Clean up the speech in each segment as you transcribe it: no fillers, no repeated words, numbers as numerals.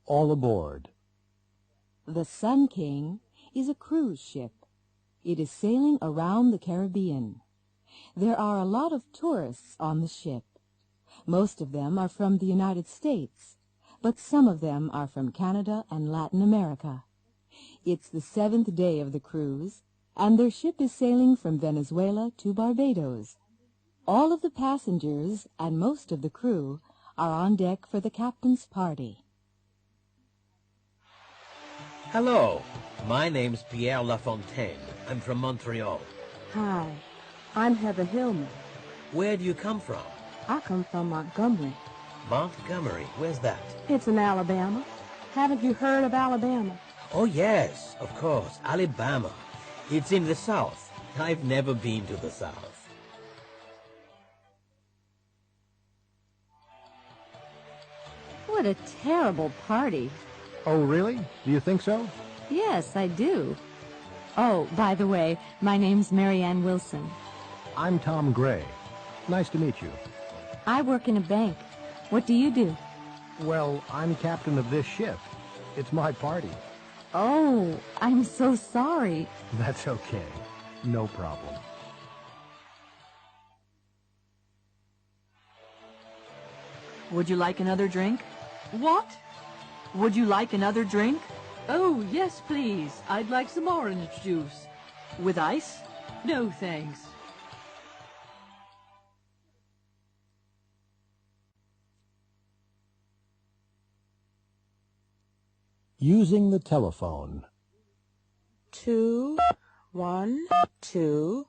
All aboard. The Sun King is a cruise ship. It is sailing around the Caribbean. There are a lot of tourists on the ship. Most of them are from the United States, but some of them are from Canada and Latin America. It's the 7th day of the cruise, and their ship is sailing from Venezuela to Barbados. All of the passengers and most of the crew are on deck for the captain's party. Hello, my name's Pierre Lafontaine. I'm from Montreal. Hi, I'm Heather Hillman. Where do you come from? I come from Montgomery. Montgomery, where's that? It's in Alabama. Haven't you heard of Alabama? Oh yes, of course, Alabama. It's in the South. I've never been to the South. What a terrible party. Oh, really? Do you think so? Yes, I do. Oh, by the way, my name's Marianne Wilson. I'm Tom Gray. Nice to meet you. I work in a bank. What do you do? Well, I'm captain of this ship. It's my party. Oh, I'm so sorry. That's okay. No problem. Would you like another drink? What? Would you like another drink? Oh, yes, please. I'd like some orange juice. With ice? No, thanks. Using the telephone. 2 1 2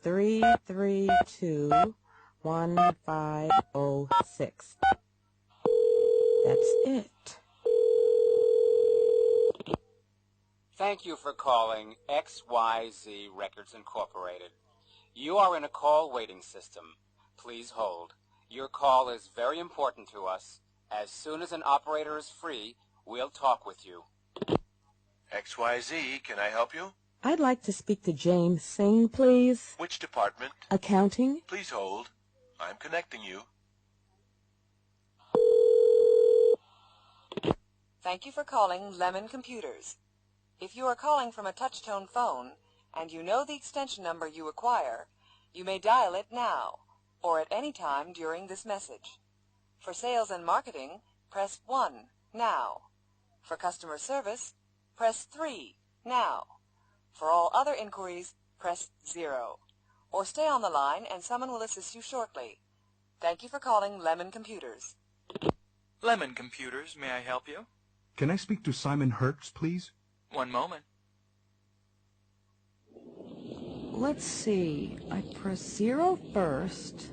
3 3 2 1 5 0 6. That's it. Thank you for calling XYZ Records Incorporated. You are in a call waiting system. Please hold. Your call is very important to us. As soon as an operator is free, we'll talk with you. XYZ, can I help you? I'd like to speak to James Singh, please. Which department? Accounting. Please hold. I'm connecting you. Thank you for calling Lemon Computers. If you are calling from a touch-tone phone and you know the extension number you require, you may dial it now or at any time during this message. For sales and marketing, press 1 now. For customer service, press 3 now. For all other inquiries, press 0. Or stay on the line and someone will assist you shortly. Thank you for calling Lemon Computers. Lemon Computers, may I help you? Can I speak to Simon Hertz, please? One moment. Let's see. I press 0 first,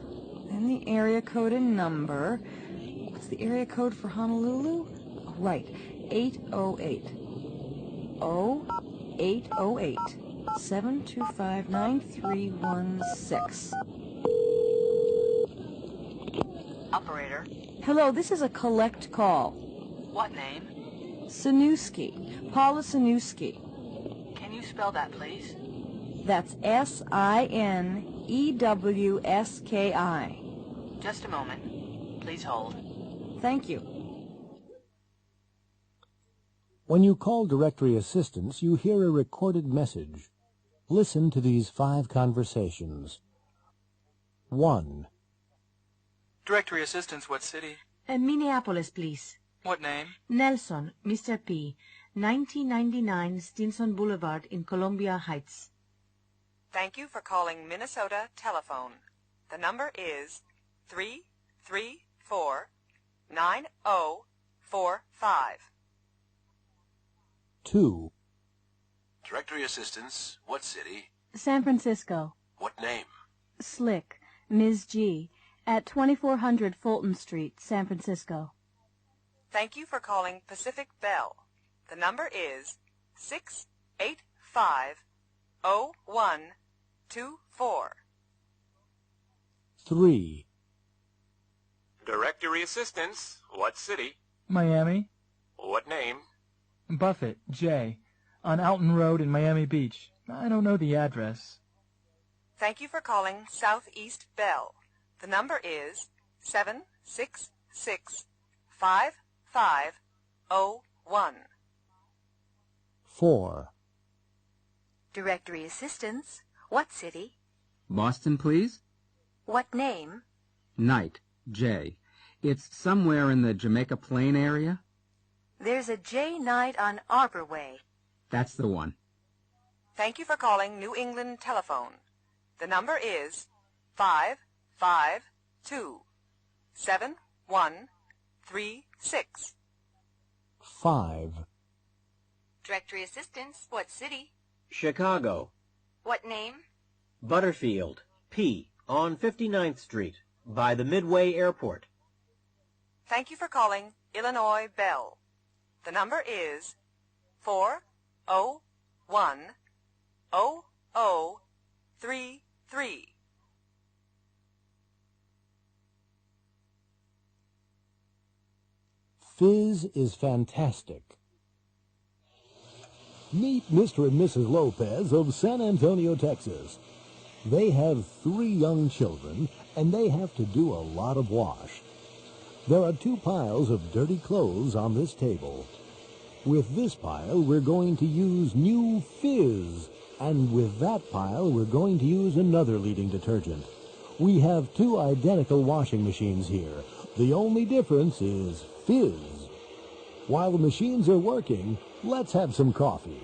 then the area code and number. What's the area code for Honolulu? Oh, right, 808. 0808 725 9316. Operator. Hello, this is a collect call. What name? Sanuski. Paula Sanuski. Can you spell that, please? That's Sinewski. Just a moment. Please hold. Thank you. When you call directory assistance, you hear a recorded message. Listen to these 5 conversations. 1. Directory assistance, what city? Minneapolis, please. What name? Nelson, Mr. P. 1999 Stinson Boulevard in Columbia Heights. Thank you for calling Minnesota Telephone. The number is 334-9045. 2. Directory assistance, what city? San Francisco. What name? Slick, Ms. G. at 2400 Fulton Street, San Francisco. Thank you for calling Pacific Bell. The number is 685-0124. 3. Directory assistance, what city? Miami. What name? Buffett, J. on Alton Road in Miami Beach. I don't know the address. Thank you for calling Southeast Bell. The number is 766-5545. 4. Directory assistance. What city? Boston, please. What name? Knight, J. It's somewhere in the Jamaica Plain area. There's a J. Knight on Arbor Way. That's the one. Thank you for calling New England Telephone. The number is 552-7136. 5. Directory assistance. What city? Chicago. What name? Butterfield, P, on 59th Street, by the Midway Airport. Thank you for calling Illinois Bell. The number is 401-0033. Fizz is fantastic. Meet Mr. and Mrs. Lopez of San Antonio, Texas. They have 3 young children, and they have to do a lot of wash. There are 2 piles of dirty clothes on this table. With this pile, we're going to use new Fizz, and with that pile, we're going to use another leading detergent. We have 2 identical washing machines here. The only difference is Fizz. While the machines are working, let's have some coffee.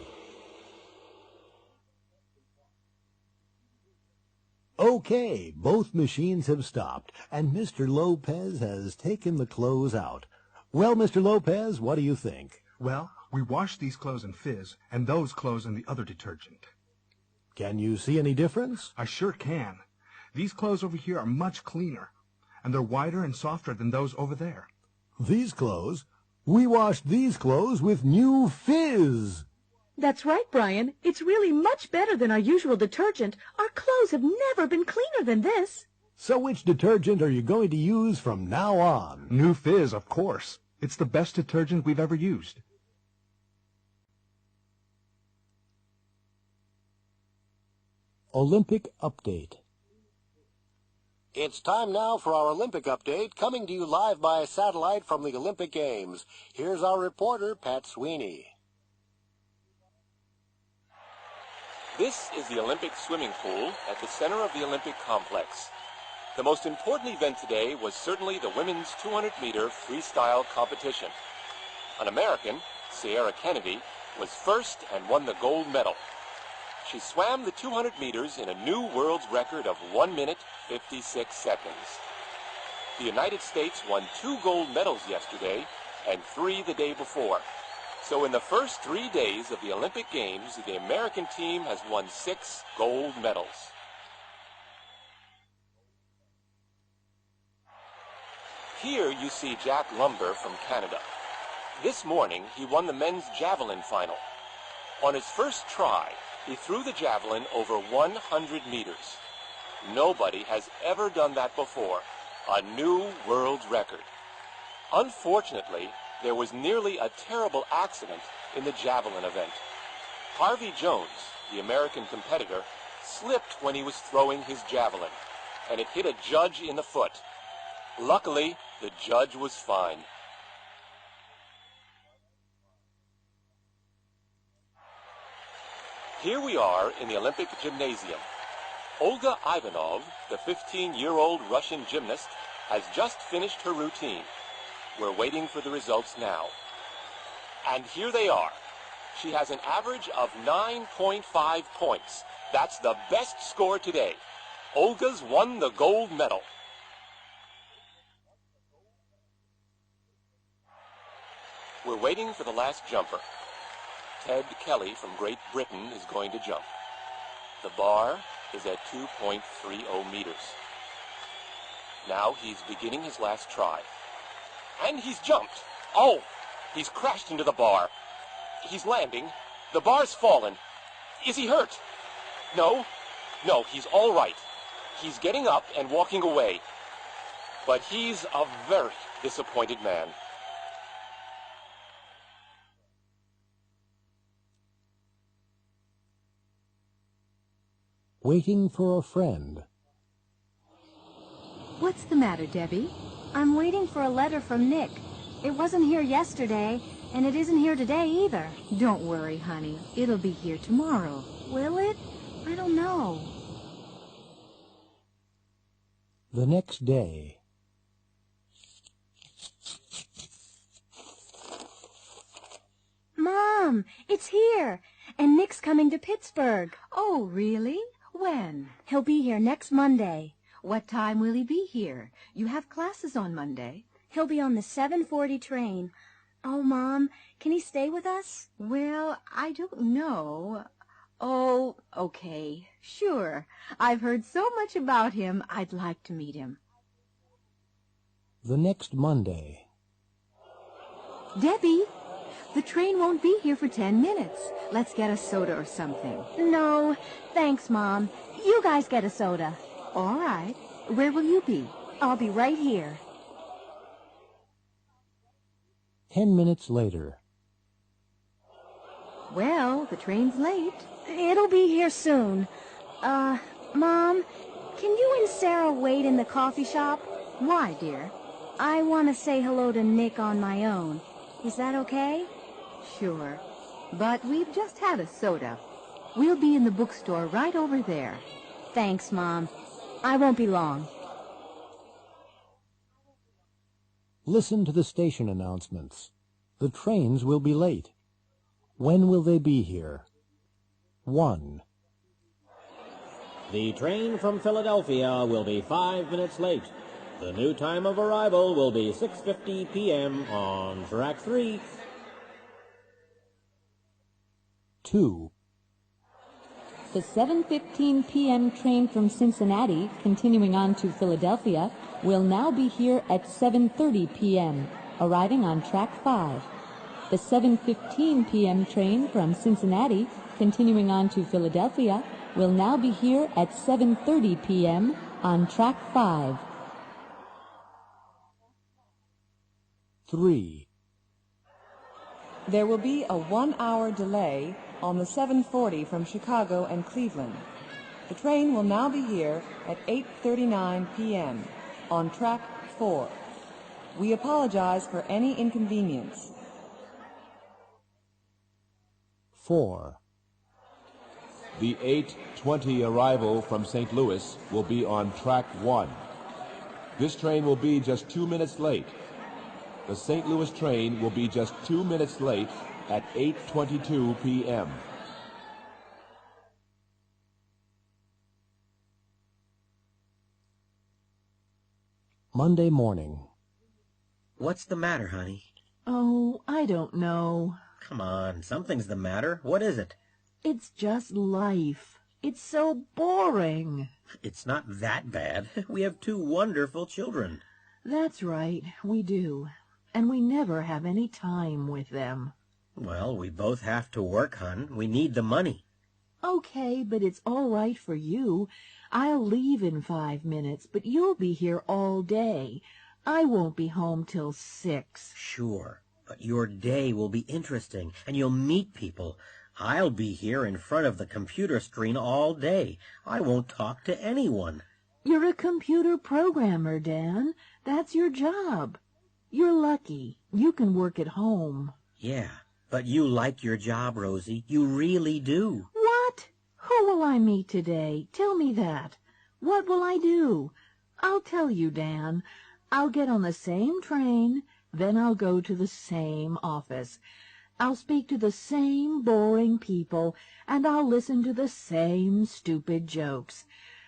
Okay, both machines have stopped, and Mr. Lopez has taken the clothes out. Well, Mr. Lopez, what do you think? Well, we washed these clothes in Fizz, and those clothes in the other detergent. Can you see any difference? I sure can. These clothes over here are much cleaner, and they're whiter and softer than those over there. These clothes? We washed these clothes with new Fizz. That's right, Brian. It's really much better than our usual detergent. Our clothes have never been cleaner than this. So which detergent are you going to use from now on? New Fizz, of course. It's the best detergent we've ever used. Olympic Update. It's time now for our Olympic update, coming to you live by satellite from the Olympic Games. Here's our reporter, Pat Sweeney. This is the Olympic swimming pool at the center of the Olympic complex. The most important event today was certainly the women's 200-meter freestyle competition. An American, Sierra Kennedy, was first and won the gold medal. She swam the 200 meters in a new world's record of 1 minute, 56 seconds. The United States won 2 gold medals yesterday and 3 the day before. So in the first 3 days of the Olympic Games, the American team has won 6 gold medals. Here you see Jack Lumber from Canada. This morning, he won the men's javelin final. On his first try, he threw the javelin over 100 meters. Nobody has ever done that before. A new world's record. Unfortunately, there was nearly a terrible accident in the javelin event. Harvey Jones, the American competitor, slipped when he was throwing his javelin, and it hit a judge in the foot. Luckily, the judge was fine. Here we are in the Olympic Gymnasium. Olga Ivanov, the 15-year-old Russian gymnast, has just finished her routine. We're waiting for the results now. And here they are. She has an average of 9.5 points. That's the best score today. Olga's won the gold medal. We're waiting for the last jumper. Ted Kelly from Great Britain is going to jump. The bar is at 2.30 meters. Now he's beginning his last try. And he's jumped. Oh, he's crashed into the bar. He's landing. The bar's fallen. Is he hurt? No, he's all right. He's getting up and walking away. But he's a very disappointed man. Waiting for a friend. What's the matter, Debbie? I'm waiting for a letter from Nick. It wasn't here yesterday, And it isn't here today either. Don't worry, honey. It'll be here tomorrow. Will it? I don't know. The next day. Mom, it's here. And Nick's coming to Pittsburgh. Oh, really? When? He'll be here next Monday. What time will he be here? You have classes on Monday. He'll be on the 7:40 train. Oh, Mom, can he stay with us? Well, I don't know. Oh, okay, sure. I've heard so much about him, I'd like to meet him. The next Monday. Debbie, the train won't be here for 10 minutes. Let's get a soda or something. No, thanks, Mom. You guys get a soda. All right. Where will you be? I'll be right here. 10 minutes later. Well, the train's late. It'll be here soon. Mom, can you and Sarah wait in the coffee shop? Why, dear? I want to say hello to Nick on my own. Is that okay? Sure. But we've just had a soda. We'll be in the bookstore right over there. Thanks, Mom. I won't be long. Listen to the station announcements. The trains will be late. When will they be here? 1. The train from Philadelphia will be 5 minutes late. The new time of arrival will be 6:50 p.m. on track 3. 2. The 7:15 p.m. train from Cincinnati, continuing on to Philadelphia, will now be here at 7:30 p.m., arriving on track 5. The 7:15 p.m. train from Cincinnati, continuing on to Philadelphia, will now be here at 7:30 p.m. on track 5. 3. There will be a 1-hour delay on the 7:40 from Chicago and Cleveland. The train will now be here at 8:39 p.m. on track 4. We apologize for any inconvenience. 4. The 8:20 arrival from St. Louis will be on track 1. This train will be just 2 minutes late. The St. Louis train will be just 2 minutes late at 8:22 p.m. Monday morning. What's the matter, honey? Oh, I don't know. Come on, something's the matter. What is it? It's just life. It's so boring. It's not that bad. We have 2 wonderful children. That's right, we do. And we never have any time with them. Well, we both have to work, hon. We need the money. Okay, but it's all right for you. I'll leave in 5 minutes, but you'll be here all day. I won't be home till 6. Sure, but your day will be interesting, and you'll meet people. I'll be here in front of the computer screen all day. I won't talk to anyone. You're a computer programmer, Dan. That's your job. You're lucky. You can work at home. Yeah, but you like your job, Rosie. You really do. What? Who will I meet today? Tell me that. What will I do? I'll tell you, Dan. I'll get on the same train, then I'll go to the same office. I'll speak to the same boring people, and I'll listen to the same stupid jokes.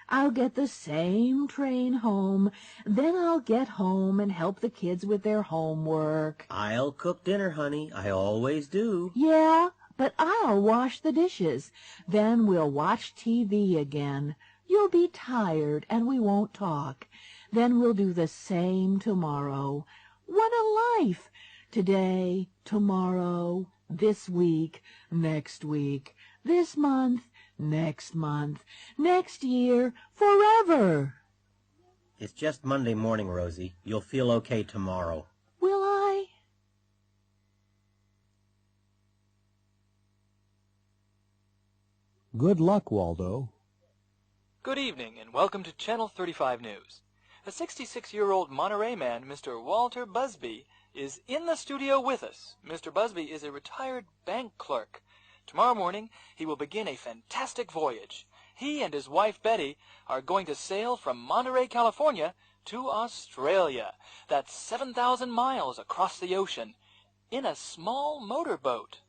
I'll get the same train home, then I'll get home and help the kids with their homework. I'll cook dinner, honey. I always do. Yeah, but I'll wash the dishes. Then we'll watch TV again. You'll be tired and we won't talk. Then we'll do the same tomorrow. What a life! Today, tomorrow, this week, next week, this month, next year, forever. It's just Monday morning, Rosie. You'll feel okay tomorrow. Will I? Good luck, Waldo. Good evening, and welcome to Channel 35 News. A 66-year-old Monterey man, Mr. Walter Busby, is in the studio with us. Mr. Busby is a retired bank clerk. Tomorrow morning, he will begin a fantastic voyage. He and his wife, Betty, are going to sail from Monterey, California, to Australia. That's 7,000 miles across the ocean, in a small motorboat.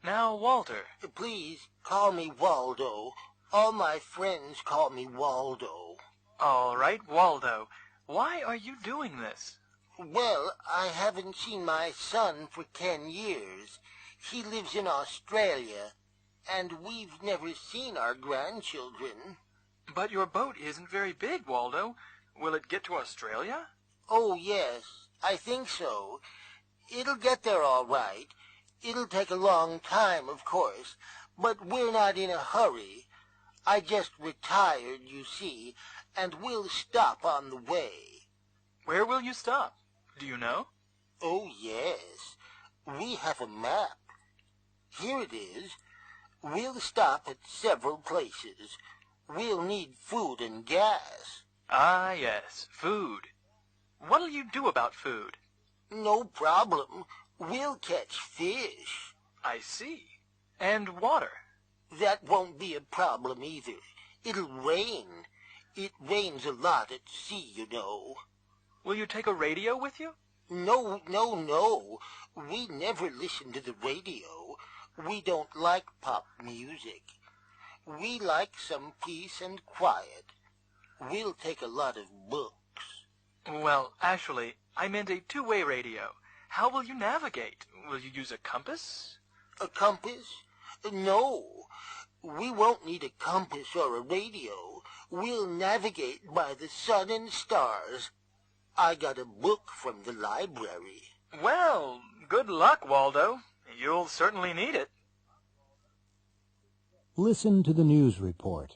Now, Walter. Please, call me Waldo. All my friends call me Waldo. All right, Waldo. Why are you doing this? Well, I haven't seen my son for 10 years. He lives in Australia, and we've never seen our grandchildren. But your boat isn't very big, Waldo. Will it get to Australia? Oh, yes, I think so. It'll get there all right. It'll take a long time, of course, but we're not in a hurry. I just retired, you see, and we'll stop on the way. Where will you stop? Do you know? Oh, yes. We have a map. Here it is. We'll stop at several places. We'll need food and gas. Ah, yes, food. What'll you do about food? No problem. We'll catch fish. I see. And water? That won't be a problem either. It'll rain. It rains a lot at sea, you know. Will you take a radio with you? No, no, no. We never listen to the radio. We don't like pop music. We like some peace and quiet. We'll take a lot of books. Well, actually, I meant a two-way radio. How will you navigate? Will you use a compass? A compass? No. We won't need a compass or a radio. We'll navigate by the sun and stars. I got a book from the library. Well, good luck, Waldo. You'll certainly need it. Listen to the news report.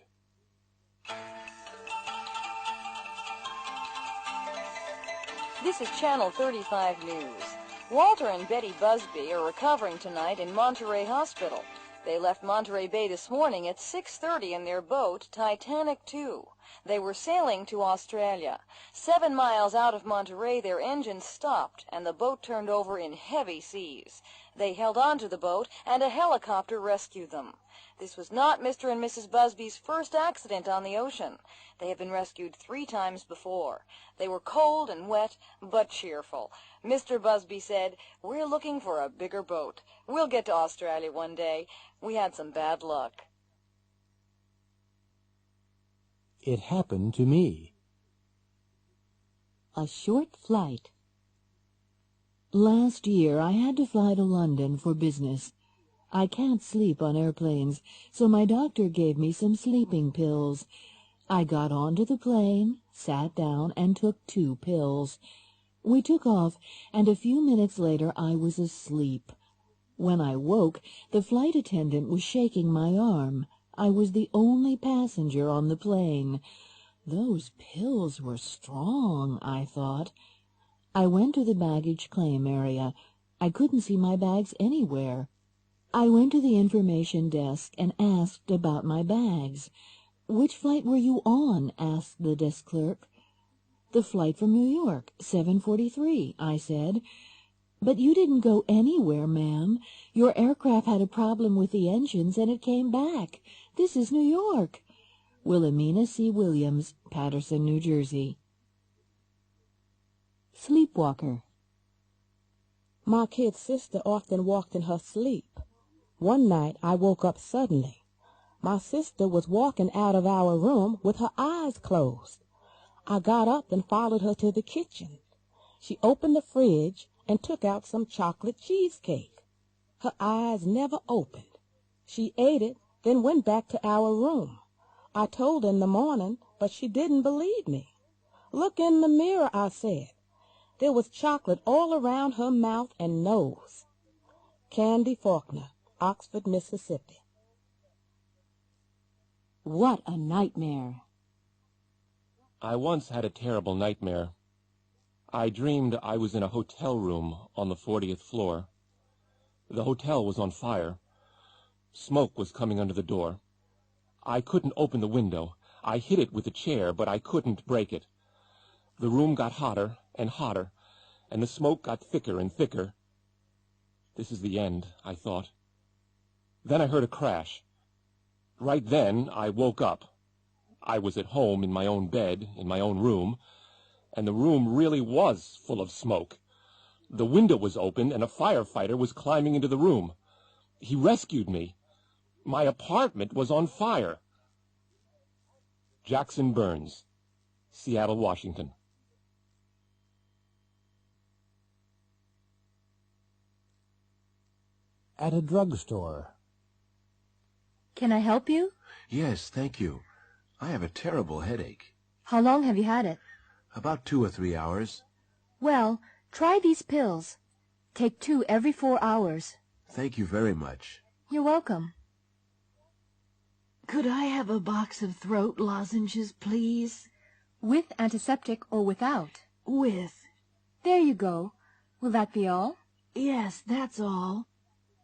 This is Channel 35 News. Walter and Betty Busby are recovering tonight in Monterey Hospital. They left Monterey Bay this morning at 6:30 in their boat, Titanic II. They were sailing to Australia. 7 miles out of Monterey, their engine stopped, and the boat turned over in heavy seas. They held on to the boat, and a helicopter rescued them. This was not Mr. and Mrs. Busby's first accident on the ocean. They have been rescued 3 times before. They were cold and wet, but cheerful. Mr. Busby said, "We're looking for a bigger boat. We'll get to Australia one day. We had some bad luck." It happened to me. A short flight. Last year I had to fly to London for business. I can't sleep on airplanes, so my doctor gave me some sleeping pills. I got onto the plane, sat down, and took 2 pills. We took off, and a few minutes later I was asleep. When I woke, the flight attendant was shaking my arm. I was the only passenger on the plane. Those pills were strong, I thought. I went to the baggage claim area. I couldn't see my bags anywhere. I went to the information desk and asked about my bags. "Which flight were you on?" asked the desk clerk. "The flight from New York, 7:43, I said. "But you didn't go anywhere, ma'am. Your aircraft had a problem with the engines and it came back. This is New York." Wilhelmina C. Williams, Paterson, New Jersey. Sleepwalker. My kid sister often walked in her sleep. One night I woke up suddenly. My sister was walking out of our room with her eyes closed. I got up and followed her to the kitchen. She opened the fridge and took out some chocolate cheesecake. Her eyes never opened. She ate it, then went back to our room. I told her in the morning, but she didn't believe me. "Look in the mirror," I said. There was chocolate all around her mouth and nose. Candy Faulkner, Oxford, Mississippi. What a nightmare. I once had a terrible nightmare. I dreamed I was in a hotel room on the 40th floor. The hotel was on fire. Smoke was coming under the door. I couldn't open the window. I hit it with a chair, but I couldn't break it. The room got hotter and hotter, and the smoke got thicker and thicker. This is the end, I thought. Then I heard a crash. Right then, I woke up. I was at home in my own bed, in my own room, and the room really was full of smoke. The window was open, and a firefighter was climbing into the room. He rescued me. My apartment was on fire. Jackson Burns, Seattle, Washington. At a drugstore. Can I help you? Yes, thank you. I have a terrible headache. How long have you had it? About 2 or 3 hours. Well, try these pills. Take 2 every 4 hours. Thank you very much. You're welcome. Could I have a box of throat lozenges, please? With antiseptic or without? With. There you go. Will that be all? Yes, that's all.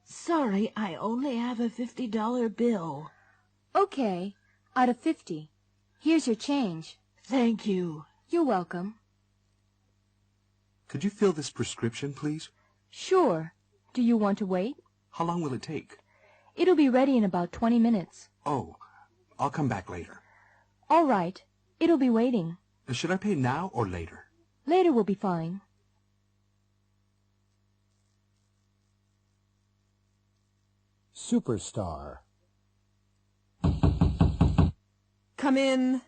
Sorry, I only have a $50 bill. Okay, out of 50. Here's your change. Thank you. You're welcome. Could you fill this prescription, please? Sure. Do you want to wait? How long will it take? It'll be ready in about 20 minutes. Oh, I'll come back later. All right. It'll be waiting. Should I pay now or later? Later will be fine. Superstar. Come in.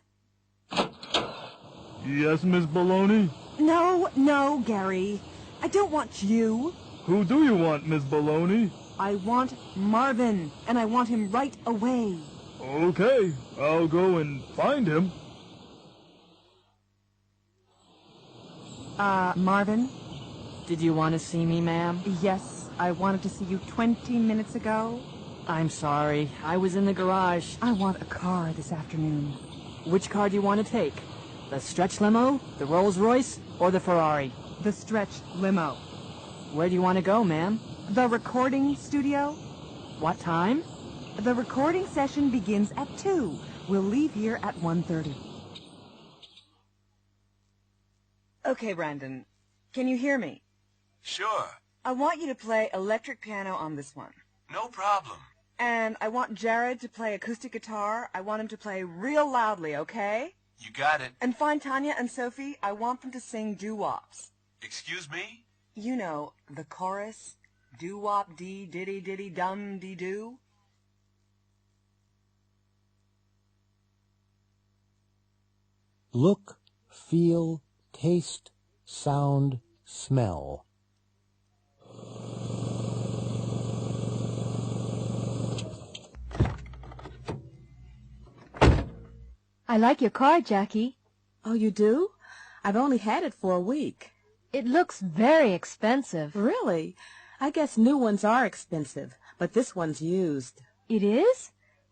Yes, Miss Baloney? No, Gary. I don't want you. Who do you want, Miss Baloney? I want Marvin, and I want him right away. Okay, I'll go and find him. Marvin? Did you want to see me, ma'am? Yes, I wanted to see you 20 minutes ago. I'm sorry, I was in the garage. I want a car this afternoon. Which car do you want to take? The stretch limo, the Rolls Royce, or the Ferrari? The stretch limo. Where do you want to go, ma'am? The recording studio. What time? The recording session begins at 2. We'll leave here at 1:30. Okay, Brandon. Can you hear me? Sure. I want you to play electric piano on this one. No problem. And I want Jared to play acoustic guitar. I want him to play real loudly, okay? You got it. And find Tanya and Sophie. I want them to sing doo-wops. Excuse me? You know, the chorus. Doo-wop dee diddy diddy dum dee doo. Look, feel, taste, sound, smell. I like your car, Jackie. Oh, you do? I've only had it for a week. It looks very expensive. Really? I guess new ones are expensive, but this one's used. It is?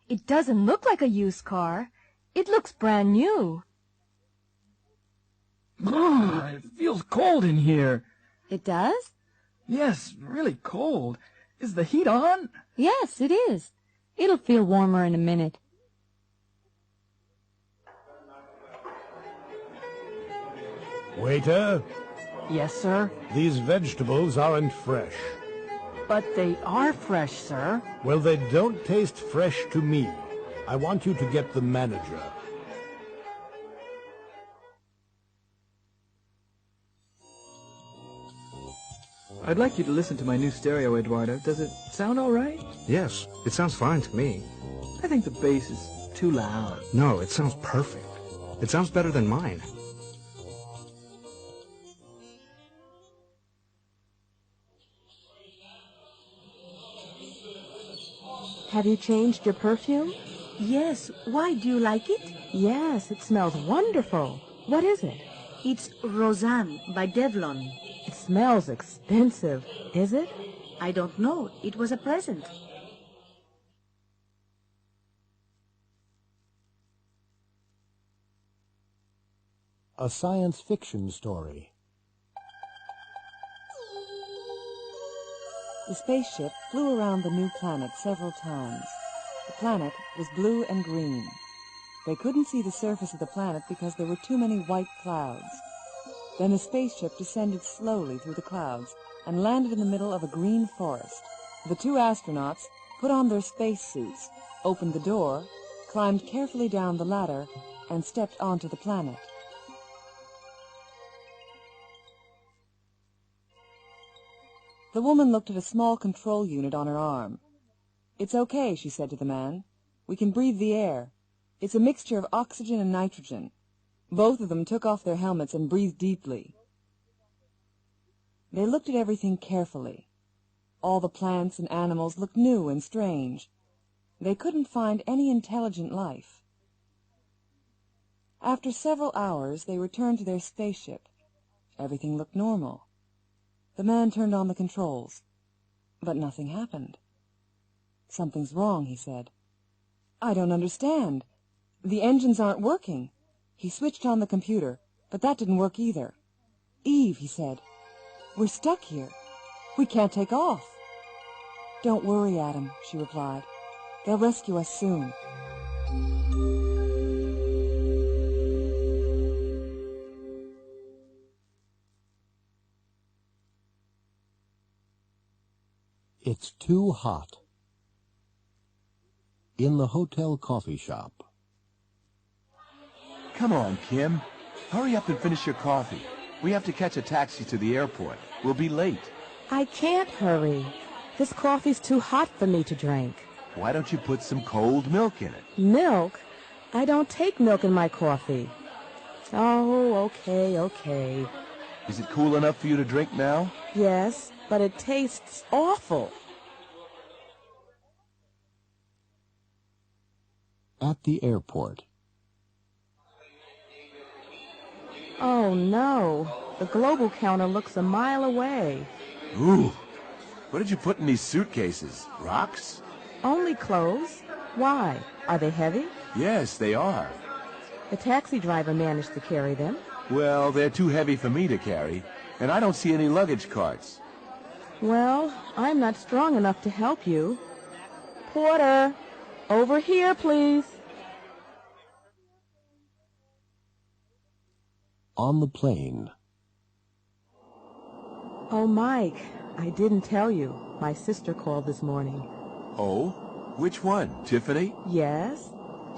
It doesn't look like a used car. It looks brand new. It feels cold in here. It does? Yes, really cold. Is the heat on? Yes, it is. It'll feel warmer in a minute. Waiter? Yes, sir? These vegetables aren't fresh. But they are fresh, sir. Well, they don't taste fresh to me. I want you to get the manager. I'd like you to listen to my new stereo, Eduardo. Does it sound all right? Yes, it sounds fine to me. I think the bass is too loud. No, it sounds perfect. It sounds better than mine. Have you changed your perfume? Yes. Why, do you like it? Yes, it smells wonderful. What is it? It's Roseanne by Devlon. It smells expensive, is it? I don't know. It was a present. A science fiction story. The spaceship flew around the new planet several times. The planet was blue and green. They couldn't see the surface of the planet because there were too many white clouds. Then the spaceship descended slowly through the clouds and landed in the middle of a green forest. The two astronauts put on their spacesuits, opened the door, climbed carefully down the ladder, and stepped onto the planet. The woman looked at a small control unit on her arm. "It's okay," she said to the man. "We can breathe the air. It's a mixture of oxygen and nitrogen." Both of them took off their helmets and breathed deeply. They looked at everything carefully. All the plants and animals looked new and strange. They couldn't find any intelligent life. After several hours, they returned to their spaceship. Everything looked normal. The man turned on the controls, but nothing happened. "Something's wrong," he said. "I don't understand. The engines aren't working." He switched on the computer, but that didn't work either. "Eve," he said, "we're stuck here. We can't take off." "Don't worry, Adam," she replied. "They'll rescue us soon." It's too hot. In the hotel coffee shop. Come on, Kim. Hurry up and finish your coffee. We have to catch a taxi to the airport. We'll be late. I can't hurry. This coffee's too hot for me to drink. Why don't you put some cold milk in it? Milk? I don't take milk in my coffee. Oh, okay. Is it cool enough for you to drink now? Yes, but it tastes awful. At the airport. Oh, no. The global counter looks a mile away. Ooh. What did you put in these suitcases? Rocks? Only clothes. Why? Are they heavy? Yes, they are. The taxi driver managed to carry them. Well, they're too heavy for me to carry, and I don't see any luggage carts. Well, I'm not strong enough to help you. Porter, over here, please. On the plane. Oh, Mike, I didn't tell you. My sister called this morning. Oh? Which one? Tiffany? Yes.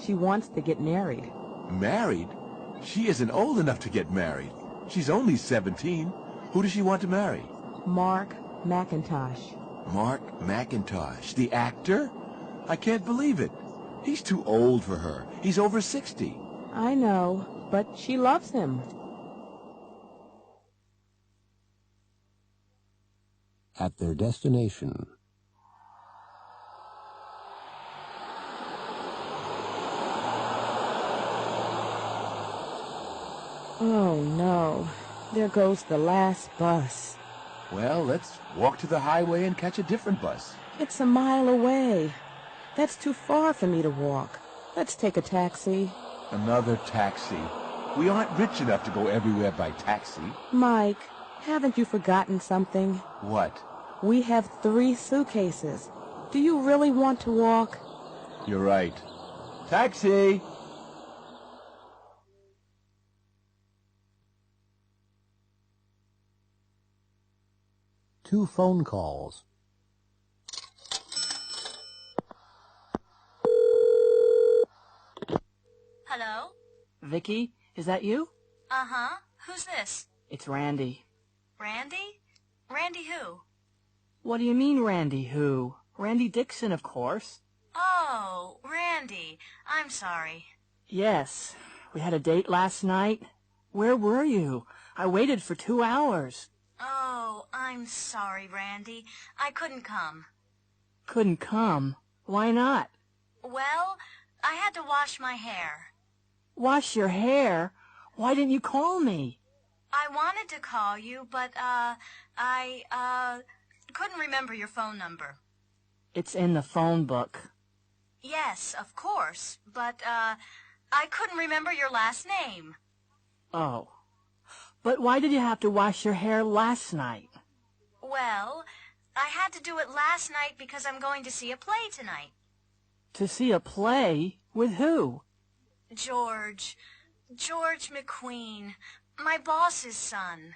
She wants to get married. Married? She isn't old enough to get married. She's only 17. Who does she want to marry? Mark McIntosh. Mark McIntosh, the actor? I can't believe it. He's too old for her. He's over 60. I know, but she loves him. At their destination. Oh, no. There goes the last bus. Well, let's walk to the highway and catch a different bus. It's a mile away. That's too far for me to walk. Let's take a taxi. Another taxi. We aren't rich enough to go everywhere by taxi. Mike, haven't you forgotten something? What? We have 3 suitcases. Do you really want to walk? You're right. Taxi! Two phone calls. Hello? Vicky, is that you? Uh-huh. Who's this? It's Randy. Randy? Randy who? What do you mean, Randy who? Randy Dixon, of course. Oh, Randy. I'm sorry. Yes. We had a date last night. Where were you? I waited for 2 hours. Oh, I'm sorry, Randy. I couldn't come. Couldn't come? Why not? Well, I had to wash my hair. Wash your hair? Why didn't you call me? I wanted to call you, but, I couldn't remember your phone number. It's in the phone book. Yes, of course, but, I couldn't remember your last name. Oh. But why did you have to wash your hair last night? Well, I had to do it last night because I'm going to see a play tonight. To see a play? With who? George McQueen. My boss's son.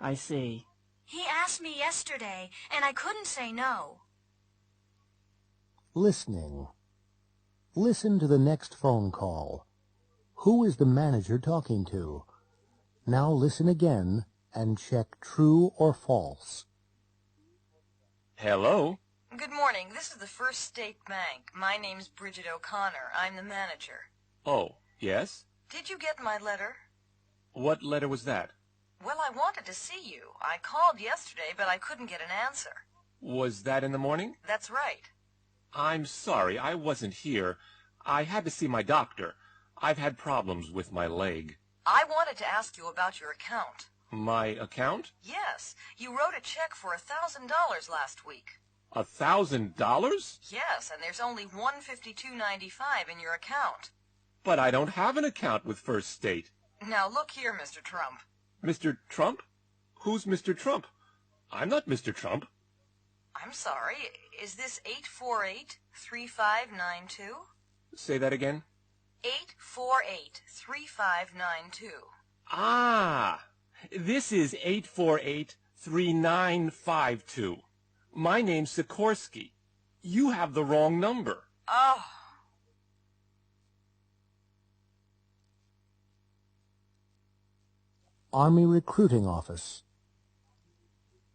I see. He asked me yesterday, and I couldn't say no. Listening. Listen to the next phone call. Who is the manager talking to? Now listen again and check true or false. Hello? Good morning. This is the First State Bank. My name's Bridget O'Connor. I'm the manager. Oh, yes? Did you get my letter? What letter was that? Well, I wanted to see you. I called yesterday, but I couldn't get an answer. Was that in the morning? That's right. I'm sorry, I wasn't here. I had to see my doctor. I've had problems with my leg. I wanted to ask you about your account. My account? Yes. You wrote a check for $1,000 last week. $1,000? Yes, and there's only $152.95 in your account. But I don't have an account with First State. Now look here, Mr. Trump. Mr. Trump? Who's Mr. Trump? I'm not Mr. Trump. I'm sorry. Is this 848-3592? Say that again. 848-3592. Ah, this is 848-3952. My name's Sikorsky. You have the wrong number. Oh. Army Recruiting Office.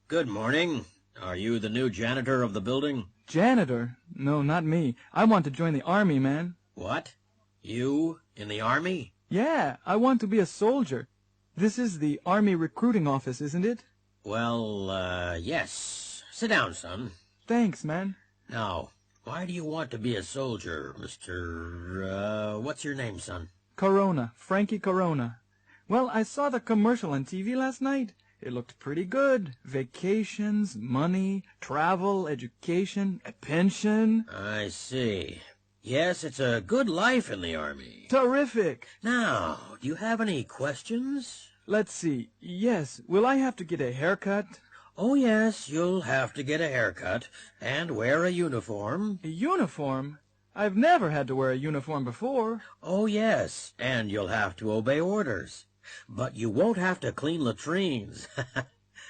Good morning. Are you the new janitor of the building? Janitor? No, not me. I want to join the Army, man. What? You in the Army? Yeah, I want to be a soldier. This is the Army Recruiting Office, isn't it? Well, yes. Sit down, son. Thanks, man. Now, why do you want to be a soldier, what's your name, son? Corona. Frankie Corona. Well, I saw the commercial on TV last night. It looked pretty good. Vacations, money, travel, education, a pension. I see. Yes, it's a good life in the Army. Terrific. Now, do you have any questions? Let's see. Yes, will I have to get a haircut? Oh, yes, you'll have to get a haircut and wear a uniform. A uniform? I've never had to wear a uniform before. Oh, yes, and you'll have to obey orders. But you won't have to clean latrines.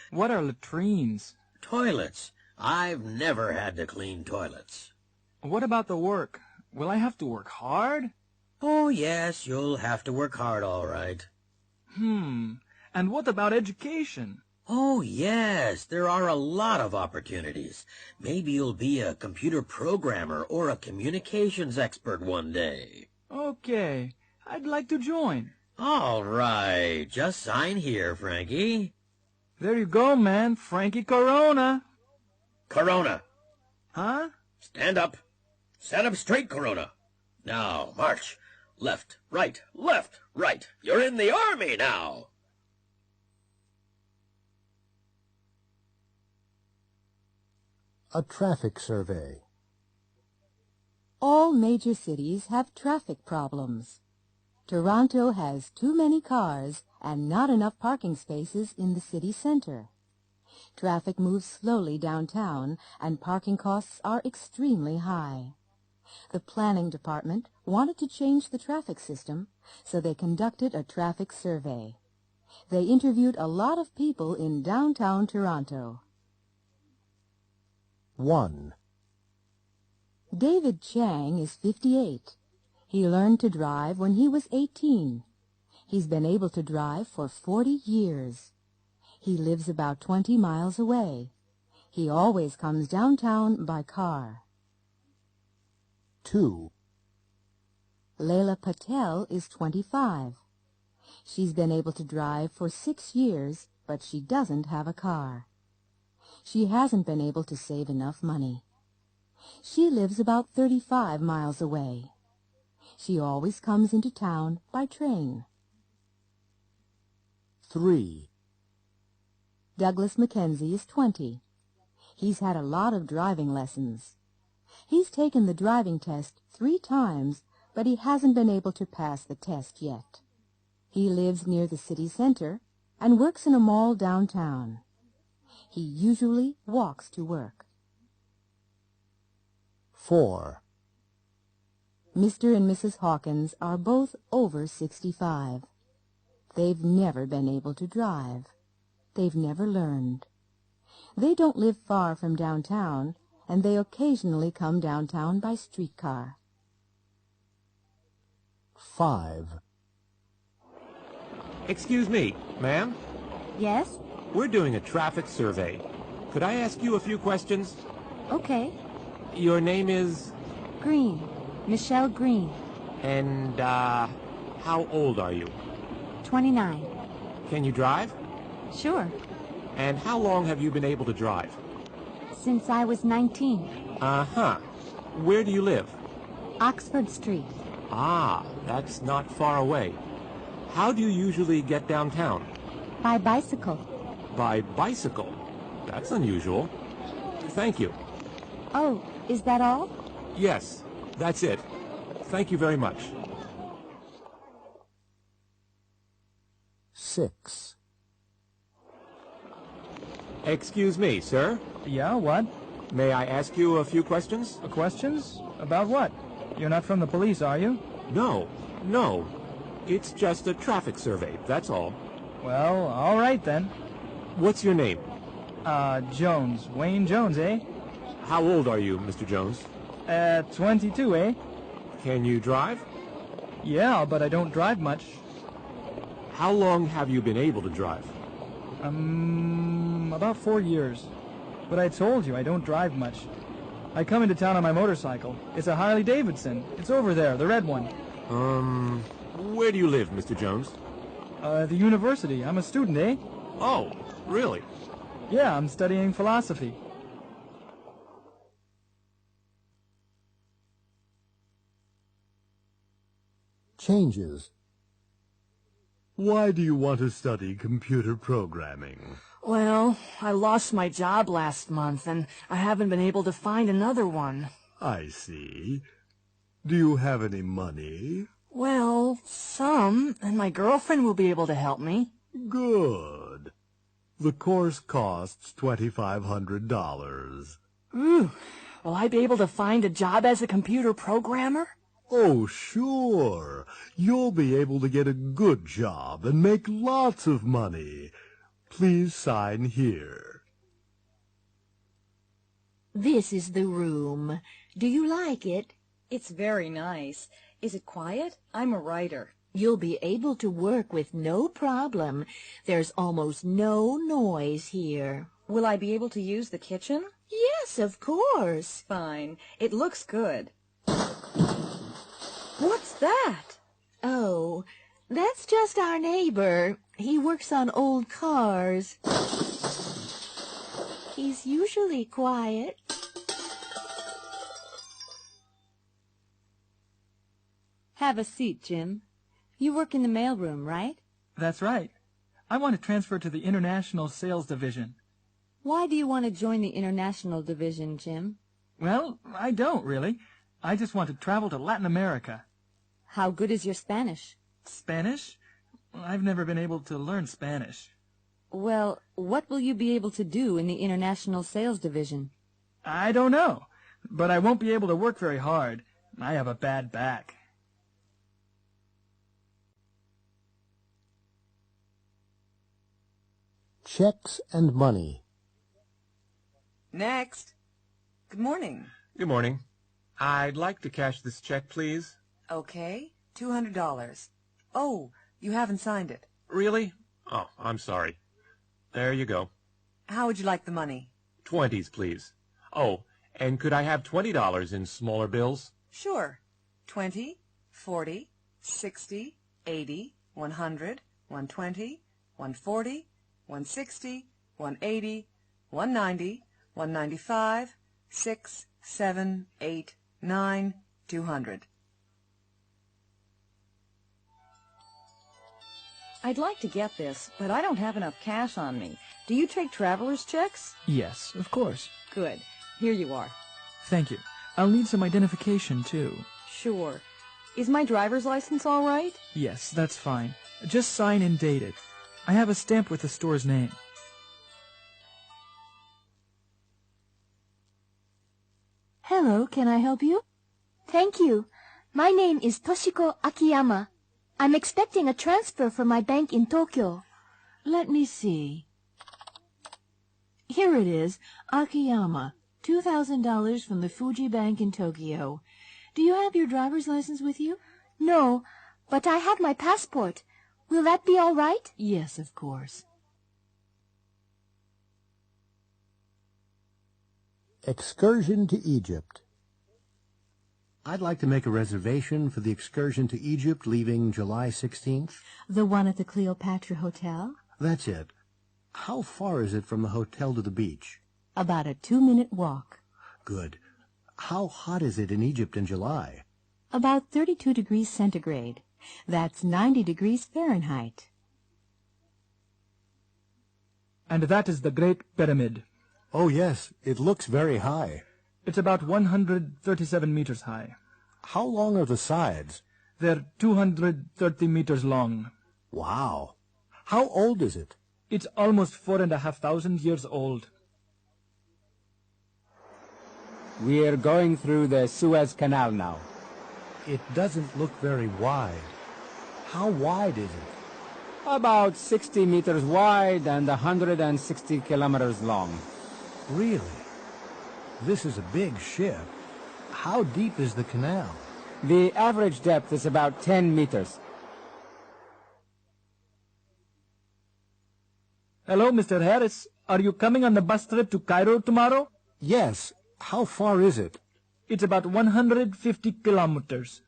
What are latrines? Toilets. I've never had to clean toilets. What about the work? Will I have to work hard? Oh, yes, you'll have to work hard, all right. And what about education? Oh, yes, there are a lot of opportunities. Maybe you'll be a computer programmer or a communications expert one day. Okay, I'd like to join. All right, just sign here, Frankie. There you go, man. Frankie Corona. Corona. Huh? Stand up. Stand up straight, Corona. Now, march. Left, right, left, right. You're in the Army now. A traffic survey. All major cities have traffic problems. Toronto has too many cars and not enough parking spaces in the city center. Traffic moves slowly downtown and parking costs are extremely high. The planning department wanted to change the traffic system, so they conducted a traffic survey. They interviewed a lot of people in downtown Toronto. 1. David Chang is 58. He learned to drive when he was 18. He's been able to drive for 40 years. He lives about 20 miles away. He always comes downtown by car. 2. Leila Patel is 25. She's been able to drive for 6 years, but she doesn't have a car. She hasn't been able to save enough money. She lives about 35 miles away. She always comes into town by train. 3. Douglas Mackenzie is 20. He's had a lot of driving lessons. He's taken the driving test 3 times, but he hasn't been able to pass the test yet. He lives near the city center and works in a mall downtown. He usually walks to work. 4. Mr. and Mrs. Hawkins are both over 65. They've never been able to drive. They've never learned. They don't live far from downtown, and they occasionally come downtown by streetcar. 5. Excuse me, ma'am? Yes? We're doing a traffic survey. Could I ask you a few questions? Okay. Your name is? Green. Michelle Green. And, how old are you? 29. Can you drive? Sure. And how long have you been able to drive? Since I was 19. Uh-huh. Where do you live? Oxford Street. Ah, that's not far away. How do you usually get downtown? By bicycle. By bicycle? That's unusual. Thank you. Oh, is that all? Yes, that's it. Thank you very much. 6. Excuse me, sir? Yeah, what? May I ask you a few questions? Questions? About what? You're not from the police, are you? No. It's just a traffic survey, that's all. Well, all right then. What's your name? Jones. Wayne Jones, eh? How old are you, Mr. Jones? 22, eh? Can you drive? Yeah, but I don't drive much. How long have you been able to drive? About 4 years. But I told you, I don't drive much. I come into town on my motorcycle. It's a Harley Davidson. It's over there, the red one. Where do you live, Mr. Jones? The university. I'm a student, eh? Oh, really? Yeah, I'm studying philosophy. Changes. Why do you want to study computer programming? Well, I lost my job last month, and I haven't been able to find another one. I see. Do you have any money? Well, some, and my girlfriend will be able to help me. Good. The course costs $2,500. Will I be able to find a job as a computer programmer? Oh, sure. You'll be able to get a good job and make lots of money. Please sign here. This is the room. Do you like it? It's very nice. Is it quiet? I'm a writer. You'll be able to work with no problem. There's almost no noise here. Will I be able to use the kitchen? Yes, of course. Fine. It looks good. What's that? Oh, that's just our neighbor. He works on old cars. He's usually quiet. Have a seat, Jim. You work in the mailroom, right? That's right. I want to transfer to the International Sales Division. Why do you want to join the International Division, Jim? Well, I don't, really. I just want to travel to Latin America. How good is your Spanish? Spanish? I've never been able to learn Spanish. Well, what will you be able to do in the International Sales Division? I don't know, but I won't be able to work very hard. I have a bad back. Checks and money. Next. Good morning. Good morning. I'd like to cash this check, please. Okay, $200. Oh, you haven't signed it. Really? Oh, I'm sorry. There you go. How would you like the money? 20s, please. Oh, and could I have $20 in smaller bills? Sure. 20, 40, 60, 80, 100, 120, 140, 160, 180, 190, 195, 6, 7, 8, 9, 200. I'd like to get this, but I don't have enough cash on me. Do you take traveler's checks? Yes, of course. Good. Here you are. Thank you. I'll need some identification, too. Sure. Is my driver's license all right? Yes, that's fine. Just sign and date it. I have a stamp with the store's name. Hello, can I help you? Thank you. My name is Toshiko Akiyama. I'm expecting a transfer from my bank in Tokyo. Let me see. Here it is, Akiyama, $2,000 from the Fuji Bank in Tokyo. Do you have your driver's license with you? No, but I have my passport. Will that be all right? Yes, of course. Excursion to Egypt. I'd like to make a reservation for the excursion to Egypt leaving July 16th. The one at the Cleopatra Hotel? That's it. How far is it from the hotel to the beach? About a 2-minute walk. Good. How hot is it in Egypt in July? About 32 degrees centigrade. That's 90 degrees Fahrenheit. And that is the Great Pyramid. Oh, yes. It looks very high. It's about 137 meters high. How long are the sides? They're 230 meters long. Wow. How old is it? It's almost 4,500 years old. We're going through the Suez Canal now. It doesn't look very wide. How wide is it? About 60 meters wide and 160 kilometers long. Really? This is a big ship. How deep is the canal? The average depth is about 10 meters. Hello, Mr. Harris. Are you coming on the bus trip to Cairo tomorrow? Yes. How far is it? It's about 150 kilometers.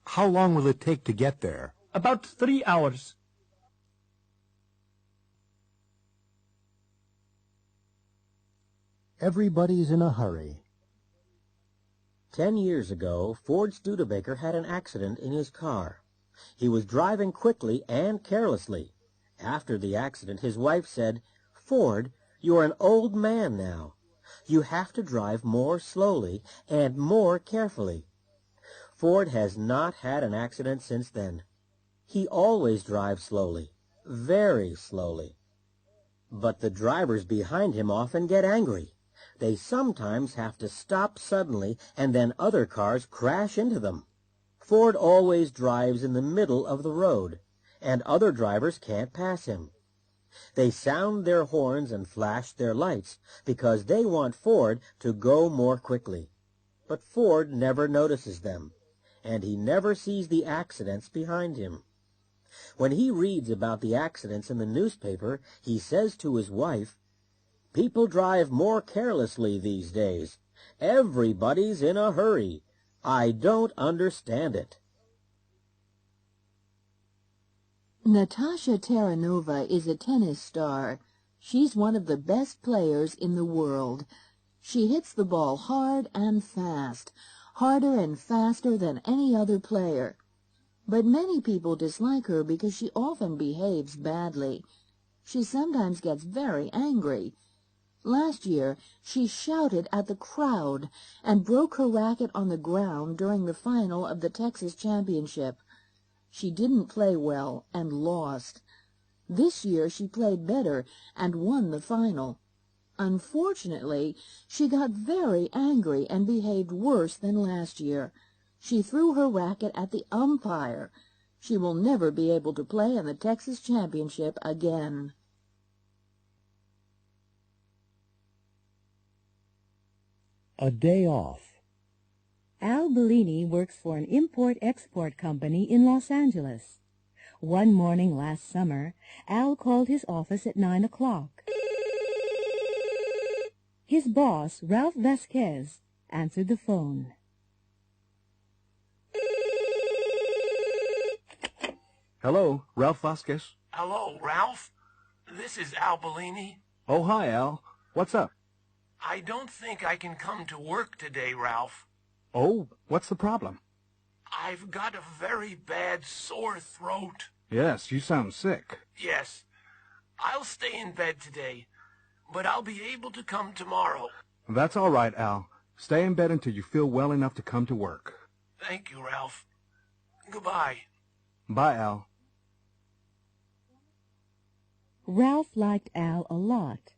How long will it take to get there? About 3 hours. Everybody's in a hurry. 10 years ago, Ford Studebaker had an accident in his car. He was driving quickly and carelessly. After the accident, his wife said, "Ford, you're an old man now. You have to drive more slowly and more carefully." Ford has not had an accident since then. He always drives slowly, very slowly. But the drivers behind him often get angry. They sometimes have to stop suddenly, and then other cars crash into them. Ford always drives in the middle of the road, and other drivers can't pass him. They sound their horns and flash their lights because they want Ford to go more quickly. But Ford never notices them, and he never sees the accidents behind him. When he reads about the accidents in the newspaper, he says to his wife, "People drive more carelessly these days. Everybody's in a hurry. I don't understand it." Natasha Taranova is a tennis star. She's one of the best players in the world. She hits the ball hard and fast, harder and faster than any other player. But many people dislike her because she often behaves badly. She sometimes gets very angry. Last year, she shouted at the crowd and broke her racket on the ground during the final of the Texas Championship. She didn't play well and lost. This year she played better and won the final. Unfortunately, she got very angry and behaved worse than last year. She threw her racket at the umpire. She will never be able to play in the Texas Championship again. A day off. Al Bellini works for an import-export company in Los Angeles. One morning last summer, Al called his office at 9 o'clock. His boss, Ralph Vasquez, answered the phone. Hello, Ralph Vasquez. Hello, Ralph. This is Al Bellini. Oh, hi, Al. What's up? I don't think I can come to work today, Ralph. Oh, what's the problem? I've got a very bad sore throat. Yes, you sound sick. Yes. I'll stay in bed today, but I'll be able to come tomorrow. That's all right, Al. Stay in bed until you feel well enough to come to work. Thank you, Ralph. Goodbye. Bye, Al. Ralph liked Al a lot.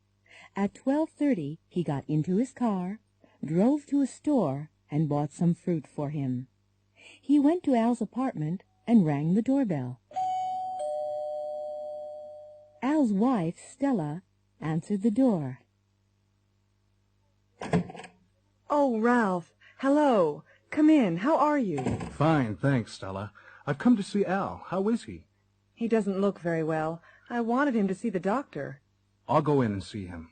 At 12:30, he got into his car, drove to a store, and bought some fruit for him. He went to Al's apartment, and rang the doorbell. Al's wife, Stella, answered the door. Oh, Ralph. Hello. Come in. How are you? Fine, thanks, Stella. I've come to see Al. How is he? He doesn't look very well. I wanted him to see the doctor. I'll go in and see him.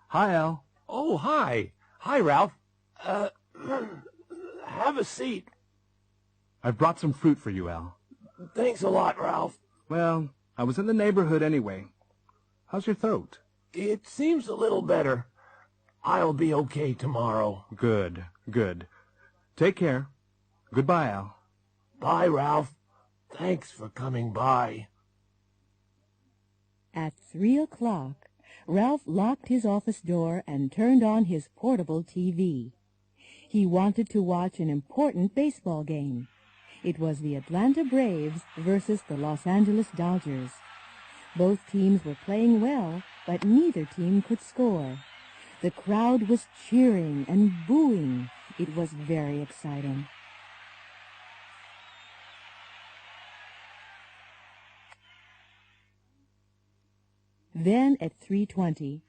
Hi, Al. Oh, hi. Hi, Ralph. Have a seat. I've brought some fruit for you, Al. Thanks a lot, Ralph. Well, I was in the neighborhood anyway. How's your throat? It seems a little better. I'll be okay tomorrow. Good, good. Take care. Goodbye, Al. Bye, Ralph. Thanks for coming by. At 3 o'clock, Ralph locked his office door and turned on his portable TV. He wanted to watch an important baseball game. It was the Atlanta Braves versus the Los Angeles Dodgers. Both teams were playing well, but neither team could score. The crowd was cheering and booing. It was very exciting. Then at 3:20,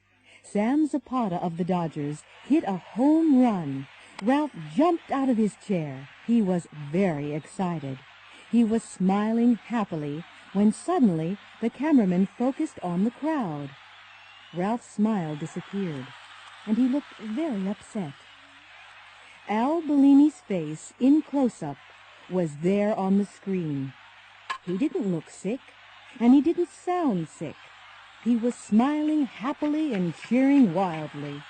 Sam Zapata of the Dodgers hit a home run. Ralph jumped out of his chair. He was very excited. He was smiling happily when suddenly the cameraman focused on the crowd. Ralph's smile disappeared, and he looked very upset. Al Bellini's face, in close-up, was there on the screen. He didn't look sick, and he didn't sound sick. He was smiling happily and cheering wildly.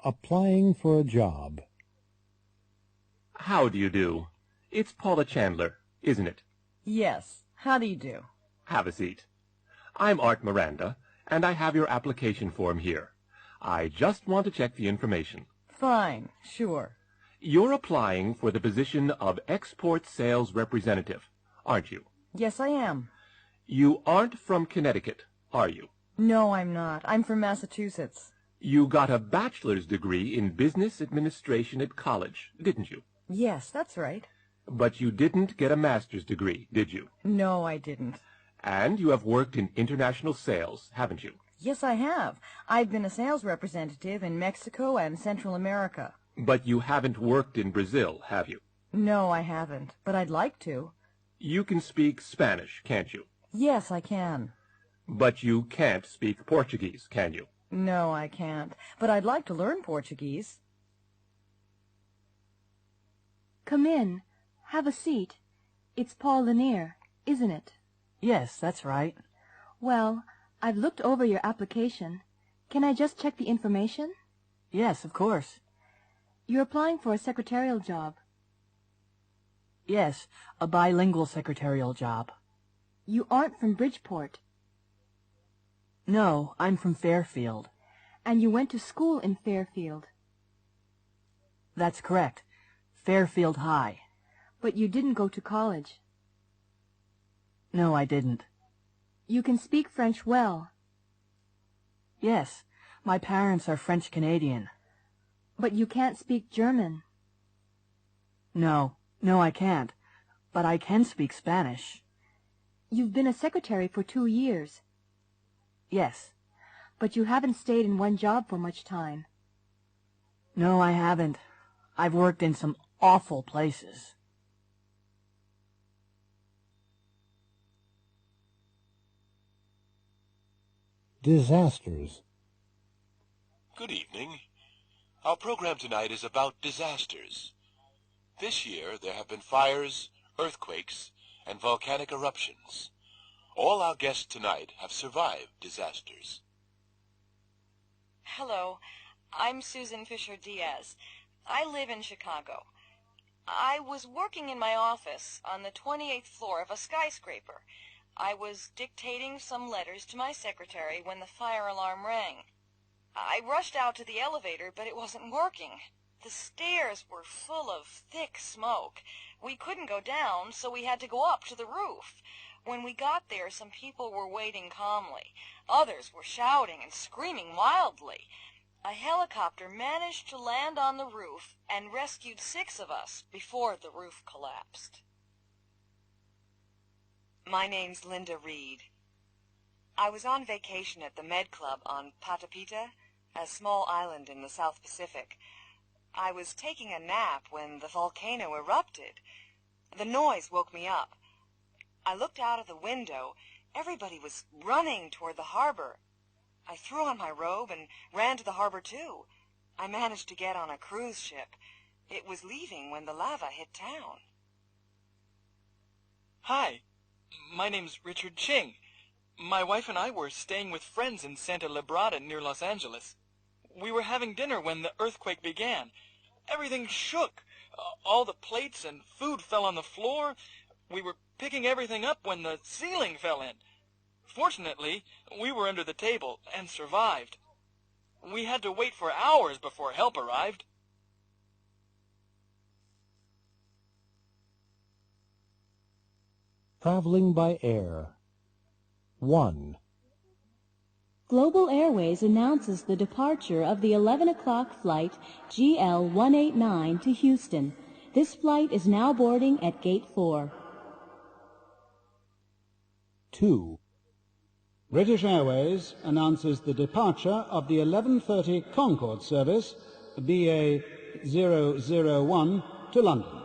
Applying for a job. How do you do? It's Paula Chandler, isn't it? Yes. How do you do? Have a seat. I'm Art Miranda, and I have your application form here. I just want to check the information. Fine. Sure. You're applying for the position of export sales representative, aren't you? Yes, I am. You aren't from Connecticut, are you? No, I'm not. I'm from Massachusetts. You got a bachelor's degree in business administration at college, didn't you? Yes, that's right. But you didn't get a master's degree, did you? No, I didn't. And you have worked in international sales, haven't you? Yes, I have. I've been a sales representative in Mexico and Central America. But you haven't worked in Brazil, have you? No, I haven't, but I'd like to. You can speak Spanish, can't you? Yes, I can. But you can't speak Portuguese, can you? No, I can't, but I'd like to learn Portuguese. Come in. Have a seat. It's Paul Lanier, isn't it? Yes, that's right. Well, I've looked over your application. Can I just check the information? Yes, of course. You're applying for a secretarial job. Yes, a bilingual secretarial job. You aren't from Bridgeport. No, I'm from Fairfield. And you went to school in Fairfield. That's correct. Fairfield High. But you didn't go to college. No, I didn't. You can speak French well. Yes, my parents are French-Canadian. But you can't speak German. No, I can't. But I can speak Spanish. You've been a secretary for 2 years. Yes. But you haven't stayed in one job for much time. No, I haven't. I've worked in some awful places. Disasters. Good evening. Our program tonight is about disasters. This year there have been fires, earthquakes, and volcanic eruptions. All our guests tonight have survived disasters. Hello, I'm Susan Fisher-Diaz. I live in Chicago. I was working in my office on the 28th floor of a skyscraper. I was dictating some letters to my secretary when the fire alarm rang. I rushed out to the elevator, but it wasn't working. The stairs were full of thick smoke. We couldn't go down, so we had to go up to the roof. When we got there, some people were waiting calmly. Others were shouting and screaming wildly. A helicopter managed to land on the roof and rescued 6 of us before the roof collapsed. My name's Linda Reed. I was on vacation at the Med Club on Patapita, a small island in the South Pacific. I was taking a nap when the volcano erupted. The noise woke me up. I looked out of the window. Everybody was running toward the harbor. I threw on my robe and ran to the harbor, too. I managed to get on a cruise ship. It was leaving when the lava hit town. Hi, my name's Richard Ching. My wife and I were staying with friends in Santa Librada near Los Angeles. We were having dinner when the earthquake began. Everything shook. All the plates and food fell on the floor. We were picking everything up when the ceiling fell in. Fortunately, we were under the table and survived. We had to wait for hours before help arrived. Traveling by air. 1. Global Airways announces the departure of the 11 o'clock flight GL-189 to Houston. This flight is now boarding at Gate 4. 2. British Airways announces the departure of the 11:30 Concorde service, BA 001, to London.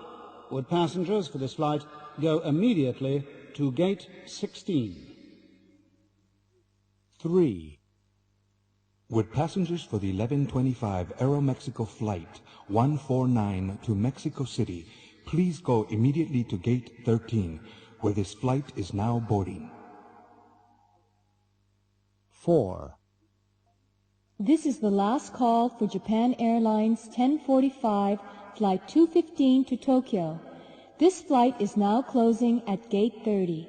Would passengers for this flight go immediately to Gate 16? 3. Would passengers for the 11:25 Aeromexico flight 149 to Mexico City please go immediately to Gate 13, where this flight is now boarding? 4. This is the last call for Japan Airlines 1045 Flight 215 to Tokyo. This flight is now closing at Gate 30.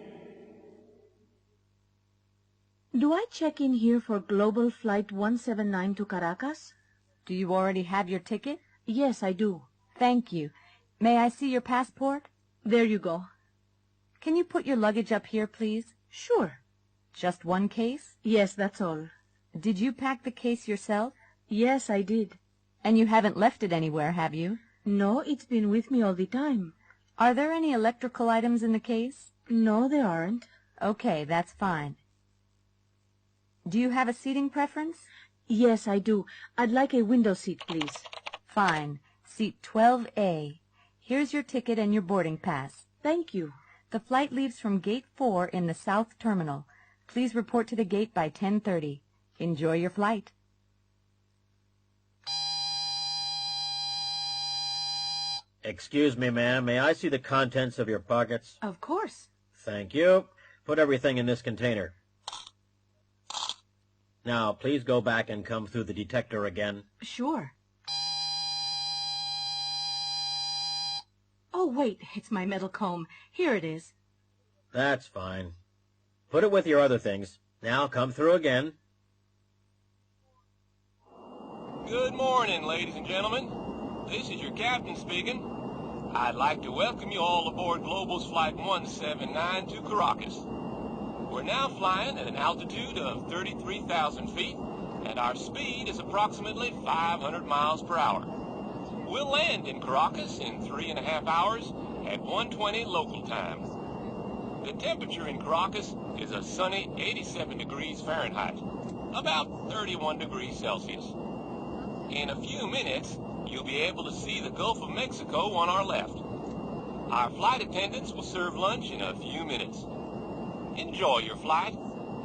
Do I check in here for Global Flight 179 to Caracas? Do you already have your ticket? Yes, I do. Thank you. May I see your passport? There you go. Can you put your luggage up here, please? Sure. Just one case? Yes, that's all. Did you pack the case yourself? Yes, I did. And you haven't left it anywhere, have you? No, it's been with me all the time. Are there any electrical items in the case? No, there aren't. Okay, that's fine. Do you have a seating preference? Yes, I do. I'd like a window seat, please. Fine. Seat 12A. Here's your ticket and your boarding pass. Thank you. The flight leaves from Gate 4 in the South Terminal. Please report to the gate by 10:30. Enjoy your flight. Excuse me, ma'am. May I see the contents of your pockets? Of course. Thank you. Put everything in this container. Now, please go back and come through the detector again. Sure. Oh, wait. It's my metal comb. Here it is. That's fine. Put it with your other things. Now, come through again. Good morning, ladies and gentlemen. This is your captain speaking. I'd like to welcome you all aboard Global's Flight 179 to Caracas. We're now flying at an altitude of 33,000 feet, and our speed is approximately 500 miles per hour. We'll land in Caracas in 3.5 hours at 1:20 local time. The temperature in Caracas is a sunny 87 degrees Fahrenheit, about 31 degrees Celsius. In a few minutes, you'll be able to see the Gulf of Mexico on our left. Our flight attendants will serve lunch in a few minutes. Enjoy your flight,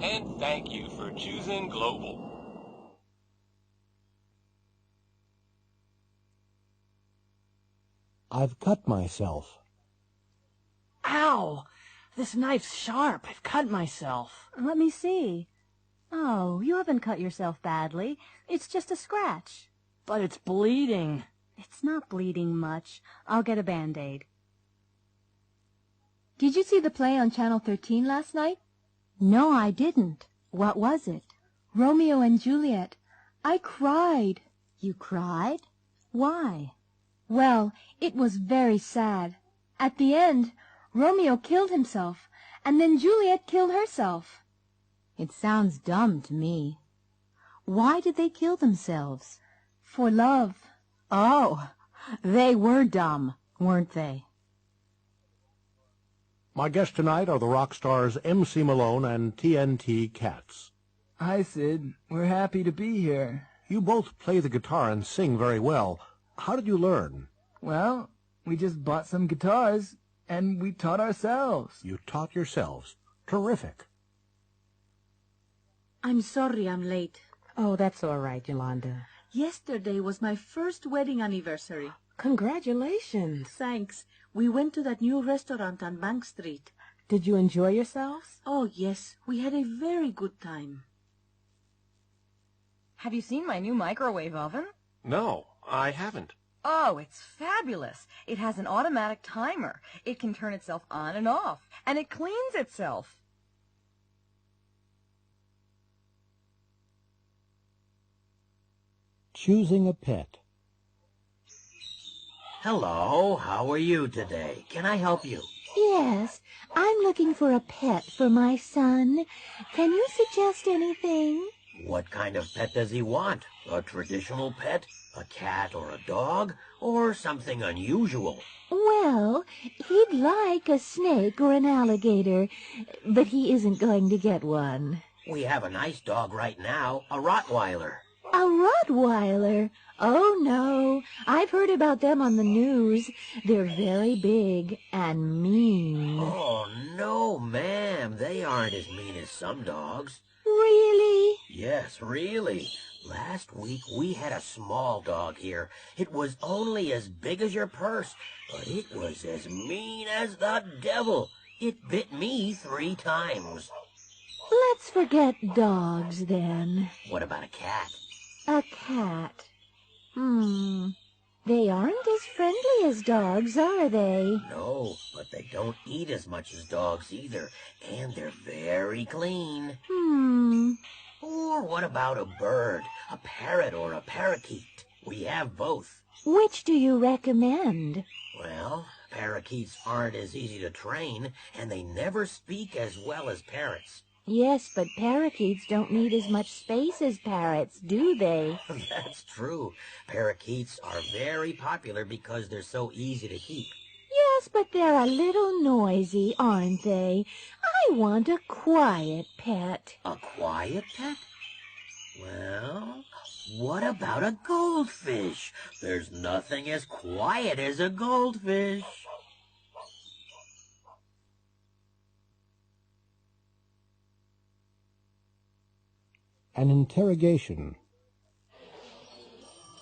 and thank you for choosing Global. I've cut myself. Ow! This knife's sharp. I've cut myself. Let me see. Oh, you haven't cut yourself badly. It's just a scratch. But it's bleeding. It's not bleeding much. I'll get a Band-Aid. Did you see the play on Channel 13 last night? No, I didn't. What was it? Romeo and Juliet. I cried. You cried? Why? Well, it was very sad. At the end, Romeo killed himself, And then Juliet killed herself. It sounds dumb to me. Why did they kill themselves? For love. Oh, they were dumb, weren't they? My guests tonight are the rock stars MC Malone and TNT Cats. Hi, Sid. We're happy to be here. You both play the guitar and sing very well. How did you learn? Well, we just bought some guitars, and we taught ourselves. You taught yourselves. Terrific. I'm sorry I'm late. Oh, that's all right, Yolanda. Yesterday was my first wedding anniversary. Congratulations. Thanks. We went to that new restaurant on Bank Street. Did you enjoy yourselves? Oh, yes. We had a very good time. Have you seen my new microwave oven? No, I haven't. Oh, it's fabulous. It has an automatic timer. It can turn itself on and off, and it cleans itself. Choosing a pet. Hello, how are you today? Can I help you? Yes, I'm looking for a pet for my son. Can you suggest anything? What kind of pet does he want? A traditional pet? A cat or a dog? Or something unusual? Well, he'd like a snake or an alligator, but he isn't going to get one. We have a nice dog right now, a Rottweiler. A Rottweiler? Oh, no. I've heard about them on the news. They're very big and mean. Oh, no, ma'am. They aren't as mean as some dogs. Really? Yes, really. Last week we had a small dog here. It was only as big as your purse, but it was as mean as the devil. It bit me 3 times. Let's forget dogs, then. What about a cat? A cat. They aren't as friendly as dogs, are they? No, but they don't eat as much as dogs either, and they're very clean. Or what about a bird, a parrot or a parakeet? We have both. Which do you recommend? Well, parakeets aren't as easy to train, and they never speak as well as parrots. Yes, but parakeets don't need as much space as parrots, do they? That's true. Parakeets are very popular because they're so easy to keep. Yes, but they're a little noisy, aren't they? I want a quiet pet. A quiet pet? Well, what about a goldfish? There's nothing as quiet as a goldfish. An interrogation.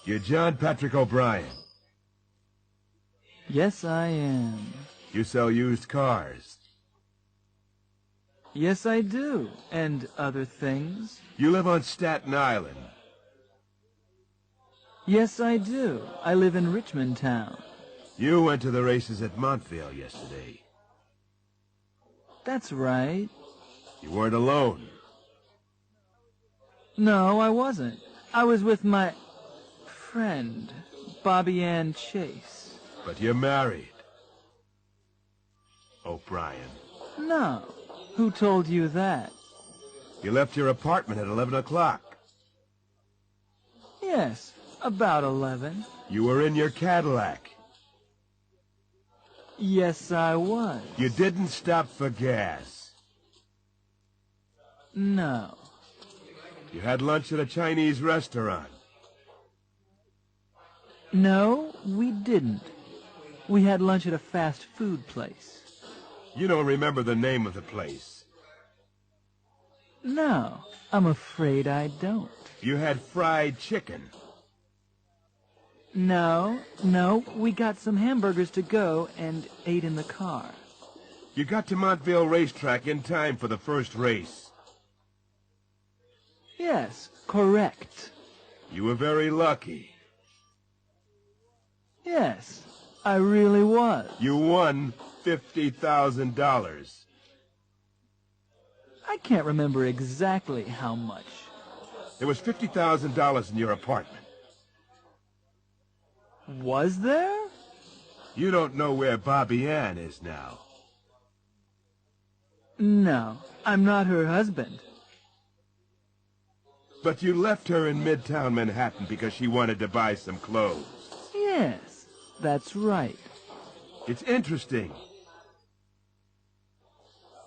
You're John Patrick O'Brien. Yes, I am. You sell used cars. Yes, I do. And other things. You live on Staten Island. Yes, I do. I live in Richmond Town. You went to the races at Montvale yesterday. That's right. You weren't alone. No, I wasn't. I was with my friend, Bobby Ann Chase. But you're married. O'Brien. No. Who told you that? You left your apartment at 11 o'clock. Yes, about 11. You were in your Cadillac. Yes, I was. You didn't stop for gas. No. You had lunch at a Chinese restaurant. No, we didn't. We had lunch at a fast food place. You don't remember the name of the place. No, I'm afraid I don't. You had fried chicken. No, we got some hamburgers to go and ate in the car. You got to Montvale Racetrack in time for the first race. Yes, correct. You were very lucky. Yes, I really was. You won $50,000. I can't remember exactly how much. There was $50,000 in your apartment. Was there? You don't know where Bobby Ann is now. No, I'm not her husband. But you left her in Midtown Manhattan because she wanted to buy some clothes. Yes, that's right. It's interesting.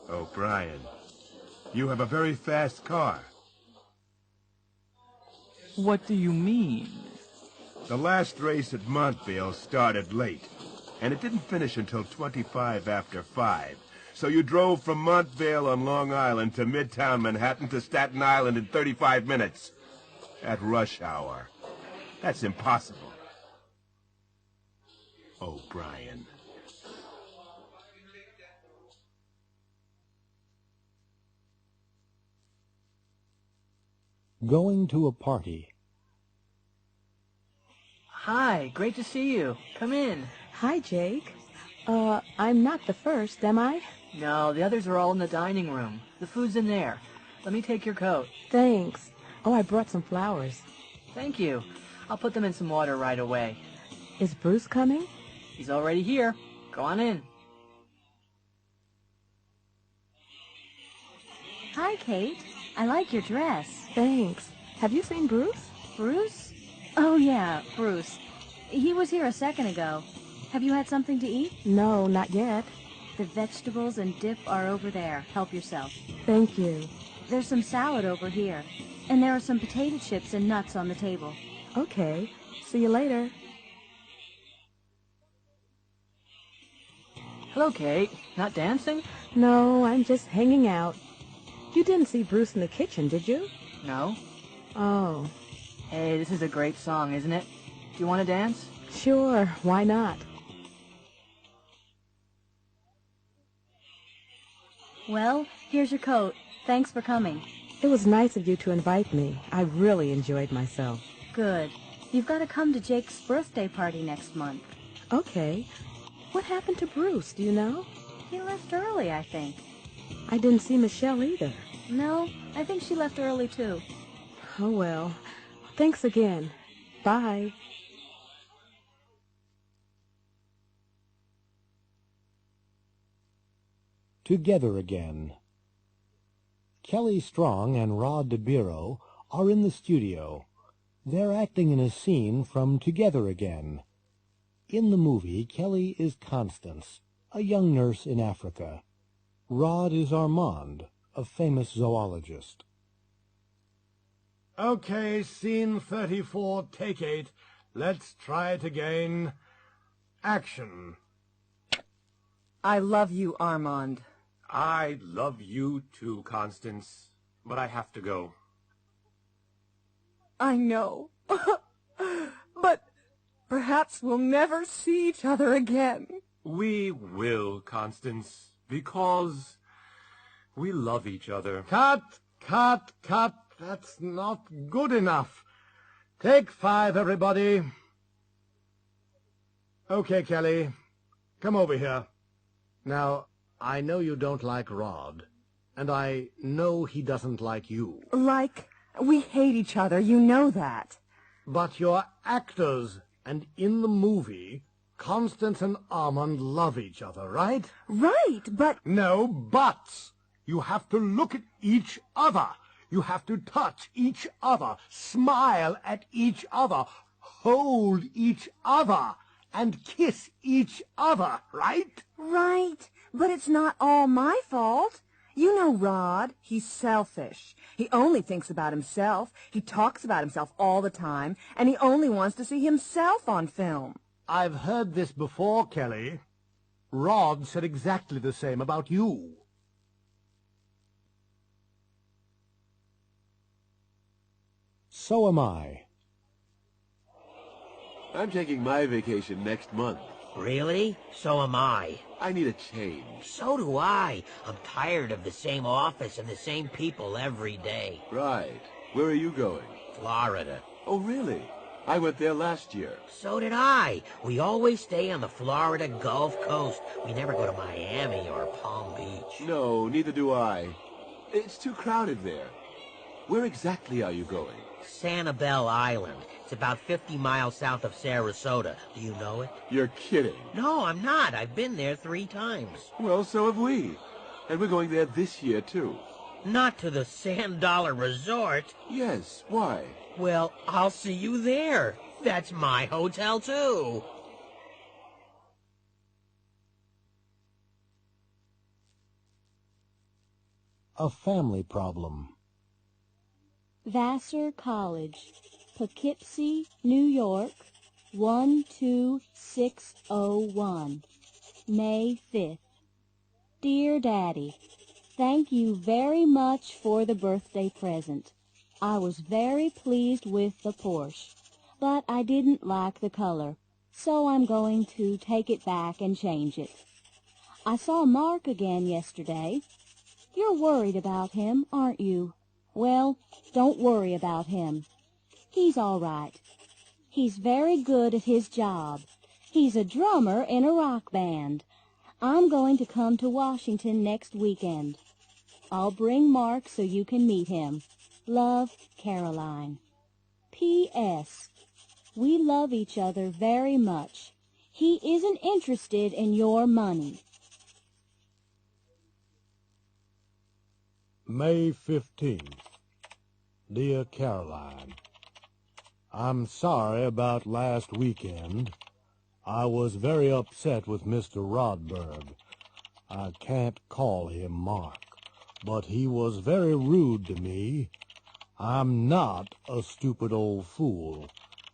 Oh, Brian, you have a very fast car. What do you mean? The last race at Montville started late, and it didn't finish until 25 after 5. So you drove from Montville on Long Island to Midtown Manhattan to Staten Island in 35 minutes. At rush hour. That's impossible. Oh, Brian. Going to a party. Hi, great to see you. Come in. Hi, Jake. I'm not the first, am I? No, the others are all in the dining room. The food's in there. Let me take your coat. Thanks. Oh, I brought some flowers. Thank you. I'll put them in some water right away. Is Bruce coming? He's already here. Go on in. Hi, Kate. I like your dress. Thanks. Have you seen Bruce? Bruce? Oh, yeah, Bruce. He was here a second ago. Have you had something to eat? No, not yet. The vegetables and dip are over there. Help yourself. Thank you. There's some salad over here. And there are some potato chips and nuts on the table. Okay. See you later. Hello, Kate. Not dancing? No, I'm just hanging out. You didn't see Bruce in the kitchen, did you? No. Oh. Hey, this is a great song, isn't it? Do you want to dance? Sure, why not? Well, here's your coat. Thanks for coming. It was nice of you to invite me. I really enjoyed myself. Good. You've got to come to Jake's birthday party next month. Okay. What happened to Bruce, do you know? He left early, I think. I didn't see Michelle either. No, I think she left early, too. Oh, well. Thanks again. Bye. Together Again. Kelly Strong and Rod DeBiro are in the studio. They're acting in a scene from Together Again. In the movie, Kelly is Constance, a young nurse in Africa. Rod is Armand, a famous zoologist. Okay, scene 34, take 8. Let's try it again. Action. I love you, Armand. I love you too, Constance, but I have to go. I know. But perhaps we'll never see each other again. We will, Constance, because we love each other. Cut, cut, cut. That's not good enough. Take 5, everybody. Okay, Kelly. Come over here. Now, I know you don't like Rod, and I know he doesn't like you. Like, we hate each other, you know that. But you're actors, and in the movie, Constance and Armand love each other, right? Right, but... No buts. You have to look at each other. You have to touch each other, smile at each other, hold each other, and kiss each other, right? Right, but it's not all my fault. You know Rod, he's selfish. He only thinks about himself. He talks about himself all the time, and he only wants to see himself on film. I've heard this before, Kelly. Rod said exactly the same about you. So am I. I'm taking my vacation next month. Really? So am I. I need a change. So do I. I'm tired of the same office and the same people every day. Right. Where are you going? Florida. Oh, really? I went there last year. So did I. We always stay on the Florida Gulf Coast. We never go to Miami or Palm Beach. No, neither do I. It's too crowded there. Where exactly are you going? Sanibel Island. It's about 50 miles south of Sarasota. Do you know it? You're kidding. No, I'm not. I've been there 3 times. Well, so have we. And we're going there this year, too. Not to the Sand Dollar Resort. Yes, why? Well, I'll see you there. That's my hotel, too. A family problem. Vassar College, Poughkeepsie, New York, 12601, May 5th. Dear Daddy, thank you very much for the birthday present. I was very pleased with the Porsche, but I didn't like the color, so I'm going to take it back and change it. I saw Mark again yesterday. You're worried about him, aren't you? Well, don't worry about him. He's all right. He's very good at his job. He's a drummer in a rock band. I'm going to come to Washington next weekend. I'll bring Mark so you can meet him. Love, Caroline. P.S. We love each other very much. He isn't interested in your money. May 15th. Dear Caroline, I'm sorry about last weekend. I was very upset with Mr. Rodberg. I can't call him Mark, but he was very rude to me. I'm not a stupid old fool.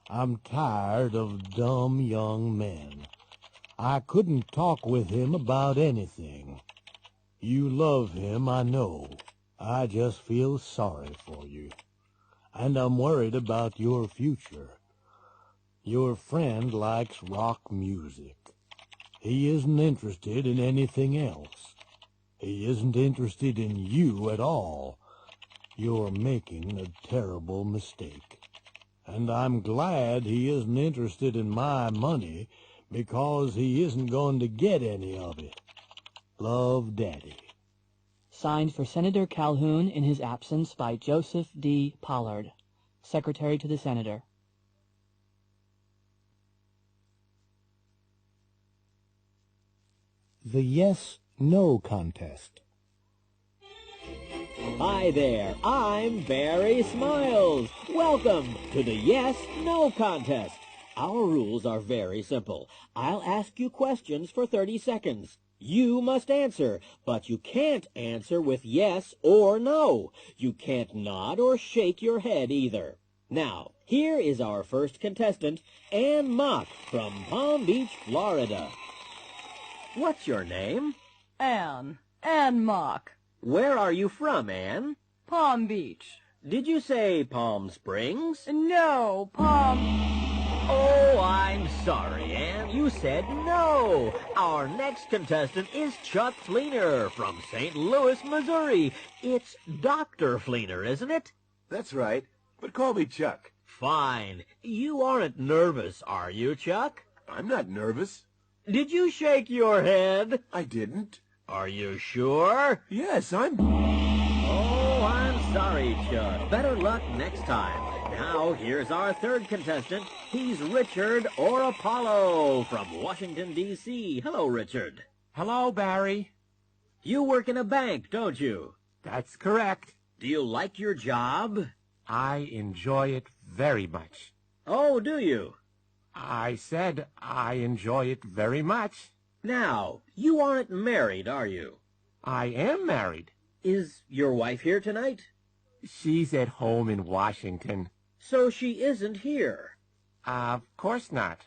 I'm tired of dumb young men. I couldn't talk with him about anything. You love him, I know. I just feel sorry for you. And I'm worried about your future. Your friend likes rock music. He isn't interested in anything else. He isn't interested in you at all. You're making a terrible mistake. And I'm glad he isn't interested in my money, because he isn't going to get any of it. Love, Daddy. Signed for Senator Calhoun in his absence by Joseph D. Pollard, Secretary to the Senator. The Yes-No Contest. Hi there, I'm Barry Smiles. Welcome to the Yes-No Contest. Our rules are very simple. I'll ask you questions for 30 seconds. You must answer, but you can't answer with yes or no. You can't nod or shake your head either. Now, here is our first contestant, Ann Mock from Palm Beach, Florida. What's your name? Ann Mock. Where are you from, Ann? Palm Beach. Did you say Palm Springs? No, Oh, I'm sorry, Ann. You said no. Our next contestant is Chuck Fleener from St. Louis, Missouri. It's Dr. Fleener, isn't it? That's right, but call me Chuck. Fine. You aren't nervous, are you, Chuck? I'm not nervous. Did you shake your head? I didn't. Are you sure? Yes, I'm... Oh, I'm sorry, Chuck. Better luck next time. Now, here's our third contestant. He's Richard or Apollo from Washington, D.C. Hello, Richard. Hello, Barry. You work in a bank, don't you? That's correct. Do you like your job? I enjoy it very much. Oh, do you? I said I enjoy it very much. Now, you aren't married, are you? I am married. Is your wife here tonight? She's at home in Washington. So she isn't here? Of course not.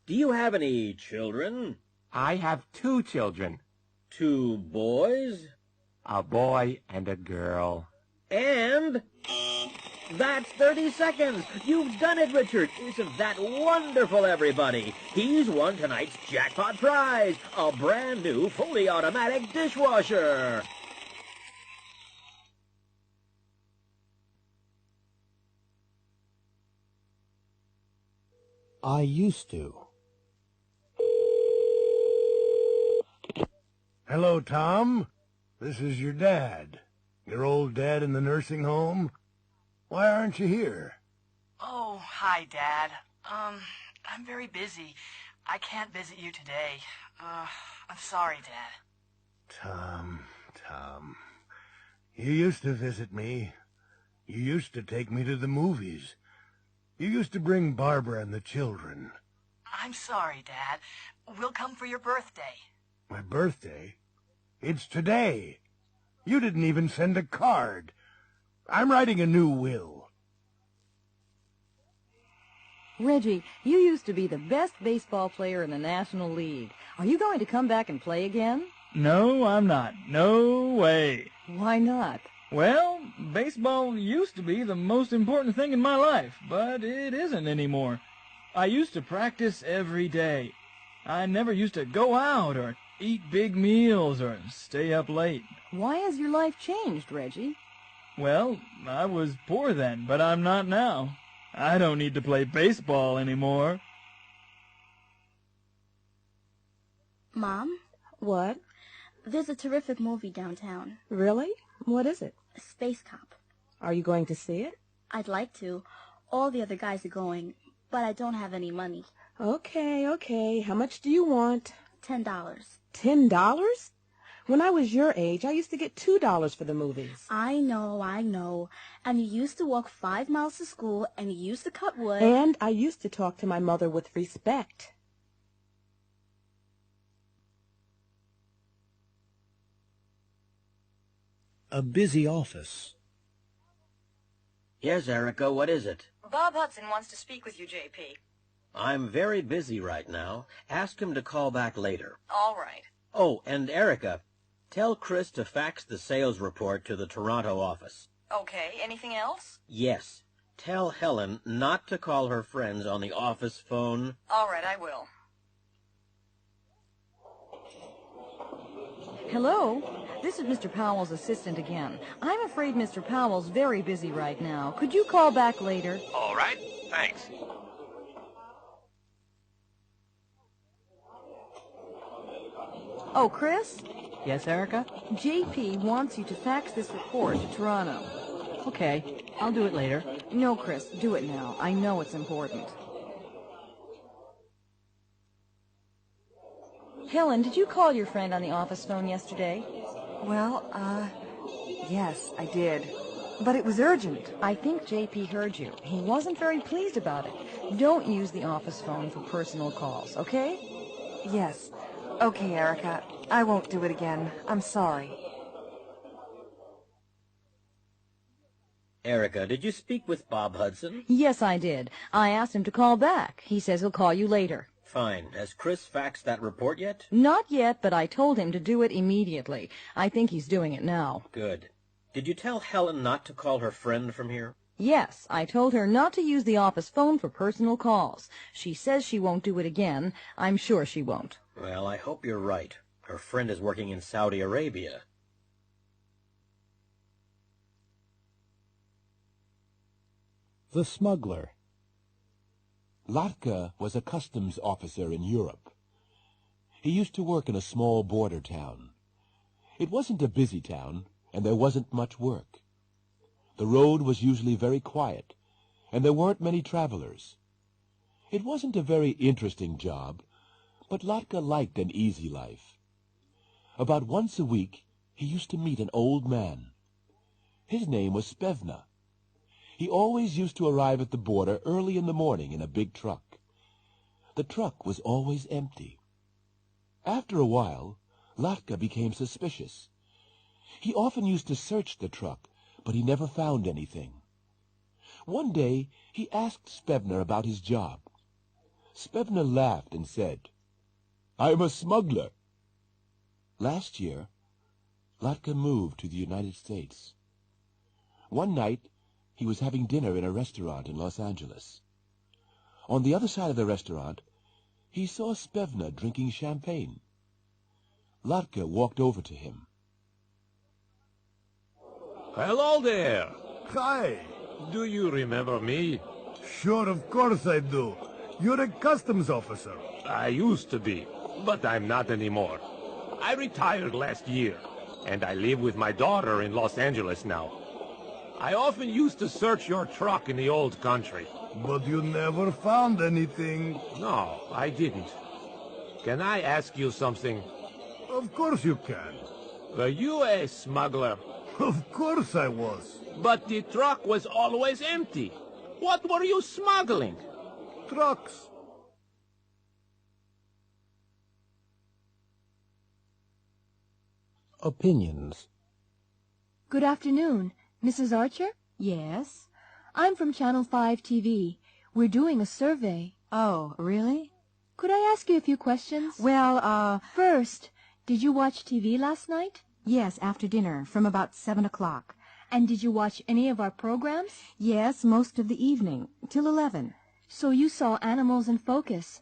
Do you have any children? I have 2 children. 2 boys? A boy and a girl. And... that's 30 seconds. You've done it, Richard. Isn't that wonderful, everybody? He's won tonight's jackpot prize, a brand new fully automatic dishwasher. I used to. Hello, Tom. This is your dad. Your old dad in the nursing home? Why aren't you here? Oh, hi, Dad. I'm very busy. I can't visit you today. I'm sorry, Dad. Tom, Tom, you used to visit me. You used to take me to the movies. You used to bring Barbara and the children. I'm sorry, Dad. We'll come for your birthday. My birthday? It's today. You didn't even send a card. I'm writing a new will. Reggie, you used to be the best baseball player in the National League. Are you going to come back and play again? No, I'm not. No way. Why not? Well, baseball used to be the most important thing in my life, but it isn't anymore. I used to practice every day. I never used to go out or eat big meals or stay up late. Why has your life changed, Reggie? Well, I was poor then, but I'm not now. I don't need to play baseball anymore. Mom? What? There's a terrific movie downtown. Really? What is it? Space Cop. Are you going to see it? I'd like to. All the other guys are going, but I don't have any money. Okay. How much do you want? $10. $10? When I was your age, I used to get $2 for the movies. I know. And you used to walk 5 miles to school, and you used to cut wood. And I used to talk to my mother with respect. A busy office. Yes, Erica, what is it? Bob Hudson wants to speak with you, J.P. I'm very busy right now. Ask him to call back later. All right. Oh, and Erica, tell Chris to fax the sales report to the Toronto office. Okay, anything else? Yes. Tell Helen not to call her friends on the office phone. All right, I will. Hello? This is Mr. Powell's assistant again. I'm afraid Mr. Powell's very busy right now. Could you call back later? All right, thanks. Oh, Chris? Yes, Erica? JP wants you to fax this report to Toronto. Okay, I'll do it later. No, Chris, do it now. I know it's important. Helen, did you call your friend on the office phone yesterday? Well, yes, I did. But it was urgent. I think JP heard you. He wasn't very pleased about it. Don't use the office phone for personal calls, okay? Yes. Okay, Erica. I won't do it again. I'm sorry. Erica, did you speak with Bob Hudson? Yes, I did. I asked him to call back. He says he'll call you later. Fine. Has Chris faxed that report yet? Not yet, but I told him to do it immediately. I think he's doing it now. Good. Did you tell Helen not to call her friend from here? Yes, I told her not to use the office phone for personal calls. She says she won't do it again. I'm sure she won't. Well, I hope you're right. Her friend is working in Saudi Arabia. The Smuggler. Latka was a customs officer in Europe. He used to work in a small border town. It wasn't a busy town, and there wasn't much work. The road was usually very quiet, and there weren't many travelers. It wasn't a very interesting job, but Latka liked an easy life. About once a week, he used to meet an old man. His name was Spevna. He always used to arrive at the border early in the morning in a big truck. The truck was always empty. After a while, Latka became suspicious. He often used to search the truck, but he never found anything. One day, he asked Spevna about his job. Spevna laughed and said, "I'm a smuggler." Last year, Latka moved to the United States. One night, he was having dinner in a restaurant in Los Angeles. On the other side of the restaurant, he saw Spevna drinking champagne. Latka walked over to him. Hello there. Hi. Do you remember me? Sure, of course I do. You're a customs officer. I used to be, but I'm not anymore. I retired last year, and I live with my daughter in Los Angeles now. I often used to search your truck in the old country. But you never found anything. No, I didn't. Can I ask you something? Of course you can. Were you a smuggler? Of course I was. But the truck was always empty. What were you smuggling? Trucks. Opinions. Good afternoon. Mrs. Archer? Yes? I'm from Channel 5 TV. We're doing a survey. Oh, really? Could I ask you a few questions? Well, First, did you watch TV last night? yes, after dinner, from about 7 o'clock. And did you watch any of our programs? Yes, most of the evening, till 11. So you saw Animals in Focus.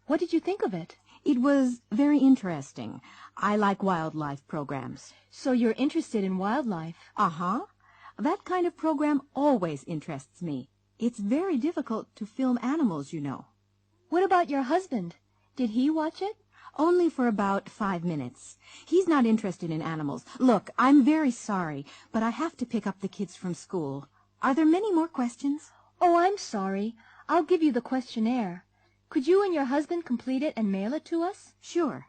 What did you think of it? It was very interesting. I like wildlife programs. So you're interested in wildlife? Uh-huh. That kind of program always interests me. It's very difficult to film animals, you know. What about your husband? Did he watch it? Only for about 5 minutes. He's not interested in animals. Look, I'm very sorry, but I have to pick up the kids from school. Are there many more questions? Oh, I'm sorry. I'll give you the questionnaire. Could you and your husband complete it and mail it to us? Sure.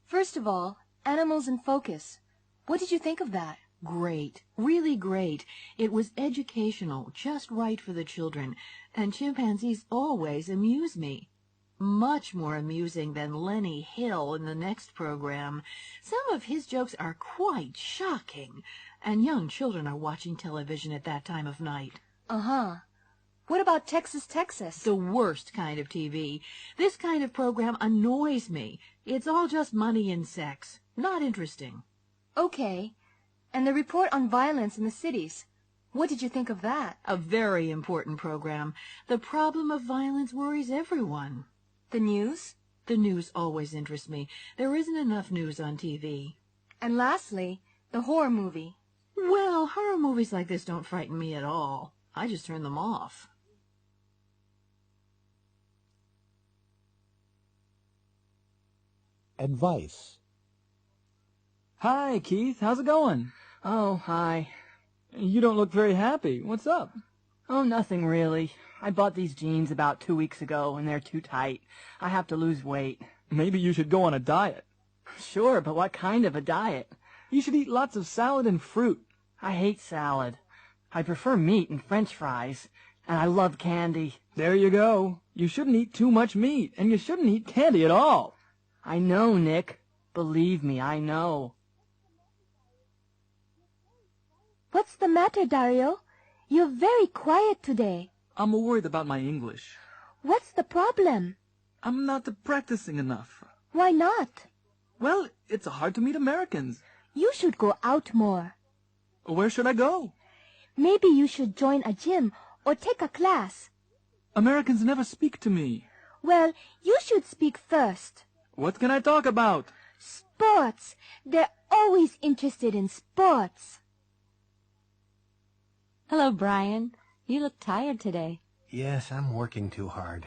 First of all, Animals in Focus. What did you think of that? Great, really great. It was educational, just right for the children, and chimpanzees always amuse me. Much more amusing than Lenny Hill in the next program. Some of his jokes are quite shocking, and young children are watching television at that time of night. Uh-huh. What about Texas, Texas? The worst kind of TV. This kind of program annoys me. It's all just money and sex. Not interesting. Okay. And the report on violence in the cities. What did you think of that? A very important program. The problem of violence worries everyone. The news? The news always interests me. There isn't enough news on TV. And lastly, the horror movie. Well, horror movies like this don't frighten me at all. I just turn them off. Advice. Hi, Keith. How's it going? Oh, hi. You don't look very happy. What's up? Oh, nothing really. I bought these jeans about 2 weeks ago, and they're too tight. I have to lose weight. Maybe you should go on a diet. Sure, but what kind of a diet? You should eat lots of salad and fruit. I hate salad. I prefer meat and French fries, and I love candy. There you go. You shouldn't eat too much meat, and you shouldn't eat candy at all. I know, Nick. Believe me, I know. What's the matter, Dario? You're very quiet today. I'm worried about my English. What's the problem? I'm not practicing enough. Why not? Well, it's hard to meet Americans. You should go out more. Where should I go? Maybe you should join a gym or take a class. Americans never speak to me. Well, you should speak first. What can I talk about? Sports. They're always interested in sports. Hello, Brian. You look tired today. Yes, I'm working too hard.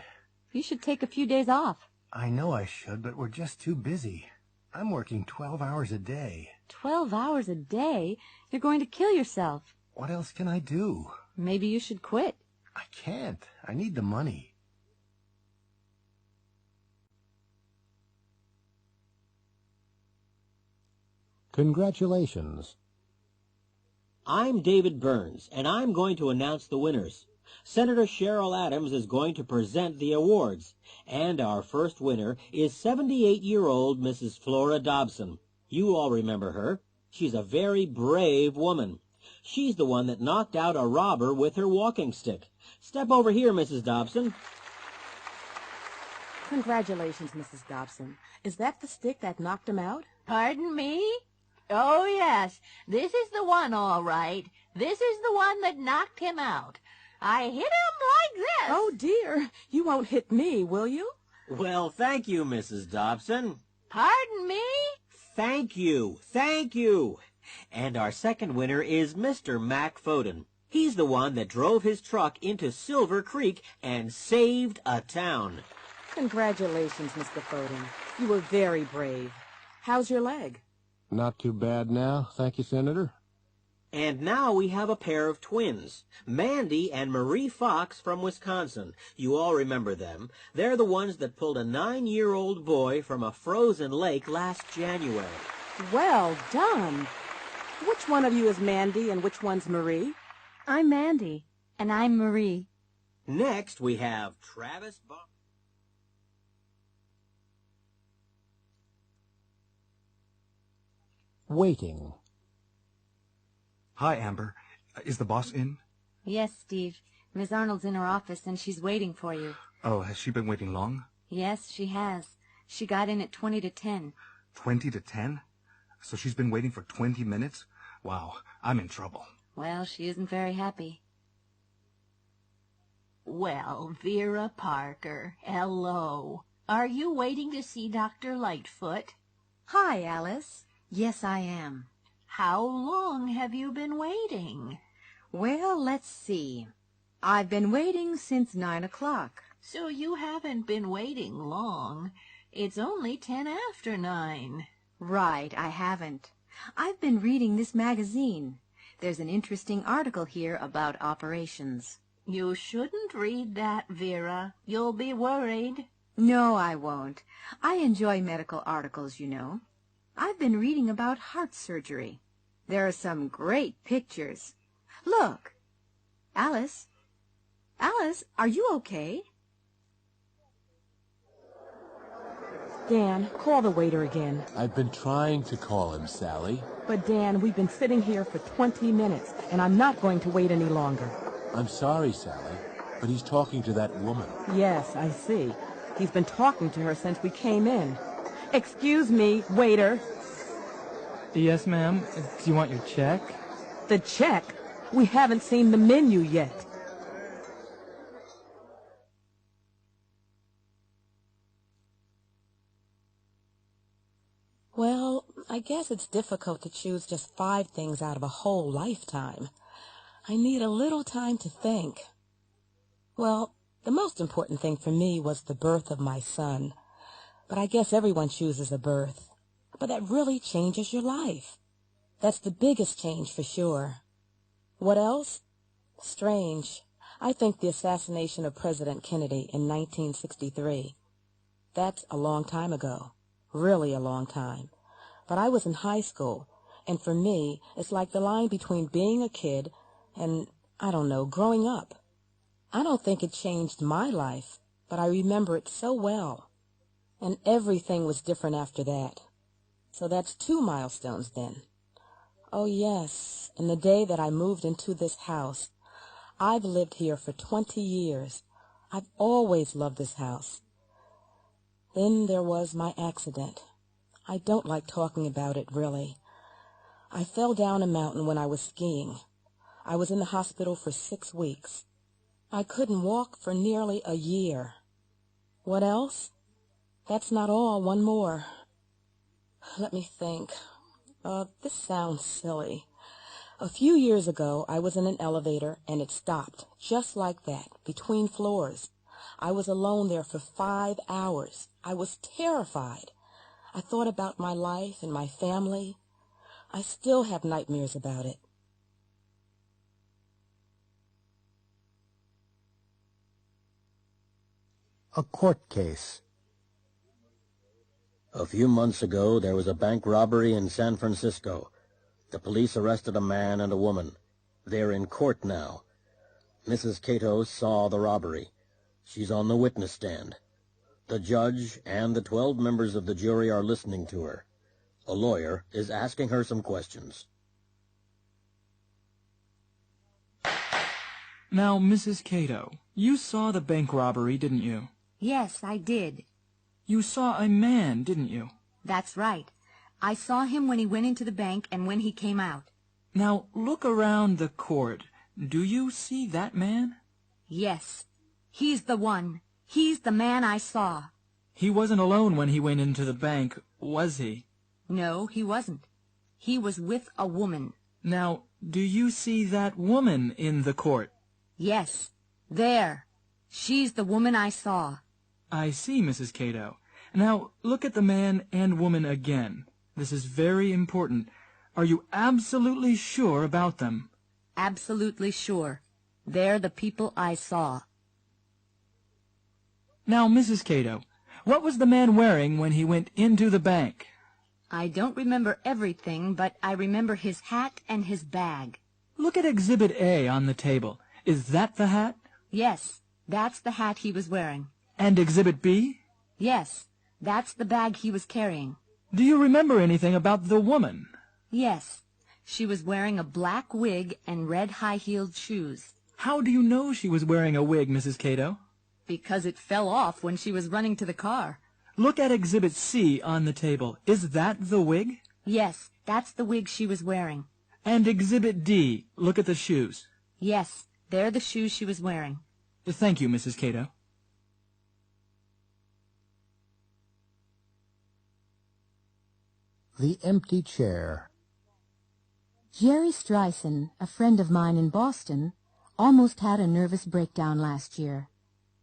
You should take a few days off. I know I should, but we're just too busy. I'm working 12 hours a day. 12 hours a day? You're going to kill yourself. What else can I do? Maybe you should quit. I can't. I need the money. Congratulations. I'm David Burns, and I'm going to announce the winners. Senator Cheryl Adams is going to present the awards, and our first winner is 78-year-old Mrs. Flora Dobson. You all remember her. She's a very brave woman. She's the one that knocked out a robber with her walking stick. Step over here, Mrs. Dobson. Congratulations, Mrs. Dobson. Is that the stick that knocked him out? Pardon me? Oh, yes. This is the one, all right. This is the one that knocked him out. I hit him like this. Oh, dear. You won't hit me, will you? Well, thank you, Mrs. Dobson. Pardon me? Thank you. Thank you. And our second winner is Mr. Mac Foden. He's the one that drove his truck into Silver Creek and saved a town. Congratulations, Mr. Foden. You were very brave. How's your leg? Not too bad now, thank you, Senator. And now we have a pair of twins, Mandy and Marie Fox from Wisconsin. You all remember them. They're the ones that pulled a 9-year-old boy from a frozen lake last January. Well done. Which one of you is Mandy and which one's Marie? I'm Mandy. And I'm Marie. Next, we have Travis Waiting. Hi, Amber. Is the boss in? Yes, Steve. Miss Arnold's in her office and she's waiting for you. Oh, has she been waiting long? Yes, she has. She got in at 20 to 10. 20 to 10? So she's been waiting for 20 minutes? Wow, I'm in trouble. Well, she isn't very happy. Well, Vera Parker, hello. Are you waiting to see Dr. Lightfoot? Hi, Alice. Yes, I am. How long have you been waiting? Well, let's see. I've been waiting since 9 o'clock. So you haven't been waiting long. It's only 10 after 9. Right, I haven't. I've been reading this magazine. There's an interesting article here about operations. You shouldn't read that, Vera. You'll be worried. No, I won't. I enjoy medical articles, you know. I've been reading about heart surgery. There are some great pictures. Look. Alice? Alice, are you okay? Dan, call the waiter again. I've been trying to call him, Sally. But Dan, we've been sitting here for 20 minutes, and I'm not going to wait any longer. I'm sorry, Sally, but he's talking to that woman. Yes, I see. He's been talking to her since we came in. Excuse me, waiter. Yes, ma'am. Do you want your check? The check? We haven't seen the menu yet. Well, I guess it's difficult to choose just 5 things out of a whole lifetime. I need a little time to think. Well, the most important thing for me was the birth of my son. But I guess everyone chooses a birth. But that really changes your life. That's the biggest change for sure. What else? Strange. I think the assassination of President Kennedy in 1963. That's a long time ago. Really a long time. But I was in high school, and for me, it's like the line between being a kid and, I don't know, growing up. I don't think it changed my life, but I remember it so well. And everything was different after that. So that's 2 milestones then. Oh yes, and the day that I moved into this house. I've lived here for 20 years. I've always loved this house. Then there was my accident. I don't like talking about it, really. I fell down a mountain when I was skiing. I was in the hospital for 6 weeks. I couldn't walk for nearly a year. What else? That's not all. One more. Let me think. This sounds silly. A few years ago, I was in an elevator, and it stopped, just like that, between floors. I was alone there for 5 hours. I was terrified. I thought about my life and my family. I still have nightmares about it. A court case. A few months ago, there was a bank robbery in San Francisco. The police arrested a man and a woman. They're in court now. Mrs. Cato saw the robbery. She's on the witness stand. The judge and the 12 members of the jury are listening to her. A lawyer is asking her some questions. Now, Mrs. Cato, you saw the bank robbery, didn't you? Yes, I did. You saw a man, didn't you? That's right. I saw him when he went into the bank and when he came out. Now, look around the court. Do you see that man? Yes. He's the one. He's the man I saw. He wasn't alone when he went into the bank, was he? No, he wasn't. He was with a woman. Now, do you see that woman in the court? Yes. There. She's the woman I saw. I see, Mrs. Cato. Now, look at the man and woman again. This is very important. Are you absolutely sure about them? Absolutely sure. They're the people I saw. Now, Mrs. Cato, what was the man wearing when he went into the bank? I don't remember everything, but I remember his hat and his bag. Look at Exhibit A on the table. Is that the hat? Yes, that's the hat he was wearing. And Exhibit B? Yes, that's the bag he was carrying. Do you remember anything about the woman? Yes, she was wearing a black wig and red high-heeled shoes. How do you know she was wearing a wig, Mrs. Cato? Because it fell off when she was running to the car. Look at Exhibit C on the table. Is that the wig? Yes, that's the wig she was wearing. And Exhibit D, look at the shoes. Yes, they're the shoes she was wearing. Thank you, Mrs. Cato. The Empty Chair. Jerry Streisand, a friend of mine in Boston, almost had a nervous breakdown last year.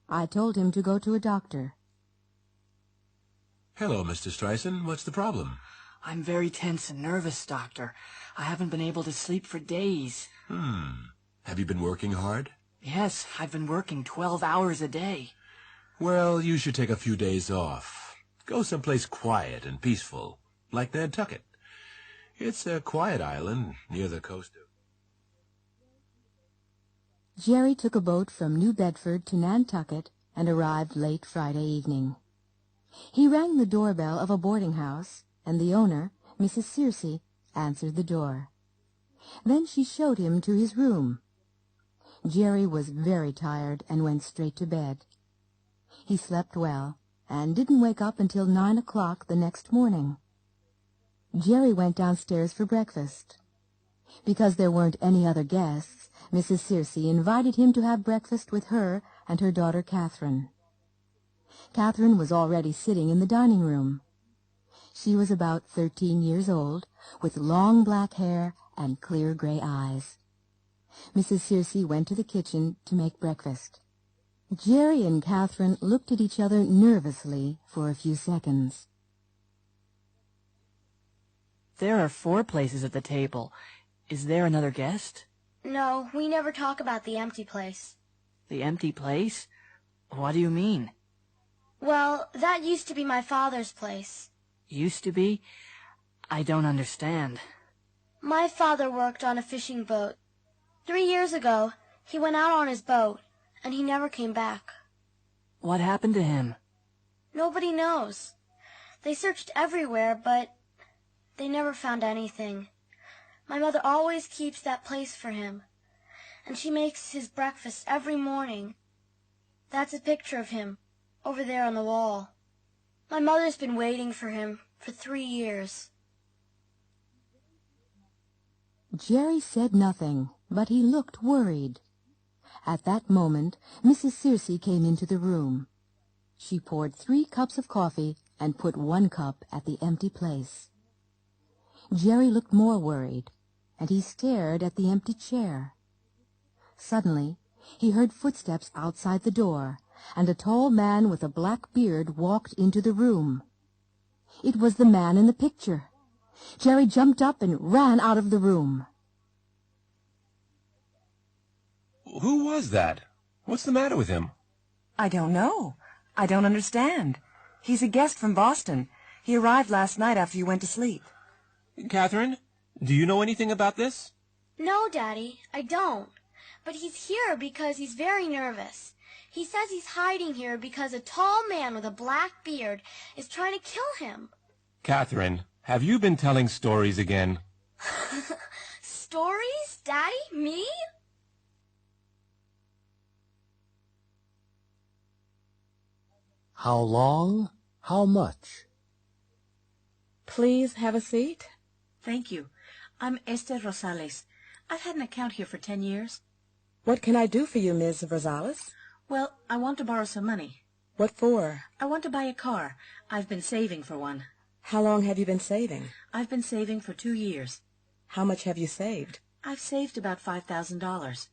I told him to go to a doctor. Hello, Mr. Streisand. What's the problem? I'm very tense and nervous, Doctor. I haven't been able to sleep for days. Have you been working hard? Yes, I've been working 12 hours a day. Well, you should take a few days off. Go someplace quiet and peaceful, like Nantucket. It's a quiet island near the coast of... Jerry took a boat from New Bedford to Nantucket and arrived late Friday evening. He rang the doorbell of a boarding house, and the owner, Mrs. Searcy, answered the door. Then she showed him to his room. Jerry was very tired and went straight to bed. He slept well and didn't wake up until 9 o'clock the next morning. Jerry went downstairs for breakfast. Because there weren't any other guests, Mrs. Searcy invited him to have breakfast with her and her daughter Catherine. Catherine was already sitting in the dining room. She was about 13 years old, with long black hair and clear gray eyes. Mrs. Searcy went to the kitchen to make breakfast. Jerry and Catherine looked at each other nervously for a few seconds. There are 4 places at the table. Is there another guest? No, we never talk about the empty place. The empty place? What do you mean? Well, that used to be my father's place. Used to be? I don't understand. My father worked on a fishing boat. 3 years ago, he went out on his boat, and he never came back. What happened to him? Nobody knows. They searched everywhere, but they never found anything. My mother always keeps that place for him, and she makes his breakfast every morning. That's a picture of him, over there on the wall. My mother's been waiting for him for 3 years. Jerry said nothing, but he looked worried. At that moment, Mrs. Searcy came into the room. She poured 3 cups of coffee and put 1 cup at the empty place. Jerry looked more worried, and he stared at the empty chair. Suddenly, he heard footsteps outside the door, and a tall man with a black beard walked into the room. It was the man in the picture. Jerry jumped up and ran out of the room. Who was that? What's the matter with him? I don't know. I don't understand. He's a guest from Boston. He arrived last night after you went to sleep. Catherine, do you know anything about this? No, Daddy, I don't. But he's here because he's very nervous. He says he's hiding here because a tall man with a black beard is trying to kill him. Catherine, have you been telling stories again? Stories? Daddy? Me? How long? How much? Please have a seat. Thank you. I'm Esther Rosales. I've had an account here for 10 years. What can I do for you, Ms. Rosales? Well, I want to borrow some money. What for? I want to buy a car. I've been saving for one. How long have you been saving? I've been saving for 2 years. How much have you saved? I've saved about $5,000.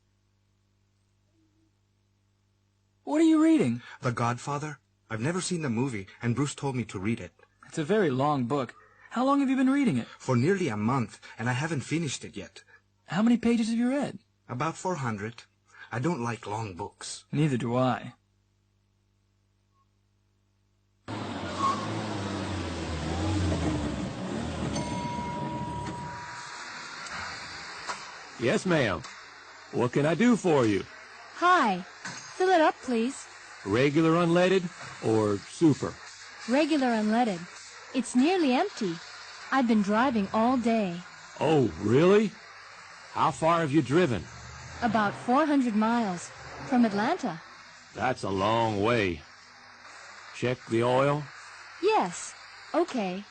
What are you reading? The Godfather. I've never seen the movie, and Bruce told me to read it. It's a very long book. How long have you been reading it? For nearly a month, and I haven't finished it yet. How many pages have you read? About 400. I don't like long books. Neither do I. Yes, ma'am. What can I do for you? Hi. Fill it up, please. Regular unleaded or super? Regular unleaded. It's nearly empty. I've been driving all day. Oh, really? How far have you driven? About 400 miles. From Atlanta. That's a long way. Check the oil? Yes. Okay.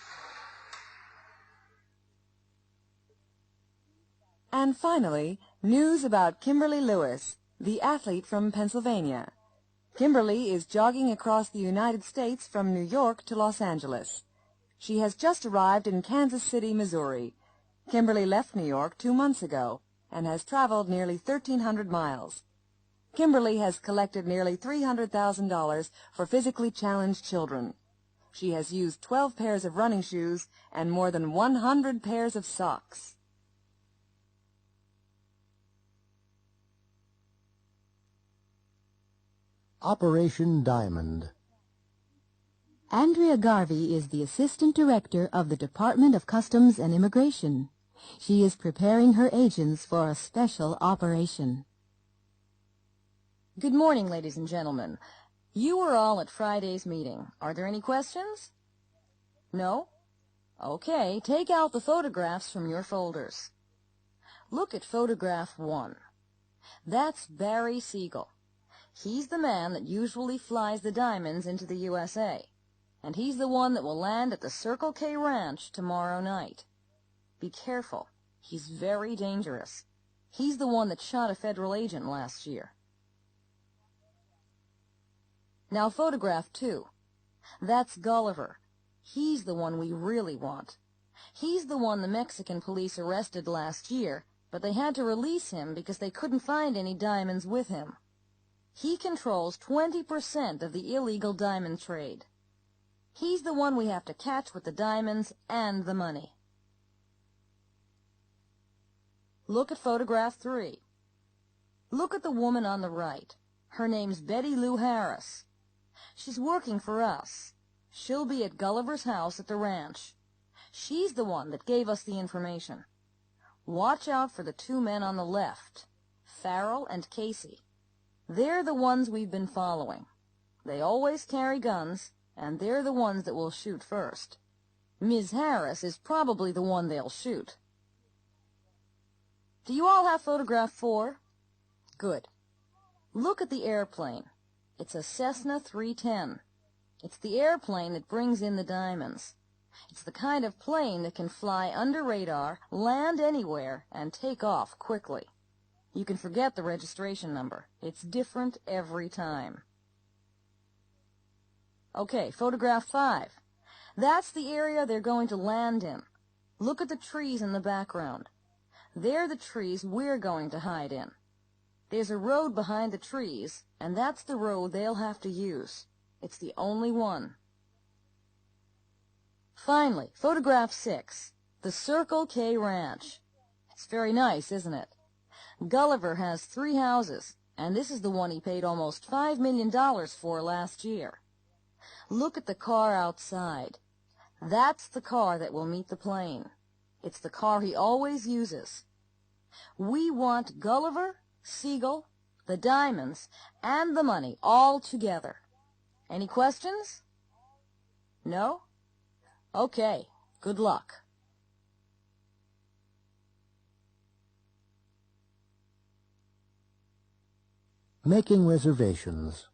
And finally, news about Kimberly Lewis, the athlete from Pennsylvania. Kimberly is jogging across the United States from New York to Los Angeles. She has just arrived in Kansas City, Missouri. Kimberly left New York 2 months ago and has traveled nearly 1,300 miles. Kimberly has collected nearly $300,000 for physically challenged children. She has used 12 pairs of running shoes and more than 100 pairs of socks. Operation Diamond. Andrea Garvey is the Assistant Director of the Department of Customs and Immigration. She is preparing her agents for a special operation. Good morning, ladies and gentlemen. You were all at Friday's meeting. Are there any questions? No? Okay, take out the photographs from your folders. Look at photograph 1. That's Barry Siegel. He's the man that usually flies the diamonds into the USA, and he's the one that will land at the Circle K Ranch tomorrow night. Be careful. He's very dangerous. He's the one that shot a federal agent last year. Now photograph 2. That's Gulliver. He's the one we really want. He's the one the Mexican police arrested last year, but they had to release him because they couldn't find any diamonds with him. He controls 20% of the illegal diamond trade. He's the one we have to catch with the diamonds and the money. Look at photograph 3. Look at the woman on the right. Her name's Betty Lou Harris. She's working for us. She'll be at Gulliver's house at the ranch. She's the one that gave us the information. Watch out for the 2 men on the left, Farrell and Casey. They're the ones we've been following. They always carry guns, and they're the ones that will shoot first. Ms. Harris is probably the one they'll shoot. Do you all have photograph 4? Good. Look at the airplane. It's a Cessna 310. It's the airplane that brings in the diamonds. It's the kind of plane that can fly under radar, land anywhere, and take off quickly. You can forget the registration number. It's different every time. Okay, photograph 5. That's the area they're going to land in. Look at the trees in the background. They're the trees we're going to hide in. There's a road behind the trees, and that's the road they'll have to use. It's the only one. Finally, photograph 6. The Circle K Ranch. It's very nice, isn't it? Gulliver has 3 houses, and this is the one he paid almost $5 million for last year. Look at the car outside. That's the car that will meet the plane. It's the car he always uses. We want Gulliver, Siegel, the diamonds, and the money all together. Any questions? No? Okay, good luck. Making reservations.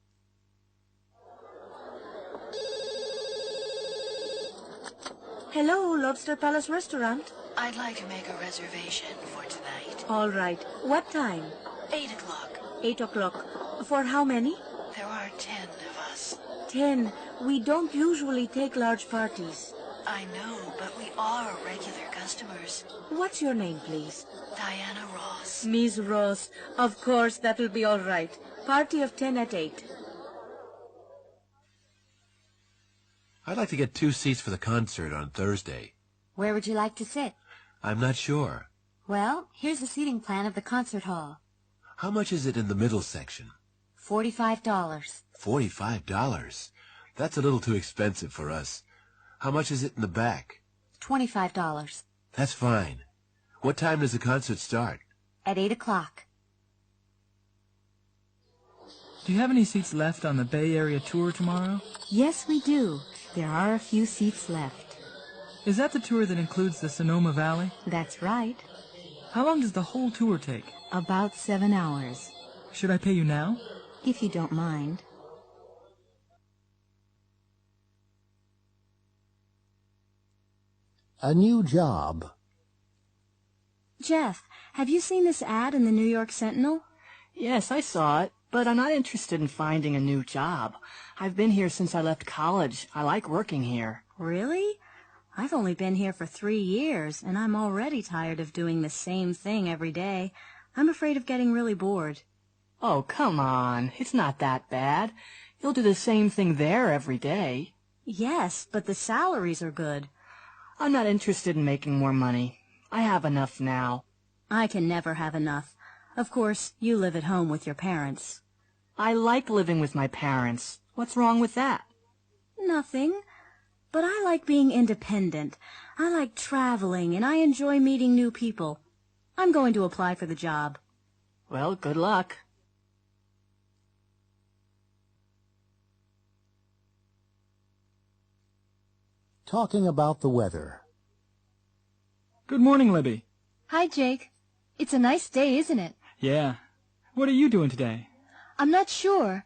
Hello, Lobster Palace Restaurant. I'd like to make a reservation for tonight. All right. What time? 8 o'clock. 8 o'clock. For how many? There are 10 of us. 10. We don't usually take large parties. I know, but we are regular customers. What's your name, please? Diana Ross. Miss Ross. Of course, that will be all right. Party of 10 at 8. I'd like to get 2 seats for the concert on Thursday. Where would you like to sit? I'm not sure. Well, here's the seating plan of the concert hall. How much is it in the middle section? $45. $45? That's a little too expensive for us. How much is it in the back? $25. That's fine. What time does the concert start? At 8 o'clock. Do you have any seats left on the Bay Area tour tomorrow? Yes, we do. There are a few seats left. Is that the tour that includes the Sonoma Valley? That's right. How long does the whole tour take? About 7 hours. Should I pay you now? If you don't mind. A new job. Jeff, have you seen this ad in the New York Sentinel? Yes, I saw it, but I'm not interested in finding a new job. I've been here since I left college. I like working here. Really? I've only been here for 3 years, and I'm already tired of doing the same thing every day. I'm afraid of getting really bored. Oh, come on. It's not that bad. You'll do the same thing there every day. Yes, but the salaries are good. I'm not interested in making more money. I have enough now. I can never have enough. Of course, you live at home with your parents. I like living with my parents. What's wrong with that? Nothing. But I like being independent. I like traveling, and I enjoy meeting new people. I'm going to apply for the job. Well, good luck. Talking about the weather. Good morning, Libby. Hi, Jake. It's a nice day, isn't it? Yeah. What are you doing today? I'm not sure.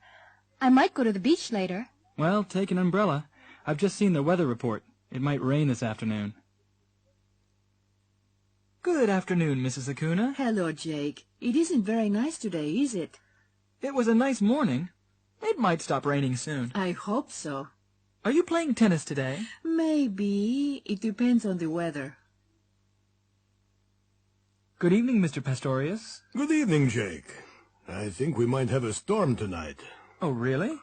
I might go to the beach later. Well, take an umbrella. I've just seen the weather report. It might rain this afternoon. Good afternoon, Mrs. Acuna. Hello, Jake. It isn't very nice today, is it? It was a nice morning. It might stop raining soon. I hope so. Are you playing tennis today? Maybe. It depends on the weather. Good evening, Mr. Pastorius. Good evening, Jake. I think we might have a storm tonight. Oh, really?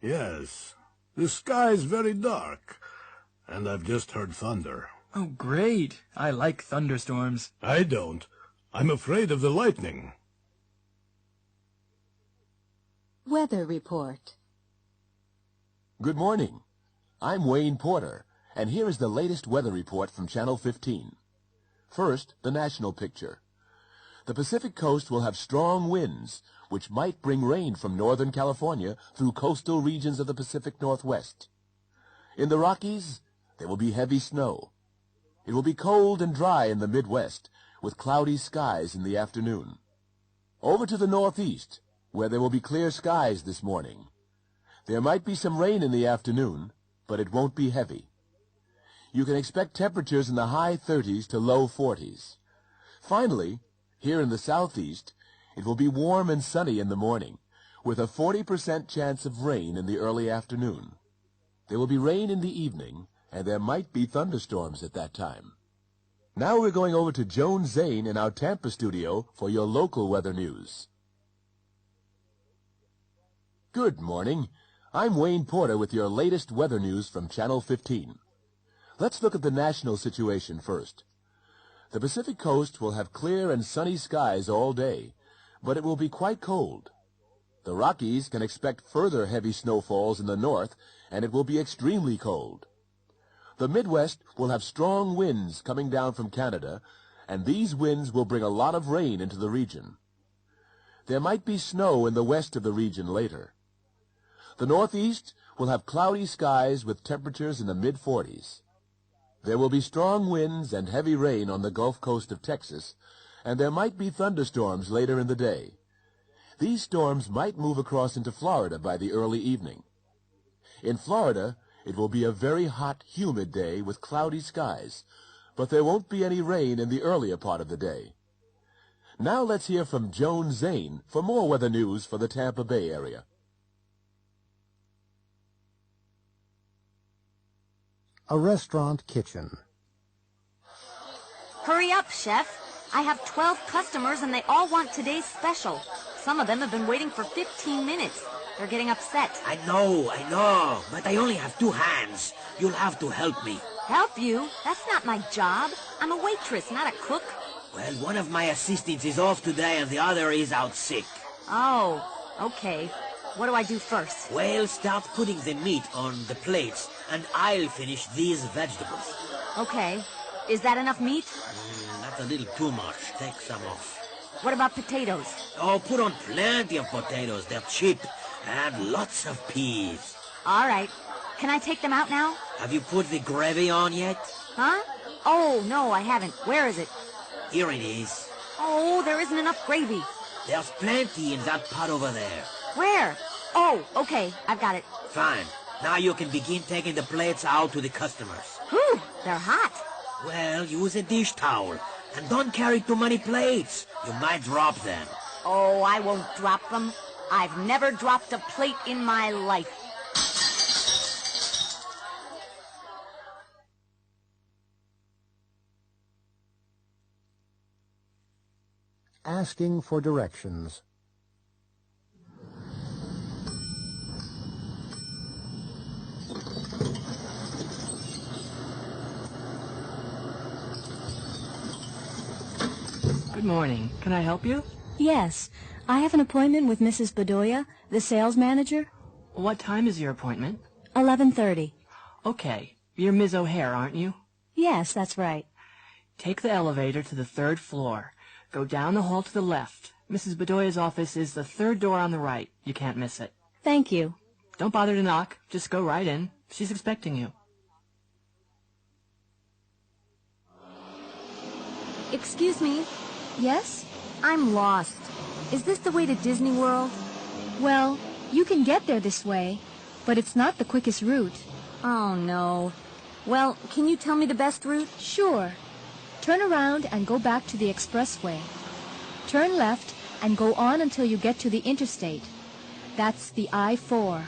Yes. The sky's very dark, and I've just heard thunder. Oh, great. I like thunderstorms. I don't. I'm afraid of the lightning. Weather report. Good morning. I'm Wayne Porter, and here is the latest weather report from Channel 15. First, the national picture. The Pacific coast will have strong winds, which might bring rain from northern California through coastal regions of the Pacific Northwest. In the Rockies, there will be heavy snow. It will be cold and dry in the Midwest, with cloudy skies in the afternoon. Over to the Northeast, where there will be clear skies this morning. There might be some rain in the afternoon, but it won't be heavy. You can expect temperatures in the high 30s to low 40s. Finally, here in the Southeast, it will be warm and sunny in the morning, with a 40% chance of rain in the early afternoon. There will be rain in the evening, and there might be thunderstorms at that time. Now we're going over to Joan Zane in our Tampa studio for your local weather news. Good morning. I'm Wayne Porter with your latest weather news from Channel 15. Let's look at the national situation first. The Pacific coast will have clear and sunny skies all day, but it will be quite cold. The Rockies can expect further heavy snowfalls in the north, and it will be extremely cold. The Midwest will have strong winds coming down from Canada, and these winds will bring a lot of rain into the region. There might be snow in the west of the region later. The Northeast will have cloudy skies with temperatures in the mid-40s. There will be strong winds and heavy rain on the Gulf Coast of Texas, and there might be thunderstorms later in the day. These storms might move across into Florida by the early evening. In Florida, it will be a very hot, humid day with cloudy skies, but there won't be any rain in the earlier part of the day. Now let's hear from Joan Zane for more weather news for the Tampa Bay area. A restaurant kitchen. Hurry up, Chef. I have 12 customers and they all want today's special. Some of them have been waiting for 15 minutes. They're getting upset. I know, but I only have 2 hands. You'll have to help me. Help you? That's not my job. I'm a waitress, not a cook. Well, one of my assistants is off today and the other is out sick. Oh, okay. What do I do first? Well, start putting the meat on the plates, and I'll finish these vegetables. Okay. Is that enough meat? That's a little too much. Take some off. What about potatoes? Oh, put on plenty of potatoes. They're cheap. And lots of peas. All right. Can I take them out now? Have you put the gravy on yet? Huh? Oh, no, I haven't. Where is it? Here it is. Oh, there isn't enough gravy. There's plenty in that pot over there. Where? Oh, okay. I've got it. Fine. Now you can begin taking the plates out to the customers. Whew, they're hot. Well, use a dish towel. And don't carry too many plates. You might drop them. Oh, I won't drop them. I've never dropped a plate in my life. Asking for directions. Good morning. Can I help you? Yes. I have an appointment with Mrs. Bedoya, the sales manager. What time is your appointment? 11:30. Okay. You're Ms. O'Hare, aren't you? Yes, that's right. Take the elevator to the 3rd floor. Go down the hall to the left. Mrs. Bedoya's office is the 3rd door on the right. You can't miss it. Thank you. Don't bother to knock. Just go right in. She's expecting you. Excuse me. Yes? I'm lost. Is this the way to Disney World? Well, you can get there this way, but it's not the quickest route. Oh, no. Well, can you tell me the best route? Sure. Turn around and go back to the expressway. Turn left and go on until you get to the interstate. That's the I-4.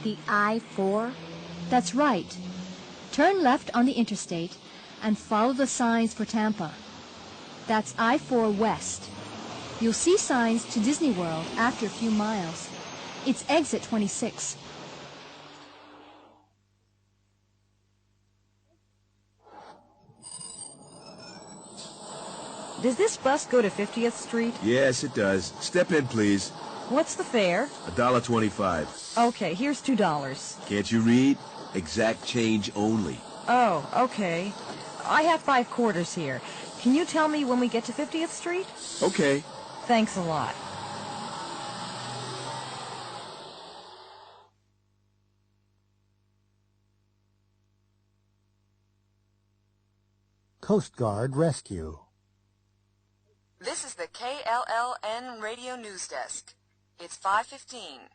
The I-4? That's right. Turn left on the interstate and follow the signs for Tampa. That's I-4 West. You'll see signs to Disney World after a few miles. It's exit 26. Does this bus go to 50th Street? Yes, it does. Step in, please. What's the fare? $1.25. Okay, here's $2. Can't you read? Exact change only. Oh, okay. I have 5 quarters here. Can you tell me when we get to 50th Street? Okay. Thanks a lot. Coast Guard Rescue. This is the KLLN Radio News Desk. It's 5:15.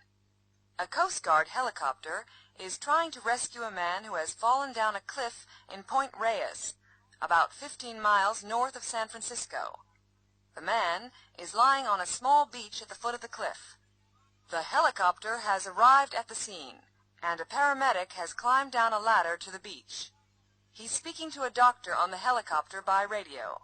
A Coast Guard helicopter is trying to rescue a man who has fallen down a cliff in Point Reyes, about 15 miles north of San Francisco. The man is lying on a small beach at the foot of the cliff. The helicopter has arrived at the scene, and a paramedic has climbed down a ladder to the beach. He's speaking to a doctor on the helicopter by radio.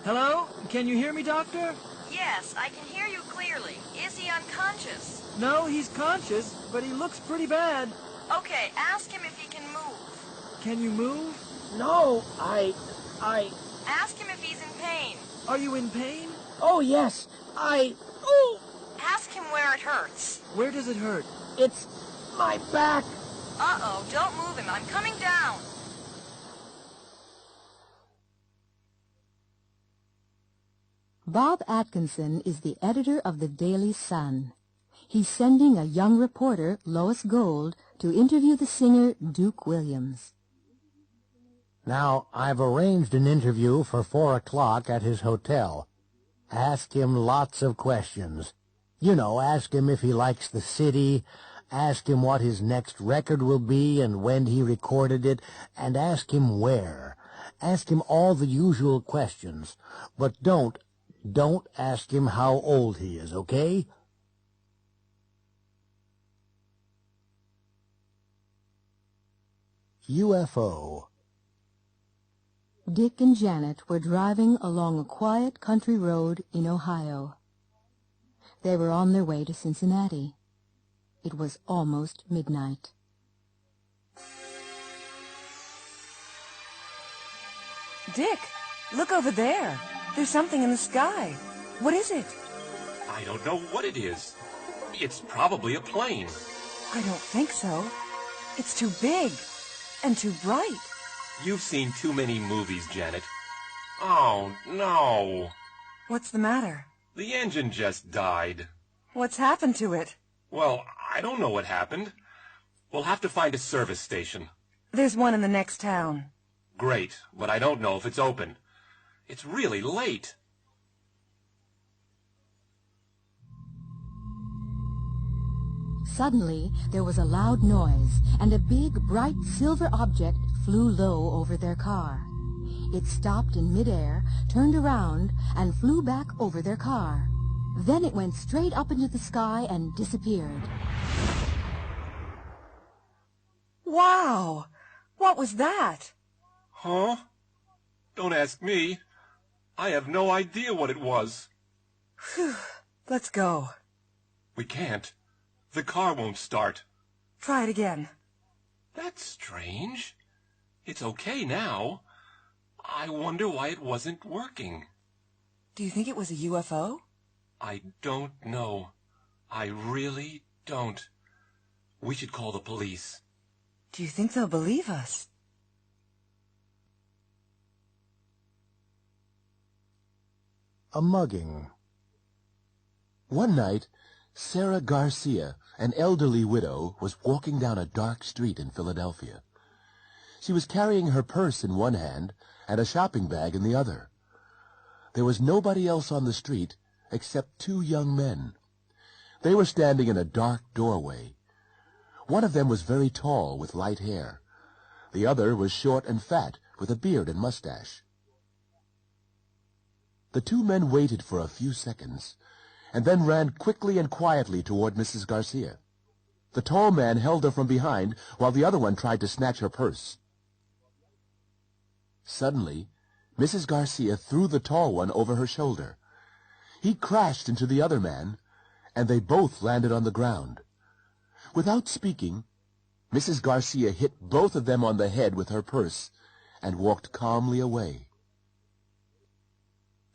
Hello? Can you hear me, Doctor? Yes, I can hear you clearly. Is he unconscious? No, he's conscious, but he looks pretty bad. Okay, ask him if he can move. Can you move? No, Ask him if he's in pain. Are you in pain? Oh, yes. Ask him where it hurts. Where does it hurt? It's my back. Uh-oh, don't move him. I'm coming down. Bob Atkinson is the editor of the Daily Sun. He's sending a young reporter, Lois Gold, to interview the singer Duke Williams. Now, I've arranged an interview for 4 o'clock at his hotel. Ask him lots of questions. You know, ask him if he likes the city, ask him what his next record will be and when he recorded it, and ask him where. Ask him all the usual questions, but don't ask him how old he is, okay? UFO. Dick and Janet were driving along a quiet country road in Ohio. They were on their way to Cincinnati. It was almost midnight. Dick, look over there. There's something in the sky. What is it? I don't know what it is. It's probably a plane. I don't think so. It's too big and too bright. You've seen too many movies, Janet. Oh, no. What's the matter? The engine just died. What's happened to it? Well, I don't know what happened. We'll have to find a service station. There's one in the next town. Great, but I don't know if it's open. It's really late. Suddenly, there was a loud noise, and a big, bright silver object flew low over their car. It stopped in midair, turned around, and flew back over their car. Then it went straight up into the sky and disappeared. Wow! What was that? Huh? Don't ask me. I have no idea what it was. Phew. Let's go. We can't. The car won't start. Try it again. That's strange. It's okay now. I wonder why it wasn't working. Do you think it was a UFO? I don't know. I really don't. We should call the police. Do you think they'll believe us? A mugging. One night, Sarah Garcia, an elderly widow, was walking down a dark street in Philadelphia. She was carrying her purse in one hand and a shopping bag in the other. There was nobody else on the street except two young men. They were standing in a dark doorway. One of them was very tall, with light hair. The other was short and fat, with a beard and mustache. The two men waited for a few seconds, and then ran quickly and quietly toward Mrs. Garcia. The tall man held her from behind, while the other one tried to snatch her purse. Suddenly, Mrs. Garcia threw the tall one over her shoulder. He crashed into the other man, and they both landed on the ground. Without speaking, Mrs. Garcia hit both of them on the head with her purse and walked calmly away.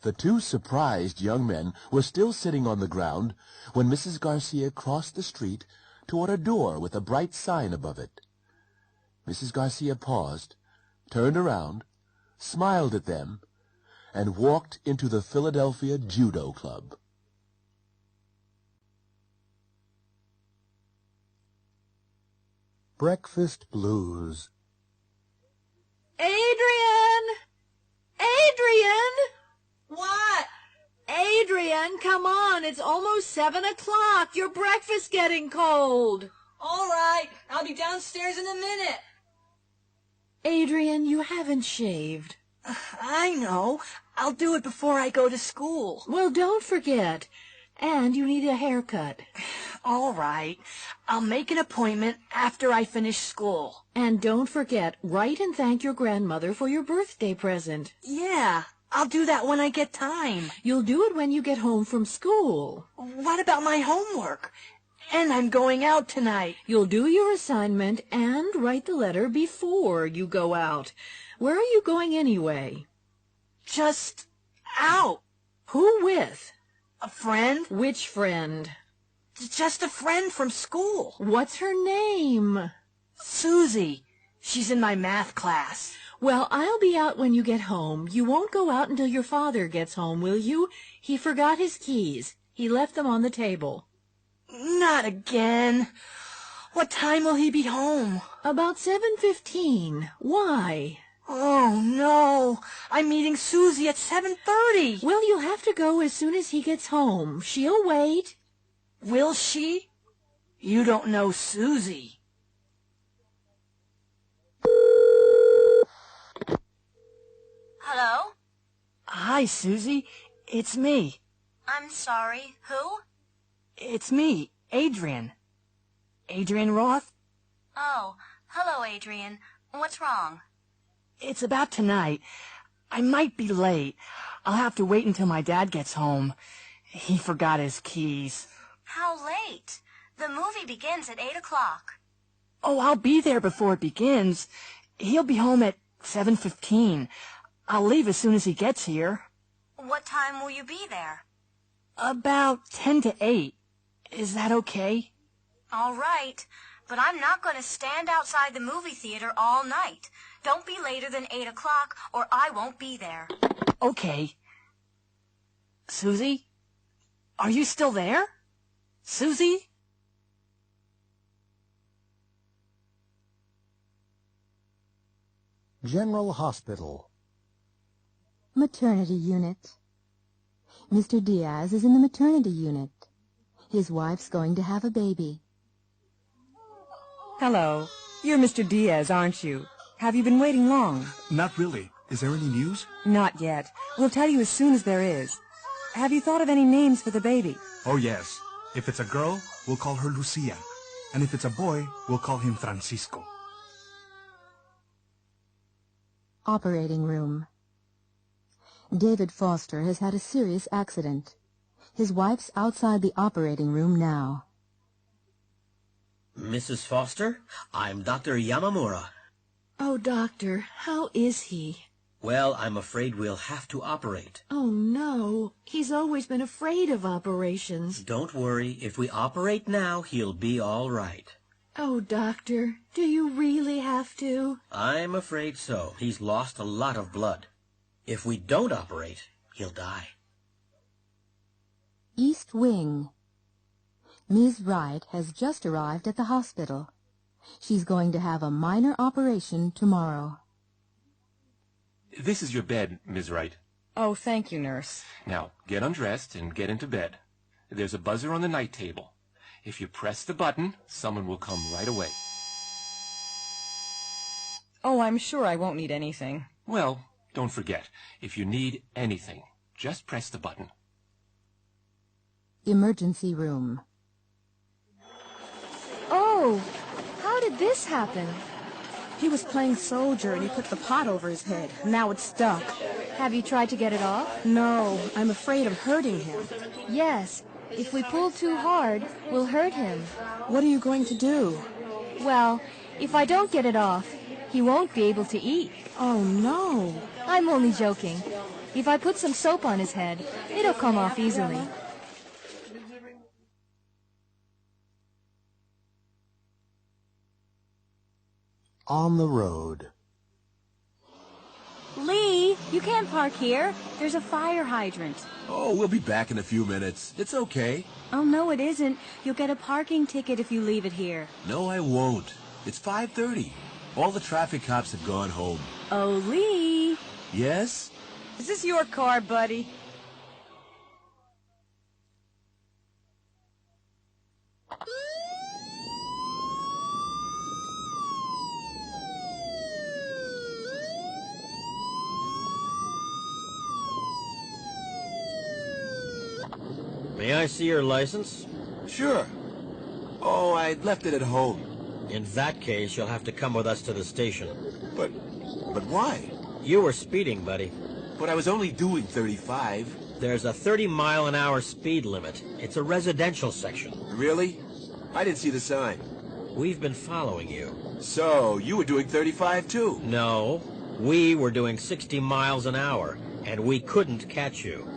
The two surprised young men were still sitting on the ground when Mrs. Garcia crossed the street toward a door with a bright sign above it. Mrs. Garcia paused, turned around, smiled at them, and walked into the Philadelphia Judo Club. Breakfast Blues. Adrian! Adrian! What? Adrian, come on. It's almost 7 o'clock. Your breakfast's getting cold. All right. I'll be downstairs in a minute. Adrian, you haven't shaved. I know. I'll do it before I go to school. Well, don't forget. And you need a haircut. All right. I'll make an appointment after I finish school. And don't forget, write and thank your grandmother for your birthday present. Yeah, I'll do that when I get time. You'll do it when you get home from school. What about my homework? And I'm going out tonight. You'll do your assignment and write the letter before you go out. Where are you going anyway? Just out. Who with? A friend. Which friend? Just a friend from school. What's her name? Susie. She's in my math class. Well, I'll be out when you get home. You won't go out until your father gets home, will you? He forgot his keys. He left them on the table. Not again. What time will he be home? About 7:15. Why? Oh, no. I'm meeting Susie at 7:30. Well, you'll have to go as soon as he gets home. She'll wait. Will she? You don't know Susie. Hello? Hi, Susie. It's me. I'm sorry. Who? It's me, Adrian. Adrian Roth? Oh, hello, Adrian. What's wrong? It's about tonight. I might be late. I'll have to wait until my dad gets home. He forgot his keys. How late? The movie begins at 8 o'clock. Oh, I'll be there before it begins. He'll be home at 7:15. I'll leave as soon as he gets here. What time will you be there? About 10 to 8. Is that okay? All right, but I'm not going to stand outside the movie theater all night. Don't be later than 8 o'clock, or I won't be there. Okay. Susie? Are you still there? Susie? General Hospital. Maternity unit. Mr. Diaz is in the maternity unit. His wife's going to have a baby. Hello. You're Mr. Diaz, aren't you? Have you been waiting long? Not really. Is there any news? Not yet. We'll tell you as soon as there is. Have you thought of any names for the baby? Oh, yes. If it's a girl, we'll call her Lucia. And if it's a boy, we'll call him Francisco. Operating room. David Foster has had a serious accident. His wife's outside the operating room now. Mrs. Foster, I'm Dr. Yamamura. Oh, doctor, how is he? Well, I'm afraid we'll have to operate. Oh, no. He's always been afraid of operations. Don't worry. If we operate now, he'll be all right. Oh, doctor, do you really have to? I'm afraid so. He's lost a lot of blood. If we don't operate, he'll die. East Wing. Ms. Wright has just arrived at the hospital. She's going to have a minor operation tomorrow. This is your bed, Ms. Wright. Oh, thank you, nurse. Now, get undressed and get into bed. There's a buzzer on the night table. If you press the button, someone will come right away. Oh, I'm sure I won't need anything. Well, don't forget, if you need anything, just press the button. Emergency room. Oh, how did this happen? He was playing soldier and he put the pot over his head. Now it's stuck. Have you tried to get it off? No, I'm afraid of hurting him. Yes. If we pull too hard, we'll hurt him. What are you going to do? Well, if I don't get it off, he won't be able to eat. Oh, no. I'm only joking. If I put some soap on his head, it'll come off easily. On the road. Lee, you can't park here. There's a fire hydrant. Oh, we'll be back in a few minutes. It's okay. Oh, no, it isn't. You'll get a parking ticket if you leave it here. No, I won't. It's 5:30. All the traffic cops have gone home. Oh, Lee. Yes? Is this your car, buddy? May I see your license? Sure. Oh, I left it at home. In that case, you'll have to come with us to the station. But why? You were speeding, buddy. But I was only doing 35. There's a 30-mile-an-hour speed limit. It's a residential section. Really? I didn't see the sign. We've been following you. So, you were doing 35 too? No. We were doing 60 miles an hour, and we couldn't catch you.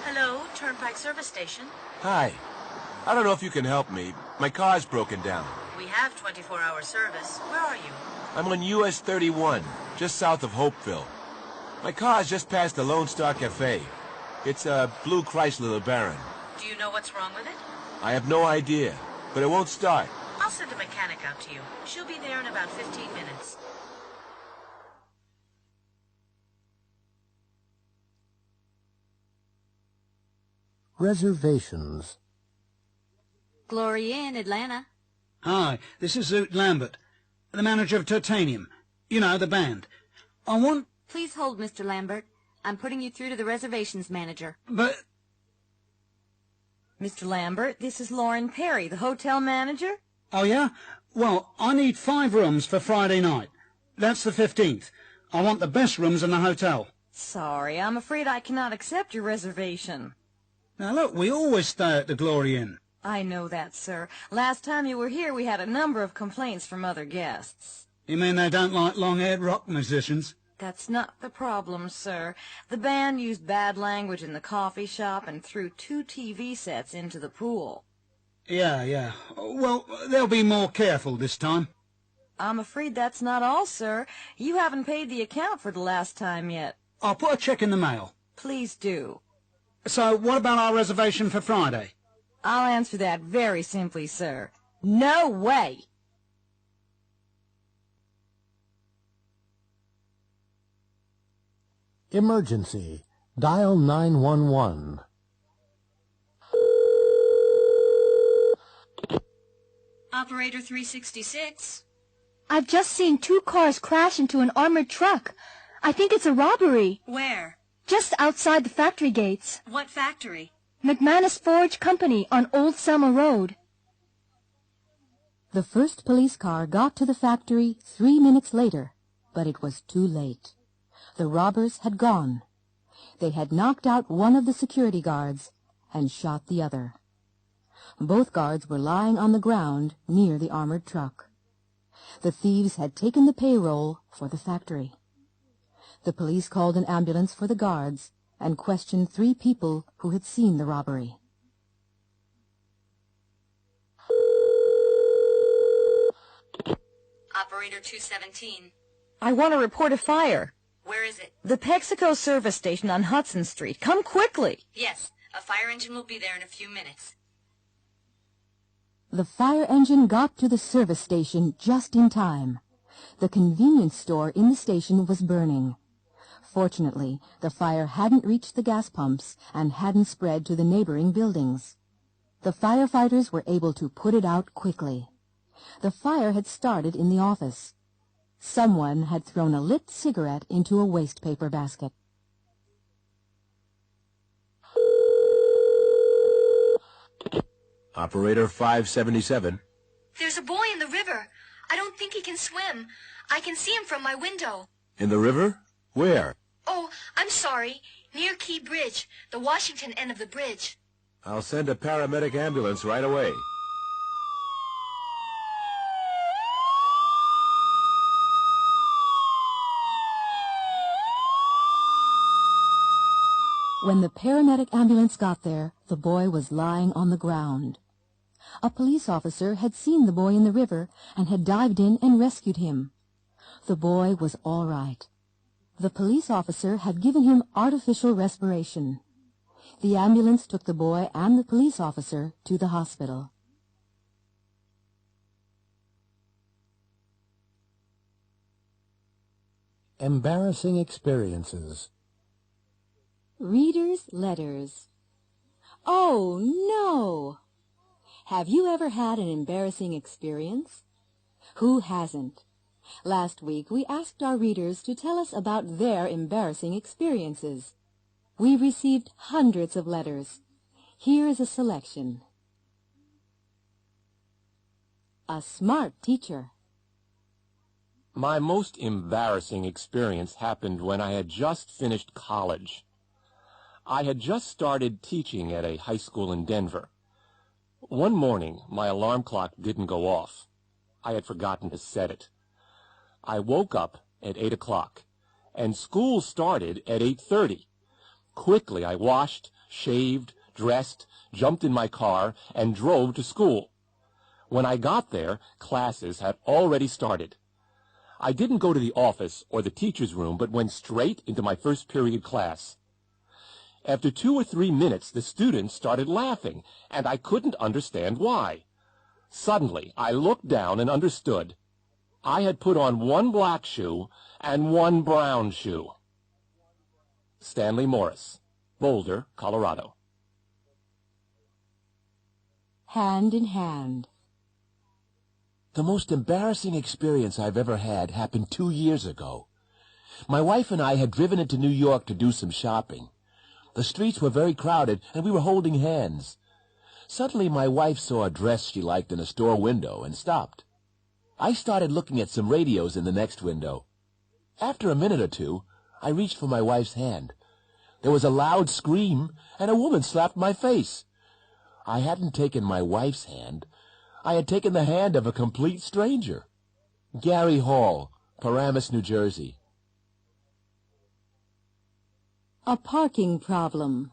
Hello, Turnpike Service Station. Hi. I don't know if you can help me. My car's broken down. We have 24-hour service. Where are you? I'm on US 31, just south of Hopeville. My car's just past the Lone Star Cafe. It's a blue Chrysler LeBaron. Do you know what's wrong with it? I have no idea, but it won't start. I'll send a mechanic out to you. She'll be there in about 15 minutes. Reservations. Glory Inn, Atlanta. Hi, this is Zoot Lambert, the manager of Titanium. You know, the band. I want... Please hold, Mr. Lambert. I'm putting you through to the reservations manager. But... Mr. Lambert, this is Lauren Perry, the hotel manager. Oh, yeah? Well, I need 5 rooms for Friday night. That's the 15th. I want the best rooms in the hotel. Sorry, I'm afraid I cannot accept your reservation. Now, look, we always stay at the Glory Inn. I know that, sir. Last time you were here, we had a number of complaints from other guests. You mean they don't like long-haired rock musicians? That's not the problem, sir. The band used bad language in the coffee shop and threw 2 TV sets into the pool. Yeah. Well, they'll be more careful this time. I'm afraid that's not all, sir. You haven't paid the account for the last time yet. I'll put a check in the mail. Please do. So, what about our reservation for Friday? I'll answer that very simply, sir. No way! Emergency. Dial 911. Operator 366. I've just seen 2 cars crash into an armored truck. I think it's a robbery. Where? Just outside the factory gates. What factory? McManus Forge Company on Old Selma Road. The first police car got to the factory 3 minutes later, but it was too late. The robbers had gone. They had knocked out one of the security guards and shot the other. Both guards were lying on the ground near the armored truck. The thieves had taken the payroll for the factory. The police called an ambulance for the guards and questioned 3 people who had seen the robbery. Operator 217. I want to report a fire. Where is it? The Pepsico service station on Hudson Street. Come quickly. Yes, a fire engine will be there in a few minutes. The fire engine got to the service station just in time. The convenience store in the station was burning. Fortunately, the fire hadn't reached the gas pumps and hadn't spread to the neighboring buildings. The firefighters were able to put it out quickly. The fire had started in the office. Someone had thrown a lit cigarette into a waste paper basket. Operator 577. There's a boy in the river. I don't think he can swim. I can see him from my window. In the river? Where? Oh, I'm sorry. Near Key Bridge, the Washington end of the bridge. I'll send a paramedic ambulance right away. When the paramedic ambulance got there, the boy was lying on the ground. A police officer had seen the boy in the river and had dived in and rescued him. The boy was all right. The police officer had given him artificial respiration. The ambulance took the boy and the police officer to the hospital. Embarrassing experiences. Readers' letters. Oh, no! Have you ever had an embarrassing experience? Who hasn't? Last week, we asked our readers to tell us about their embarrassing experiences. We received hundreds of letters. Here is a selection. A smart teacher. My most embarrassing experience happened when I had just finished college. I had just started teaching at a high school in Denver. One morning, my alarm clock didn't go off. I had forgotten to set it. I woke up at 8 o'clock, and school started at 8:30. Quickly, I washed, shaved, dressed, jumped in my car, and drove to school. When I got there, classes had already started. I didn't go to the office or the teacher's room, but went straight into my first period class. After 2 or 3 minutes, the students started laughing, and I couldn't understand why. Suddenly, I looked down and understood. I had put on one black shoe and one brown shoe. Stanley Morris, Boulder, Colorado. Hand in hand. The most embarrassing experience I've ever had happened 2 years ago. My wife and I had driven into New York to do some shopping. The streets were very crowded, and we were holding hands. Suddenly, my wife saw a dress she liked in a store window and stopped. I started looking at some radios in the next window. After a minute or two, I reached for my wife's hand. There was a loud scream, and a woman slapped my face. I hadn't taken my wife's hand. I had taken the hand of a complete stranger. Gary Hall, Paramus, New Jersey. A parking problem.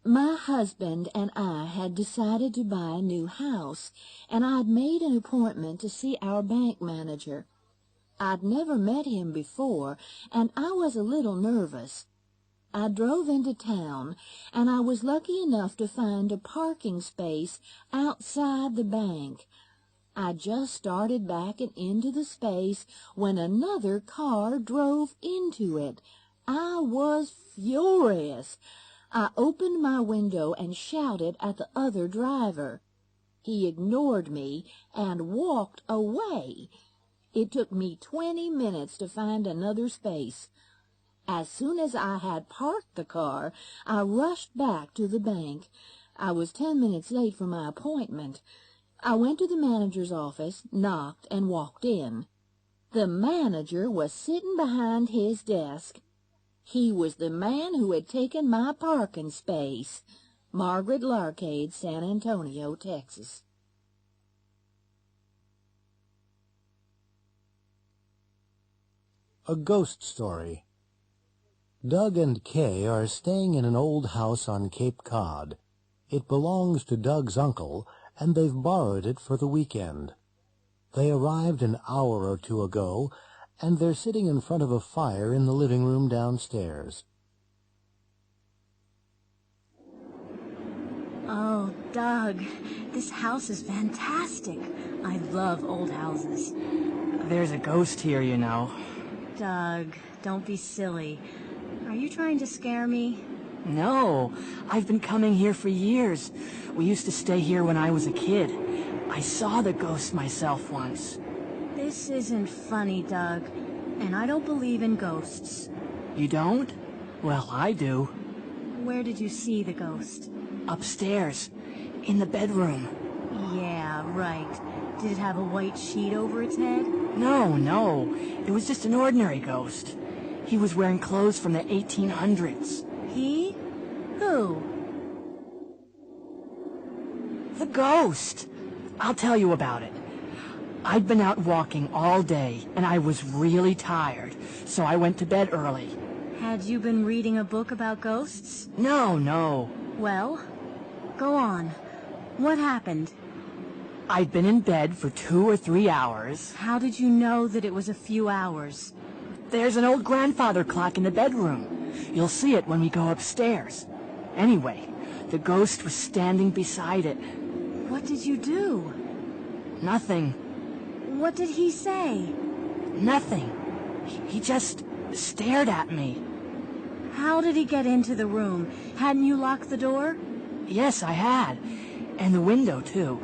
My husband and I had decided to buy a new house, and I'd made an appointment to see our bank manager. I'd never met him before, and I was a little nervous. I drove into town, and I was lucky enough to find a parking space outside the bank. I just started backing into the space when another car drove into it. I was furious. I opened my window and shouted at the other driver. He ignored me and walked away. It took me 20 minutes to find another space. As soon as I had parked the car, I rushed back to the bank. I was 10 minutes late for my appointment. I went to the manager's office, knocked, and walked in. The manager was sitting behind his desk. He was the man who had taken my parking space. Margaret Larcade, San Antonio, Texas. A ghost story. Doug and Kay are staying in an old house on Cape Cod. It belongs to Doug's uncle, and they've borrowed it for the weekend. They arrived an hour or two ago, and they're sitting in front of a fire in the living room downstairs. Oh, Doug, this house is fantastic. I love old houses. There's a ghost here, you know. Doug, don't be silly. Are you trying to scare me? No, I've been coming here for years. We used to stay here when I was a kid. I saw the ghost myself once. This isn't funny, Doug, and I don't believe in ghosts. You don't? Well, I do. Where did you see the ghost? Upstairs, in the bedroom. Yeah, right. Did it have a white sheet over its head? No. It was just an ordinary ghost. He was wearing clothes from the 1800s. He? Who? The ghost. I'll tell you about it. I'd been out walking all day, and I was really tired, so I went to bed early. Had you been reading a book about ghosts? No. Well, go on. What happened? I'd been in bed for 2 or 3 hours. How did you know that it was a few hours? There's an old grandfather clock in the bedroom. You'll see it when we go upstairs. Anyway, the ghost was standing beside it. What did you do? Nothing. What did he say? Nothing. He just stared at me. How did he get into the room? Hadn't you locked the door? Yes, I had. And the window, too.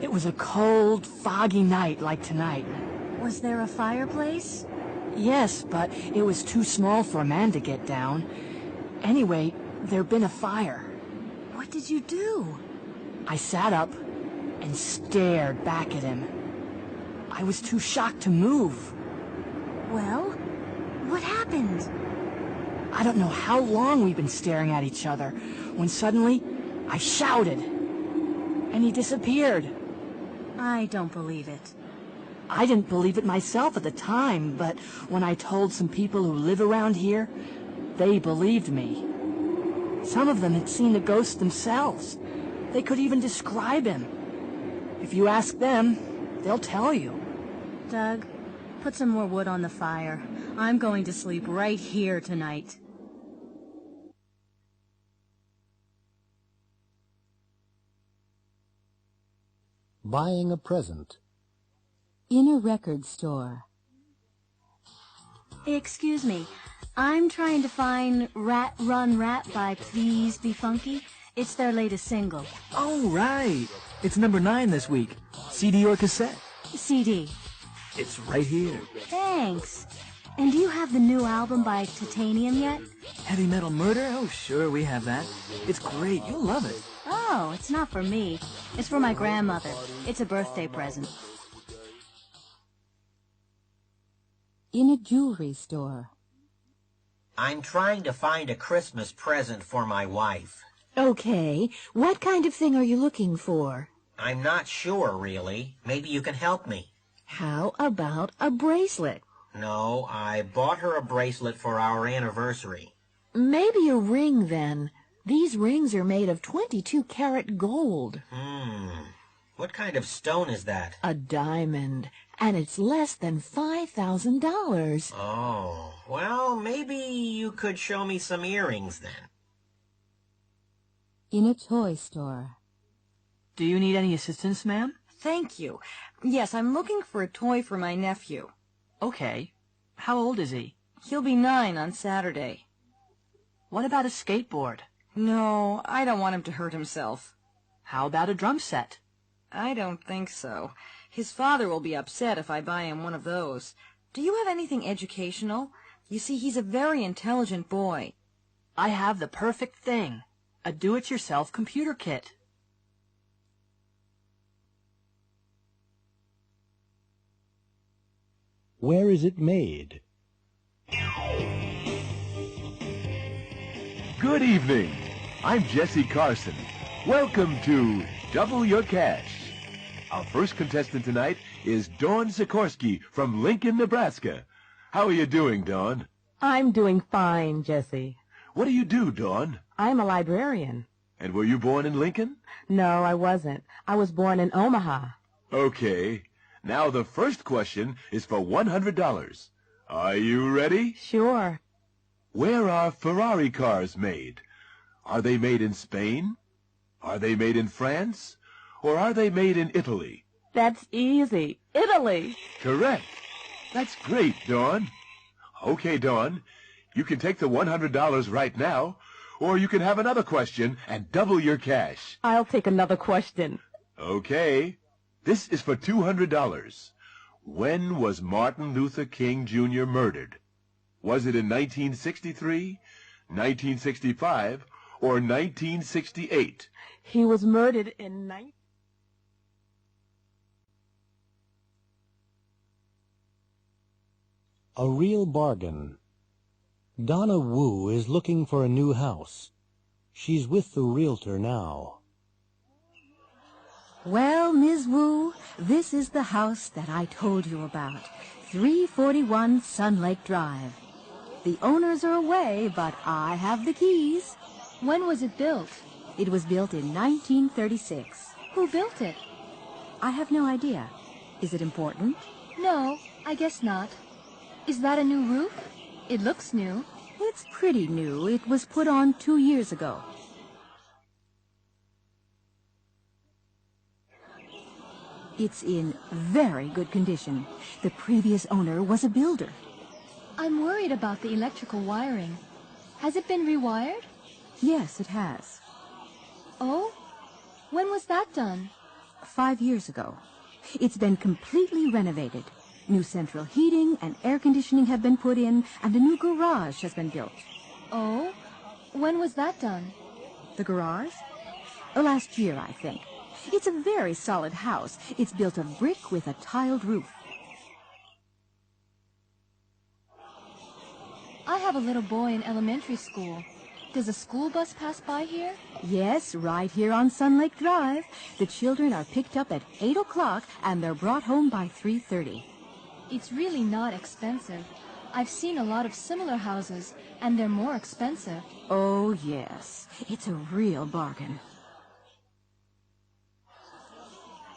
It was a cold, foggy night like tonight. Was there a fireplace? Yes, but it was too small for a man to get down. Anyway, there'd been a fire. What did you do? I sat up and stared back at him. I was too shocked to move. Well, what happened? I don't know how long we've been staring at each other, when suddenly I shouted, and he disappeared. I don't believe it. I didn't believe it myself at the time, but when I told some people who live around here, they believed me. Some of them had seen the ghost themselves. They could even describe him. If you ask them, they'll tell you. Doug, put some more wood on the fire. I'm going to sleep right here tonight. Buying a present. In a record store. Excuse me. I'm trying to find Rat Run Rat by Please Be Funky. It's their latest single. Oh, right. It's number 9 this week. CD or cassette? CD. It's right here. Thanks. And do you have the new album by Titanium yet? Heavy Metal Murder? Oh, sure, we have that. It's great. You'll love it. Oh, it's not for me. It's for my grandmother. It's a birthday present. In a jewelry store. I'm trying to find a Christmas present for my wife. Okay, what kind of thing are you looking for? I'm not sure, really. Maybe you can help me. How about a bracelet? No, I bought her a bracelet for our anniversary. Maybe a ring, then. These rings are made of 22-karat gold. What kind of stone is that? A diamond, and it's less than $5,000. Oh, well, maybe you could show me some earrings, then. In a toy store. Do you need any assistance, ma'am? Thank you. Yes, I'm looking for a toy for my nephew. Okay. How old is he? He'll be 9 on Saturday. What about a skateboard? No, I don't want him to hurt himself. How about a drum set? I don't think so. His father will be upset if I buy him one of those. Do you have anything educational? You see, he's a very intelligent boy. I have the perfect thing. A do-it-yourself computer kit. Where is it made? Good evening. I'm Jesse Carson. Welcome to Double Your Cash. Our first contestant tonight is Dawn Sikorsky from Lincoln, Nebraska. How are you doing, Dawn? I'm doing fine, Jesse. What do you do, Dawn? I'm a librarian. And were you born in Lincoln? No, I wasn't. I was born in Omaha. Okay. Now the first question is for $100. Are you ready? Sure. Where are Ferrari cars made? Are they made in Spain? Are they made in France? Or are they made in Italy? That's easy. Italy. Correct. That's great, Dawn. Okay, Dawn. You can take the $100 right now, or you can have another question and double your cash. I'll take another question. Okay. This is for $200. When was Martin Luther King Jr. murdered? Was it in 1963, 1965, or 1968? He was murdered in A real bargain. Donna Wu is looking for a new house. She's with the realtor now. Well, Ms. Wu, this is the house that I told you about. 341 Sun Lake Drive. The owners are away, but I have the keys. When was it built? It was built in 1936. Who built it? I have no idea. Is it important? No, I guess not. Is that a new roof? It looks new. It's pretty new. It was put on 2 years ago. It's in very good condition. The previous owner was a builder. I'm worried about the electrical wiring. Has it been rewired? Yes, it has. Oh? When was that done? 5 years ago. It's been completely renovated. New central heating and air conditioning have been put in, and a new garage has been built. Oh? When was that done? The garage? Last year, I think. It's a very solid house. It's built of brick with a tiled roof. I have a little boy in elementary school. Does a school bus pass by here? Yes, right here on Sun Lake Drive. The children are picked up at 8 o'clock and they're brought home by 3:30. It's really not expensive. I've seen a lot of similar houses, and they're more expensive. Oh, yes. It's a real bargain.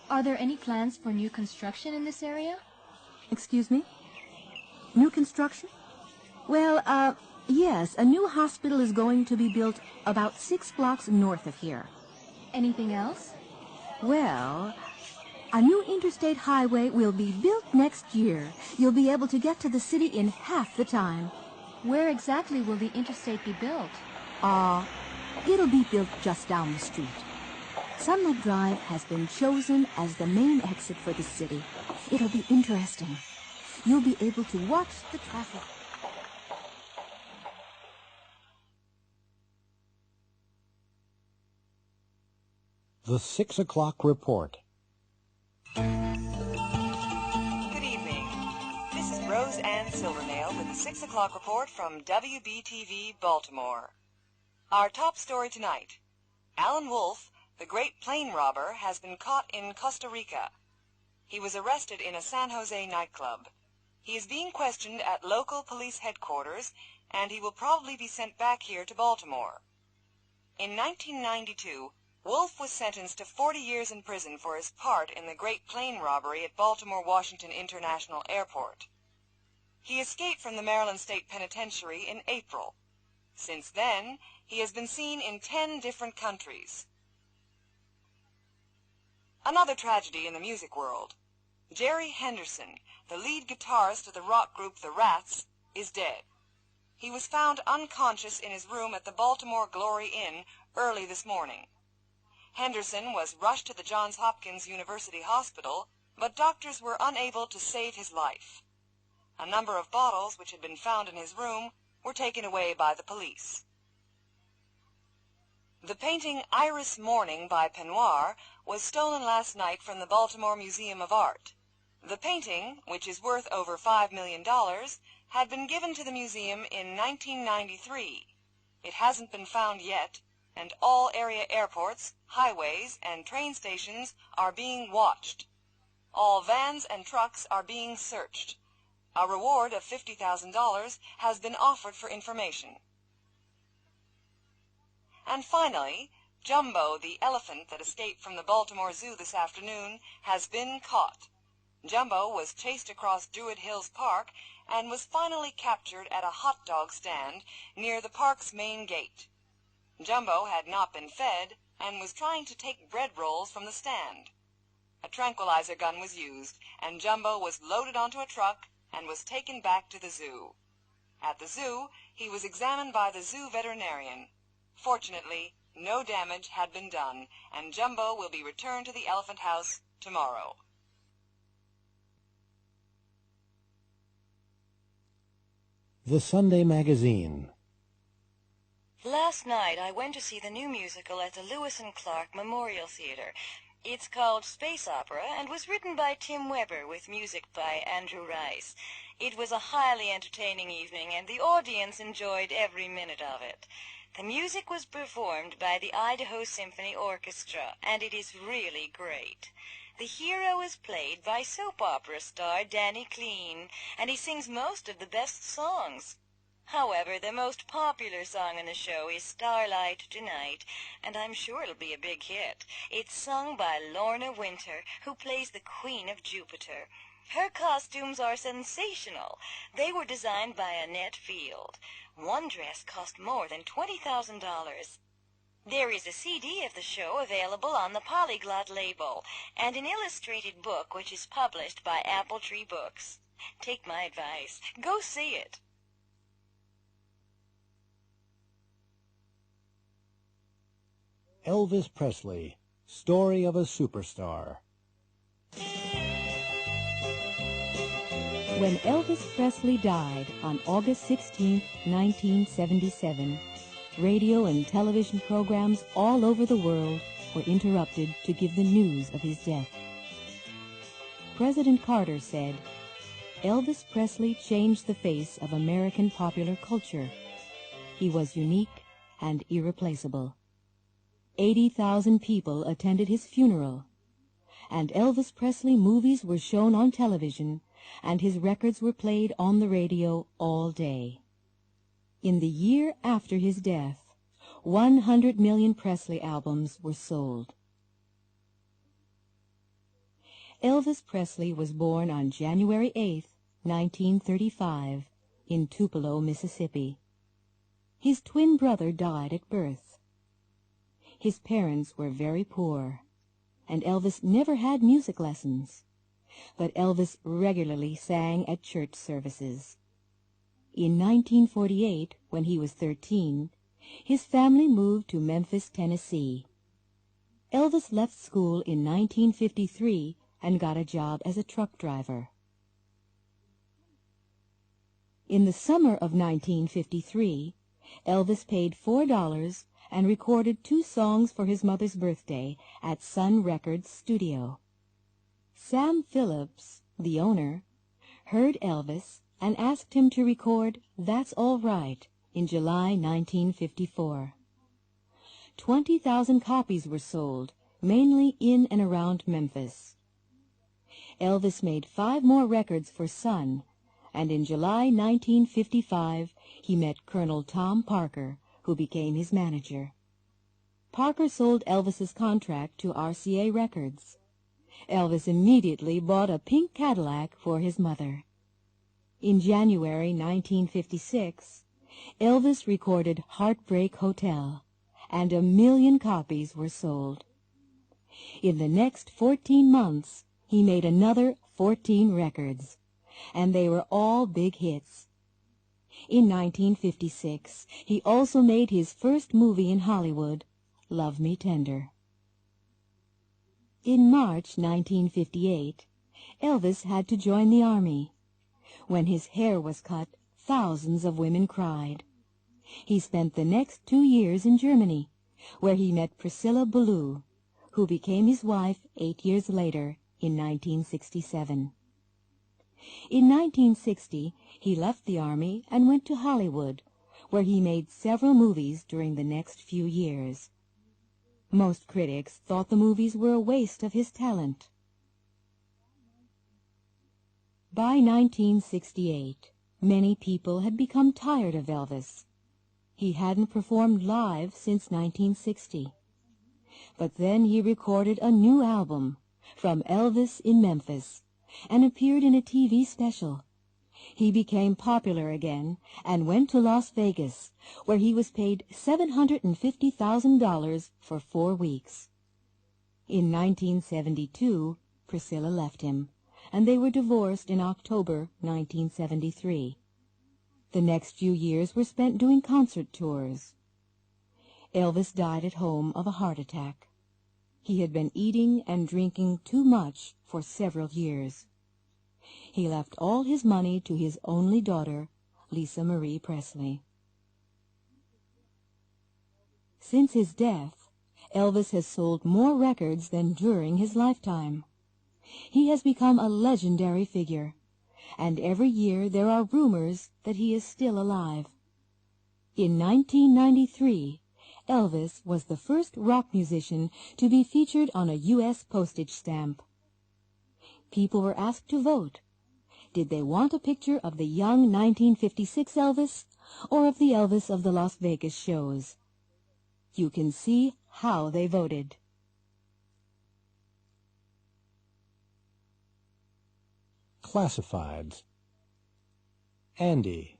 Are there any plans for new construction in this area? Excuse me? New construction? Well, yes, a new hospital is going to be built about 6 blocks north of here. Anything else? Well, a new interstate highway will be built next year. You'll be able to get to the city in half the time. Where exactly will the interstate be built? It'll be built just down the street. Sun Lake Drive has been chosen as the main exit for the city. It'll be interesting. You'll be able to watch the traffic. The 6 o'clock report. Good evening. This is Rose Ann Silvernail with the 6 o'clock report from WBTV Baltimore. Our top story tonight. Alan Wolf, the great plane robber, has been caught in Costa Rica. He was arrested in a San Jose nightclub. He is being questioned at local police headquarters, and he will probably be sent back here to Baltimore. In 1992, Wolf was sentenced to 40 years in prison for his part in the great plane robbery at Baltimore-Washington International Airport. He escaped from the Maryland State Penitentiary in April. Since then, he has been seen in 10 different countries. Another tragedy in the music world. Jerry Henderson, the lead guitarist of the rock group The Rats, is dead. He was found unconscious in his room at the Baltimore Glory Inn early this morning. Henderson was rushed to the Johns Hopkins University Hospital, but doctors were unable to save his life. A number of bottles which had been found in his room were taken away by the police. The painting Iris Morning by Penoir was stolen last night from the Baltimore Museum of Art. The painting, which is worth over $5 million, had been given to the museum in 1993. It hasn't been found yet, and all area airports, highways, and train stations are being watched. All vans and trucks are being searched. A reward of $50,000 has been offered for information. And finally, Jumbo, the elephant that escaped from the Baltimore Zoo this afternoon, has been caught. Jumbo was chased across Druid Hills Park and was finally captured at a hot dog stand near the park's main gate. Jumbo had not been fed and was trying to take bread rolls from the stand. A tranquilizer gun was used, and Jumbo was loaded onto a truck and was taken back to the zoo. At the zoo, he was examined by the zoo veterinarian. Fortunately, no damage had been done, and Jumbo will be returned to the Elephant House tomorrow. The Sunday Magazine. Last night I went to see the new musical at the Lewis and Clark Memorial Theater. It's called Space Opera and was written by Tim Weber with music by Andrew Rice. It was a highly entertaining evening and the audience enjoyed every minute of it. The music was performed by the Idaho Symphony Orchestra, and it is really great. The hero is played by soap opera star Danny Clean, and he sings most of the best songs. However, the most popular song in the show is Starlight Tonight, and I'm sure it'll be a big hit. It's sung by Lorna Winter, who plays the Queen of Jupiter. Her costumes are sensational. They were designed by Annette Field. One dress cost more than $20,000. There is a CD of the show available on the Polyglot label, and an illustrated book which is published by Apple Tree Books. Take my advice. Go see it. Elvis Presley, Story of a Superstar. When Elvis Presley died on August 16, 1977, radio and television programs all over the world were interrupted to give the news of his death. President Carter said, "Elvis Presley changed the face of American popular culture. He was unique and irreplaceable." 80,000 people attended his funeral, and Elvis Presley movies were shown on television, and his records were played on the radio all day. In the year after his death, 100 million Presley albums were sold. Elvis Presley was born on January 8, 1935, in Tupelo, Mississippi. His twin brother died at birth. His parents were very poor, and Elvis never had music lessons, but Elvis regularly sang at church services. In 1948, when he was 13, his family moved to Memphis, Tennessee. Elvis left school in 1953 and got a job as a truck driver. In the summer of 1953, Elvis paid $4 and recorded 2 songs for his mother's birthday at Sun Records studio. Sam Phillips, the owner, heard Elvis and asked him to record That's All Right in July 1954. 20,000 copies were sold, mainly in and around Memphis. Elvis made 5 more records for Sun, and in July 1955 he met Colonel Tom Parker, who became his manager. Parker sold Elvis's contract to RCA Records. Elvis immediately bought a pink Cadillac for his mother. In January 1956, Elvis recorded Heartbreak Hotel, and 1 million copies were sold. In the next 14 months, he made another 14 records, and they were all big hits. In 1956, he also made his first movie in Hollywood, Love Me Tender. In March 1958, Elvis had to join the Army. When his hair was cut, thousands of women cried. He spent the next 2 years in Germany, where he met Priscilla Ballou, who became his wife 8 years later in 1967. In 1960, he left the Army and went to Hollywood, where he made several movies during the next few years. Most critics thought the movies were a waste of his talent. By 1968, many people had become tired of Elvis. He hadn't performed live since 1960. But then he recorded a new album, From Elvis in Memphis, and appeared in a TV special. He became popular again and went to Las Vegas, where he was paid $750,000 for 4 weeks. In 1972, Priscilla left him, and they were divorced in October 1973. The next few years were spent doing concert tours. Elvis died at home of a heart attack. He had been eating and drinking too much for several years. He left all his money to his only daughter, Lisa Marie Presley. Since his death, Elvis has sold more records than during his lifetime. He has become a legendary figure, and every year there are rumors that he is still alive. In 1993, Elvis was the first rock musician to be featured on a U.S. postage stamp. People were asked to vote. Did they want a picture of the young 1956 Elvis or of the Elvis of the Las Vegas shows? You can see how they voted. Classifieds. Andy.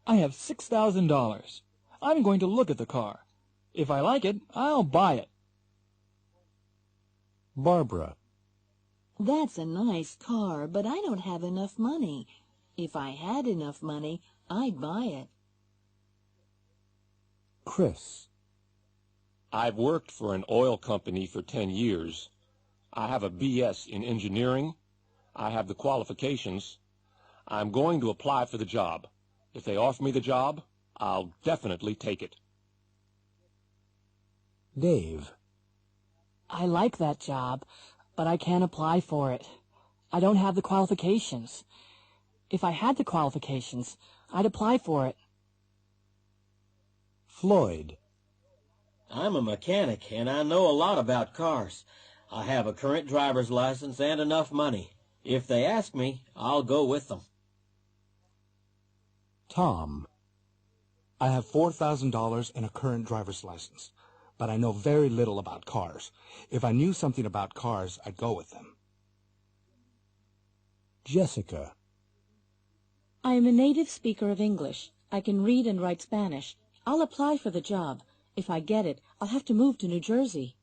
I have $6,000. I'm going to look at the car. If I like it, I'll buy it. Barbara. That's a nice car, but I don't have enough money. If I had enough money, I'd buy it. Chris. I've worked for an oil company for 10 years. I have a B.S. in engineering. I have the qualifications. I'm going to apply for the job. If they offer me the job, I'll definitely take it. Dave. I like that job, but I can't apply for it. I don't have the qualifications. If I had the qualifications, I'd apply for it. Floyd. I'm a mechanic, and I know a lot about cars. I have a current driver's license and enough money. If they ask me, I'll go with them. Tom. I have $4,000 and a current driver's license, but I know very little about cars. If I knew something about cars, I'd go with them. Jessica. I am a native speaker of English. I can read and write Spanish. I'll apply for the job. If I get it, I'll have to move to New Jersey.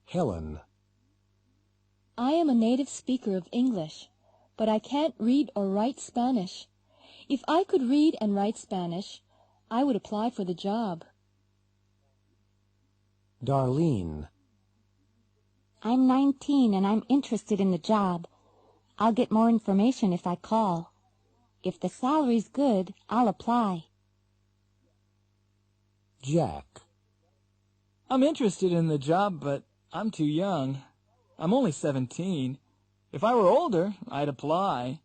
Helen. I am a native speaker of English, but I can't read or write Spanish. If I could read and write Spanish, I would apply for the job. Darlene. I'm 19 and I'm interested in the job. I'll get more information if I call. If the salary's good, I'll apply. Jack. I'm interested in the job, but I'm too young. I'm only 17. If I were older, I'd apply.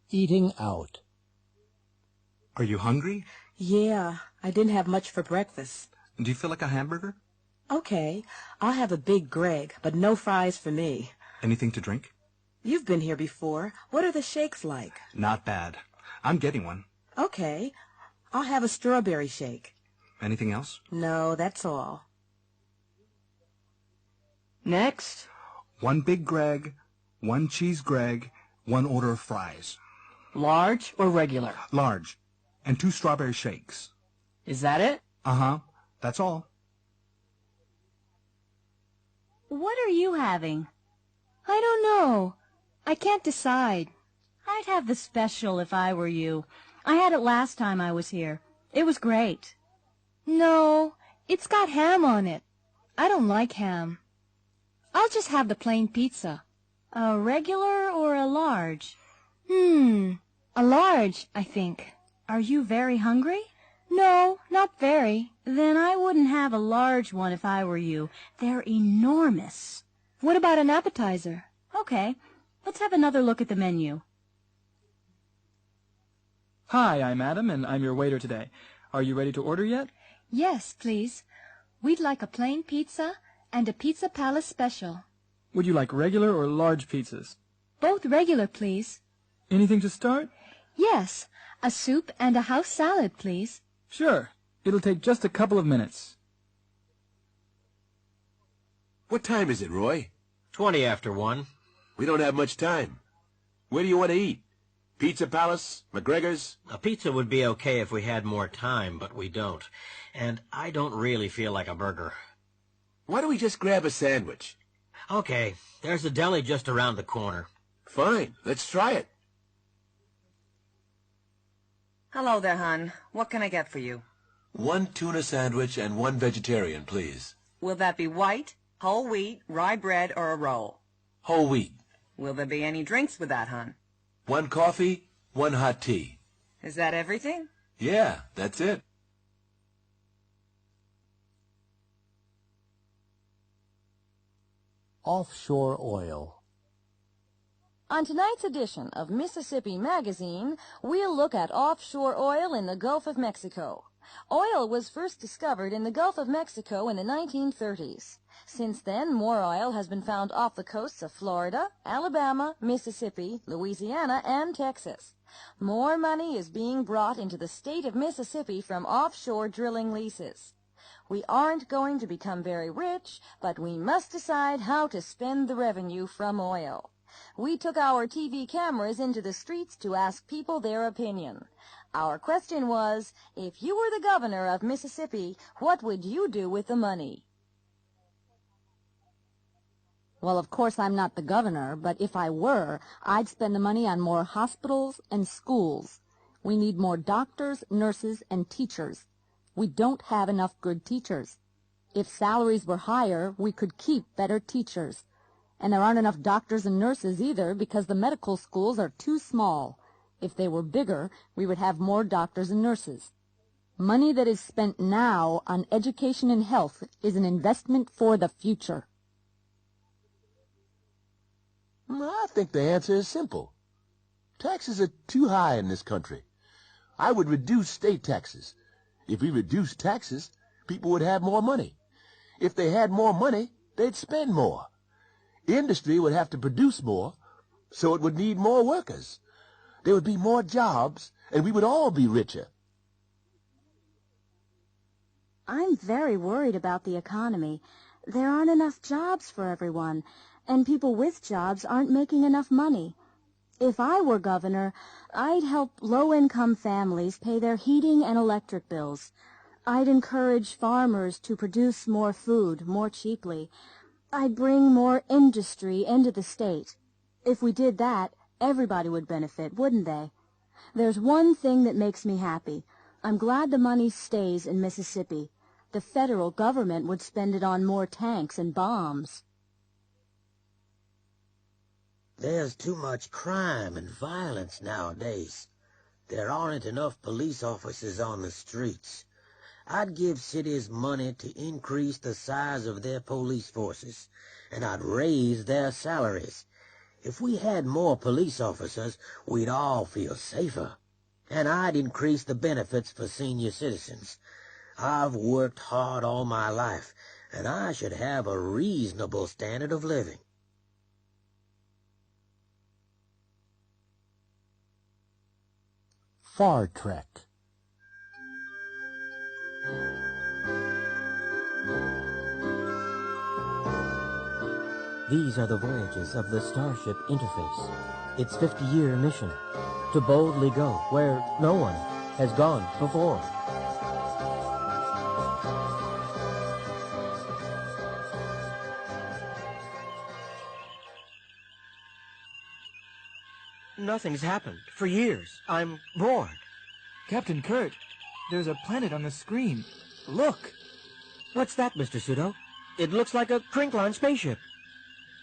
eating out. Are you hungry? Yeah, I didn't have much for breakfast. Do you feel like a hamburger? Okay, I'll have a Big Greg, but no fries for me. Anything to drink? You've been here before. What are the shakes like? Not bad. I'm getting one. Okay, I'll have a strawberry shake. Anything else? No, that's all. Next. 1 Big Greg, 1 Cheese Greg, 1 order of fries. Large or regular? Large. And 2 strawberry shakes. Is that it? Uh-huh. That's all. What are you having? I don't know. I can't decide. I'd have the special if I were you. I had it last time I was here. It was great. No, it's got ham on it. I don't like ham. I'll just have the plain pizza. A regular or a large? A large, I think. Are you very hungry? No, not very. Then I wouldn't have a large one if I were you. They're enormous. What about an appetizer? Okay, let's have another look at the menu. Hi, I'm Adam, and I'm your waiter today. Are you ready to order yet? Yes, please. We'd like a plain pizza and a Pizza Palace special. Would you like regular or large pizzas? Both regular, please. Anything to start? Yes, a soup and a house salad, please. Sure. It'll take just a couple of minutes. What time is it, Roy? 20 after 1. We don't have much time. Where do you want to eat? Pizza Palace? McGregor's? A pizza would be okay if we had more time, but we don't. And I don't really feel like a burger. Why don't we just grab a sandwich? Okay, there's a deli just around the corner. Fine, let's try it. Hello there, hon. What can I get for you? 1 tuna sandwich and 1 vegetarian, please. Will that be white, whole wheat, rye bread, or a roll? Whole wheat. Will there be any drinks with that, hon? 1 coffee, 1 hot tea. Is that everything? Yeah, that's it. Offshore oil. On tonight's edition of Mississippi Magazine, we'll look at offshore oil in the Gulf of Mexico. Oil was first discovered in the Gulf of Mexico in the 1930s. Since then, more oil has been found off the coasts of Florida, Alabama, Mississippi, Louisiana, and Texas. More money is being brought into the state of Mississippi from offshore drilling leases. We aren't going to become very rich, but we must decide how to spend the revenue from oil. We took our TV cameras into the streets to ask people their opinion. Our question was, if you were the governor of Mississippi, what would you do with the money? Well, of course I'm not the governor, but if I were, I'd spend the money on more hospitals and schools. We need more doctors, nurses, and teachers. We don't have enough good teachers. If salaries were higher, we could keep better teachers. And there aren't enough doctors and nurses either because the medical schools are too small. If they were bigger, we would have more doctors and nurses. Money that is spent now on education and health is an investment for the future. I think the answer is simple. Taxes are too high in this country. I would reduce state taxes. If we reduced taxes, people would have more money. If they had more money, they'd spend more. Industry would have to produce more, so it would need more workers. There would be more jobs, and we would all be richer. I'm very worried about the economy. There aren't enough jobs for everyone, and people with jobs aren't making enough money. If I were governor, I'd help low-income families pay their heating and electric bills. I'd encourage farmers to produce more food more cheaply. I'd bring more industry into the state. If we did that, everybody would benefit, wouldn't they? There's one thing that makes me happy. I'm glad the money stays in Mississippi. The federal government would spend it on more tanks and bombs. There's too much crime and violence nowadays. There aren't enough police officers on the streets. I'd give cities money to increase the size of their police forces, and I'd raise their salaries. If we had more police officers, we'd all feel safer. And I'd increase the benefits for senior citizens. I've worked hard all my life, and I should have a reasonable standard of living. Far Trek. These are the voyages of the Starship Interface. Its 50-year mission, to boldly go where no one has gone before. Nothing's happened for years. I'm bored. Captain Kurt, there's a planet on the screen. Look! What's that, Mr. Pseudo? It looks like a Krinklon spaceship.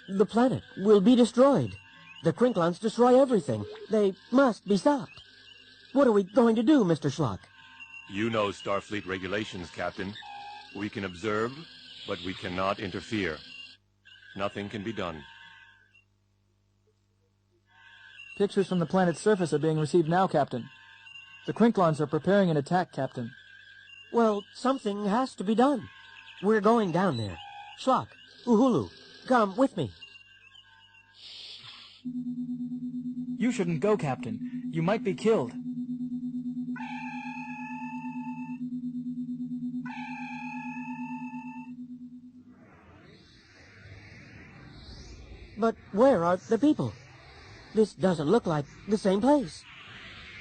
The planet will be destroyed. The Krinklons destroy everything. They must be stopped. What are we going to do, Mr. Schlock? You know Starfleet regulations, Captain. We can observe, but we cannot interfere. Nothing can be done. Pictures from the planet's surface are being received now, Captain. The Krinklons are preparing an attack, Captain. Well, something has to be done. We're going down there. Schlock, Uhulu, come with me. You shouldn't go, Captain. You might be killed. But where are the people? This doesn't look like the same place.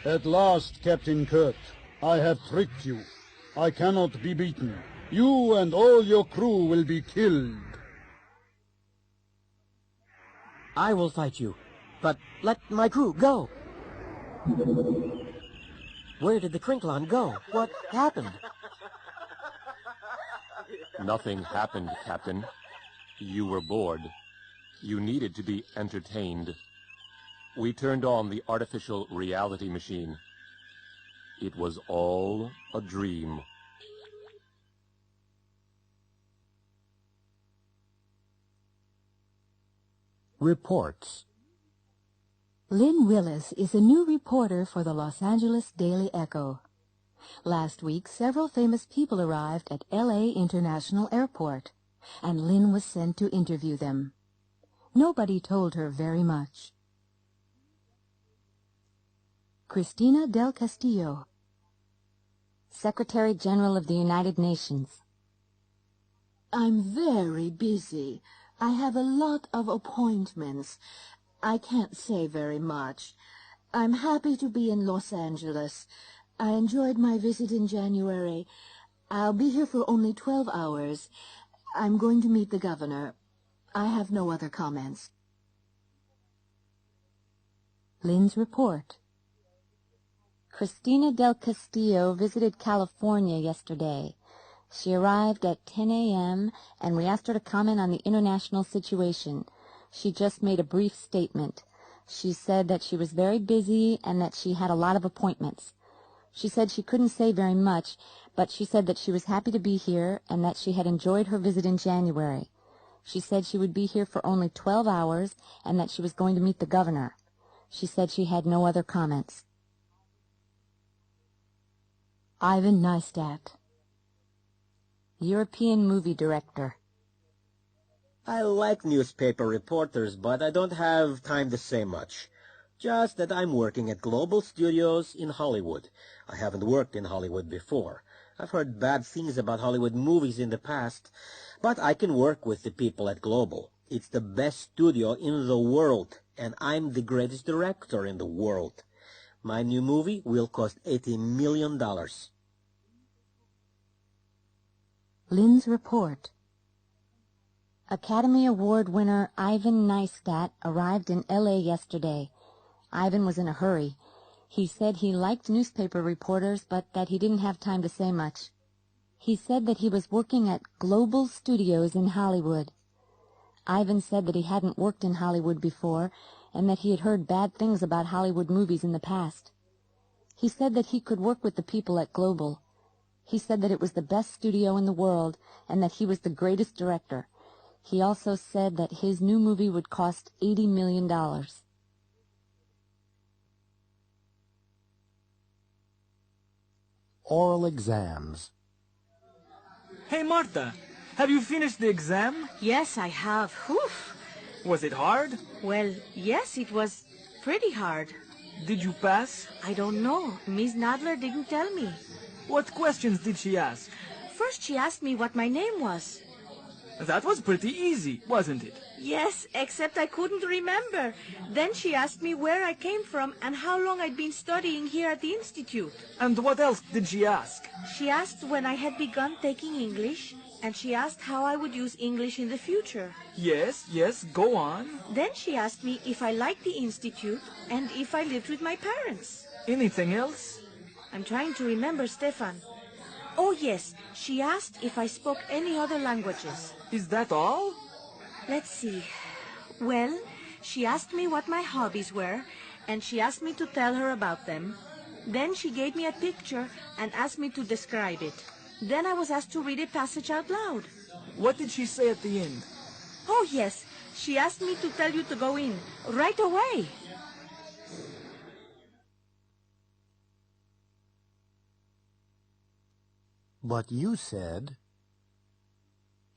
At last, Captain Kirk, I have tricked you. I cannot be beaten. You and all your crew will be killed. I will fight you, but let my crew go. Where did the Krinklon go? What happened? Nothing happened, Captain. You were bored. You needed to be entertained. We turned on the artificial reality machine. It was all a dream. Reports. Lynn Willis is a new reporter for the Los Angeles Daily Echo. Last week, several famous people arrived at L.A. International Airport, and Lynn was sent to interview them. Nobody told her very much. Cristina del Castillo, Secretary General of the United Nations. I'm very busy. I have a lot of appointments. I can't say very much. I'm happy to be in Los Angeles. I enjoyed my visit in January. I'll be here for only 12 hours. I'm going to meet the governor. I have no other comments. Lynn's report. Cristina del Castillo visited California yesterday. She arrived at 10 a.m., and we asked her to comment on the international situation. She just made a brief statement. She said that she was very busy and that she had a lot of appointments. She said she couldn't say very much, but she said that she was happy to be here and that she had enjoyed her visit in January. She said she would be here for only 12 hours and that she was going to meet the governor. She said she had no other comments. Ivan Neistat, European movie director. I like newspaper reporters, but I don't have time to say much. Just that I'm working at Global Studios in Hollywood. I haven't worked in Hollywood before. I've heard bad things about Hollywood movies in the past, but I can work with the people at Global. It's the best studio in the world, and I'm the greatest director in the world. My new movie will cost $80 million. Lynn's report. Academy Award winner Ivan Neistat arrived in L.A. yesterday. Ivan was in a hurry. He said he liked newspaper reporters, but that he didn't have time to say much. He said that he was working at Global Studios in Hollywood. Ivan said that he hadn't worked in Hollywood before, and that he had heard bad things about Hollywood movies in the past. He said that he could work with the people at Global. He said that it was the best studio in the world, and that he was the greatest director. He also said that his new movie would cost $80 million. Oral exams. Hey, Martha, have you finished the exam? Yes, I have. Whew. Was it hard? Well, yes, it was pretty hard. Did you pass? I don't know. Miss Nadler didn't tell me. What questions did she ask? First, she asked me what my name was. That was pretty easy, wasn't it? Yes, except I couldn't remember. Then she asked me where I came from and how long I'd been studying here at the Institute. And what else did she ask? She asked when I had begun taking English, and she asked how I would use English in the future. Yes, go on. Then she asked me if I liked the Institute and if I lived with my parents. Anything else? I'm trying to remember, Stefan. Oh, yes, she asked if I spoke any other languages. Is that all? Let's see. Well, she asked me what my hobbies were, and she asked me to tell her about them. Then she gave me a picture and asked me to describe it. Then I was asked to read a passage out loud. What did she say at the end? Oh, yes, she asked me to tell you to go in, right away. But you said...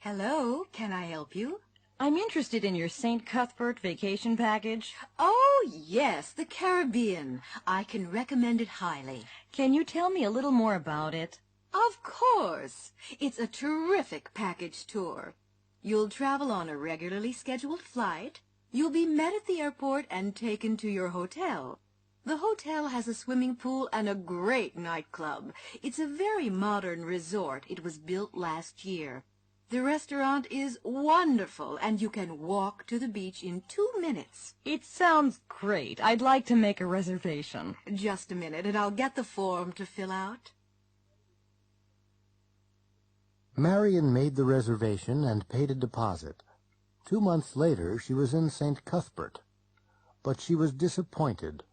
Hello, can I help you? I'm interested in your St. Cuthbert vacation package. Oh, yes, the Caribbean. I can recommend it highly. Can you tell me a little more about it? Of course. It's a terrific package tour. You'll travel on a regularly scheduled flight. You'll be met at the airport and taken to your hotel. The hotel has a swimming pool and a great nightclub. It's a very modern resort. It was built last year. The restaurant is wonderful, and you can walk to the beach in 2 minutes. It sounds great. I'd like to make a reservation. Just a minute, and I'll get the form to fill out. Marion made the reservation and paid a deposit. 2 months later, she was in St. Cuthbert. But she was disappointed.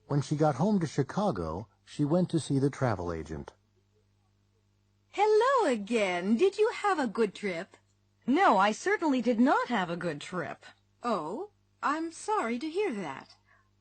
When she got home to Chicago, she went to see the travel agent. Hello again. Did you have a good trip? No, I certainly did not have a good trip. Oh, I'm sorry to hear that.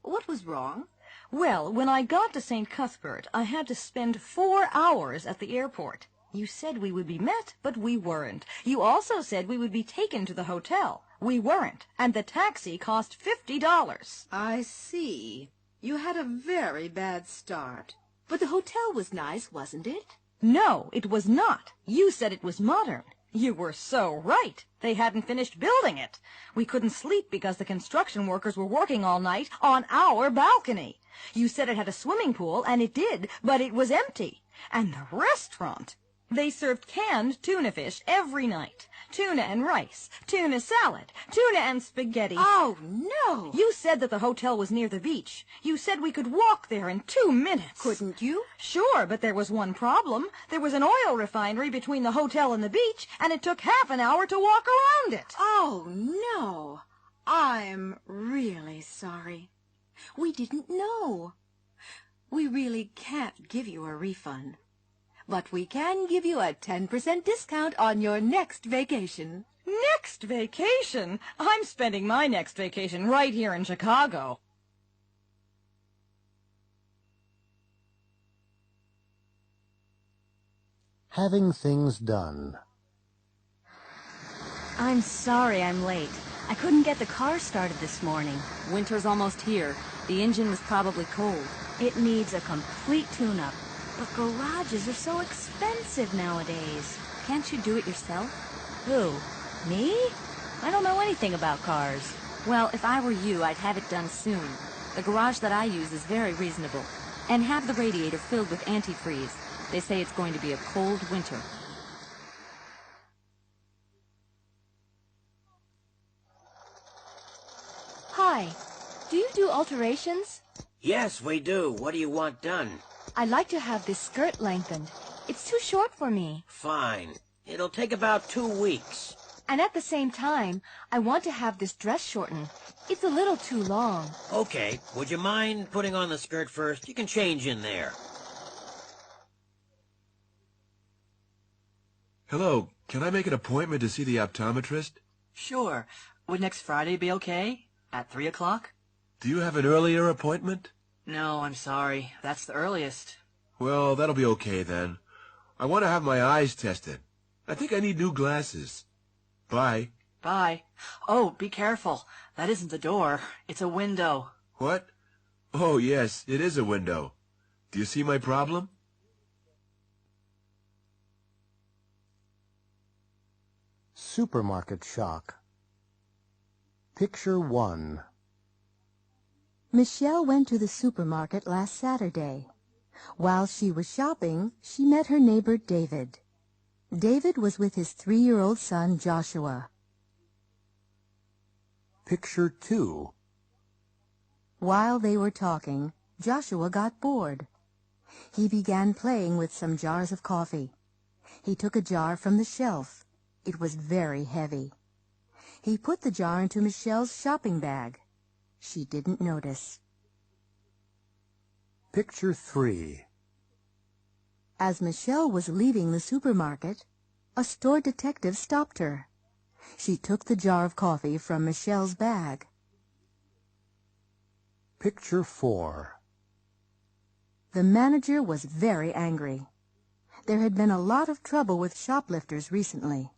What was wrong? Well, when I got to St. Cuthbert, I had to spend 4 hours at the airport. You said we would be met, but we weren't. You also said we would be taken to the hotel. We weren't, and the taxi cost $50. I see. You had a very bad start. But the hotel was nice, wasn't it? No, it was not. You said it was modern. You were so right. They hadn't finished building it. We couldn't sleep because the construction workers were working all night on our balcony. You said it had a swimming pool, and it did, but it was empty. And the restaurant... They served canned tuna fish every night. Tuna and rice, tuna salad, tuna and spaghetti. Oh, no! You said that the hotel was near the beach. You said we could walk there in 2 minutes. Couldn't you? Sure, but there was one problem. There was an oil refinery between the hotel and the beach, and it took half an hour to walk around it. Oh, no. I'm really sorry. We didn't know. We really can't give you a refund. But we can give you a 10% discount on your next vacation. Next vacation? I'm spending my next vacation right here in Chicago. Having things done. I'm sorry I'm late. I couldn't get the car started this morning. Winter's almost here. The engine was probably cold. It needs a complete tune-up. But garages are so expensive nowadays. Can't you do it yourself? Who? Me? I don't know anything about cars. Well, if I were you, I'd have it done soon. The garage that I use is very reasonable. And have the radiator filled with antifreeze. They say it's going to be a cold winter. Hi. Do you do alterations? Yes, we do. What do you want done? I'd like to have this skirt lengthened. It's too short for me. Fine. It'll take about 2 weeks. And at the same time, I want to have this dress shortened. It's a little too long. Okay. Would you mind putting on the skirt first? You can change in there. Hello. Can I make an appointment to see the optometrist? Sure. Would next Friday be okay? At 3 o'clock? Do you have an earlier appointment? No, I'm sorry. That's the earliest. Well, that'll be okay then. I want to have my eyes tested. I think I need new glasses. Bye. Bye. Oh, be careful. That isn't the door. It's a window. What? Oh, yes, it is a window. Do you see my problem? Supermarket shock. Picture 1. Michelle went to the supermarket last Saturday. While she was shopping, she met her neighbor David. David was with his 3-year-old son Joshua. Picture 2. While they were talking, Joshua got bored. He began playing with some jars of coffee. He took a jar from the shelf. It was very heavy. He put the jar into Michelle's shopping bag. She didn't notice. Picture 3. As Michelle was leaving the supermarket, a store detective stopped her. She took the jar of coffee from Michelle's bag. Picture 4. The manager was very angry. There had been a lot of trouble with shoplifters recently.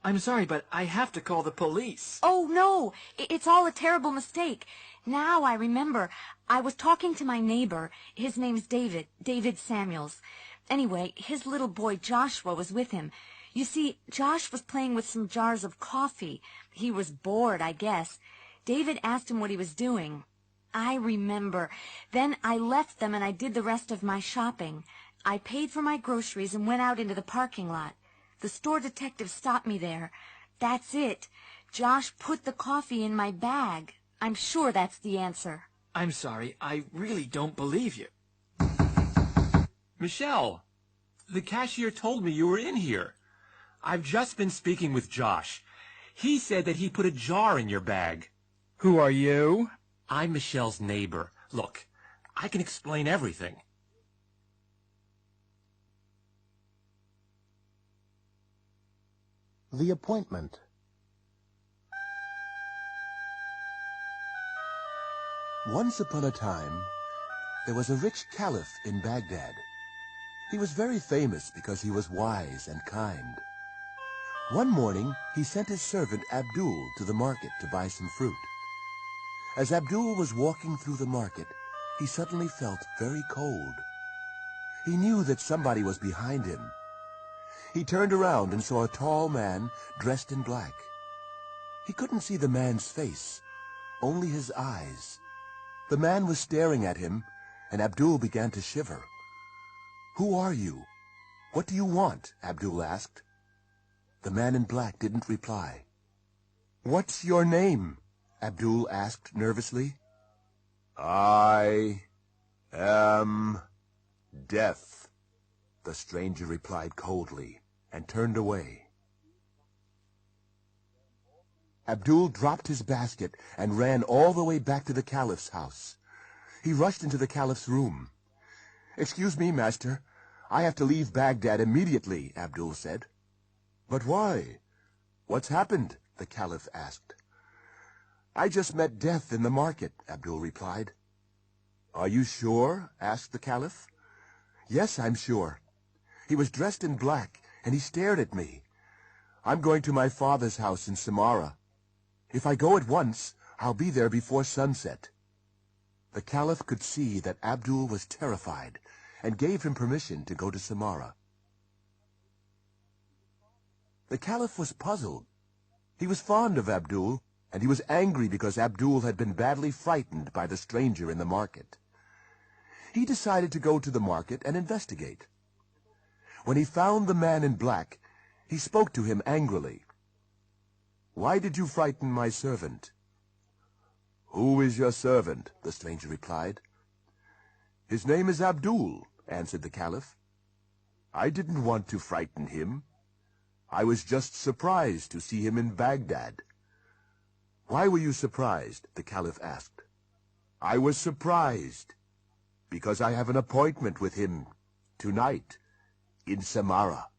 I'm sorry, but I have to call the police. Oh, no, it's all a terrible mistake. Now I remember. I was talking to my neighbor. His name's David Samuels. Anyway, his little boy Joshua was with him. You see, Josh was playing with some jars of coffee. He was bored, I guess. David asked him what he was doing. I remember. Then I left them and I did the rest of my shopping. I paid for my groceries and went out into the parking lot. The store detective stopped me there. That's it. Josh put the coffee in my bag. I'm sure that's the answer. I'm sorry. I really don't believe you. Michelle, the cashier told me you were in here. I've just been speaking with Josh. He said that he put a jar in your bag. Who are you? I'm Michelle's neighbor. Look, I can explain everything. The appointment. Once upon a time, there was a rich caliph in Baghdad. He was very famous because he was wise and kind. One morning, he sent his servant Abdul to the market to buy some fruit. As Abdul was walking through the market, he suddenly felt very cold. He knew that somebody was behind him. He turned around and saw a tall man dressed in black. He couldn't see the man's face, only his eyes. The man was staring at him, and Abdul began to shiver. "Who are you? What do you want?" Abdul asked. The man in black didn't reply. "What's your name?" Abdul asked nervously. "I am Death," the stranger replied coldly, and turned away. Abdul dropped his basket and ran all the way back to the caliph's house. He rushed into the caliph's room. "Excuse me, master. I have to leave Baghdad immediately," Abdul said. "But why? What's happened?" the caliph asked. "I just met Death in the market," Abdul replied. "Are you sure?" asked the caliph. "Yes, I'm sure. He was dressed in black, and he stared at me. I'm going to my father's house in Samara. If I go at once, I'll be there before sunset." The caliph could see that Abdul was terrified, and gave him permission to go to Samara. The caliph was puzzled. He was fond of Abdul, and he was angry because Abdul had been badly frightened by the stranger in the market. He decided to go to the market and investigate. When he found the man in black, he spoke to him angrily. "Why did you frighten my servant?" "Who is your servant?" the stranger replied. "His name is Abdul," answered the caliph. "I didn't want to frighten him. I was just surprised to see him in Baghdad." "Why were you surprised?" the caliph asked. "I was surprised because I have an appointment with him tonight in Samara."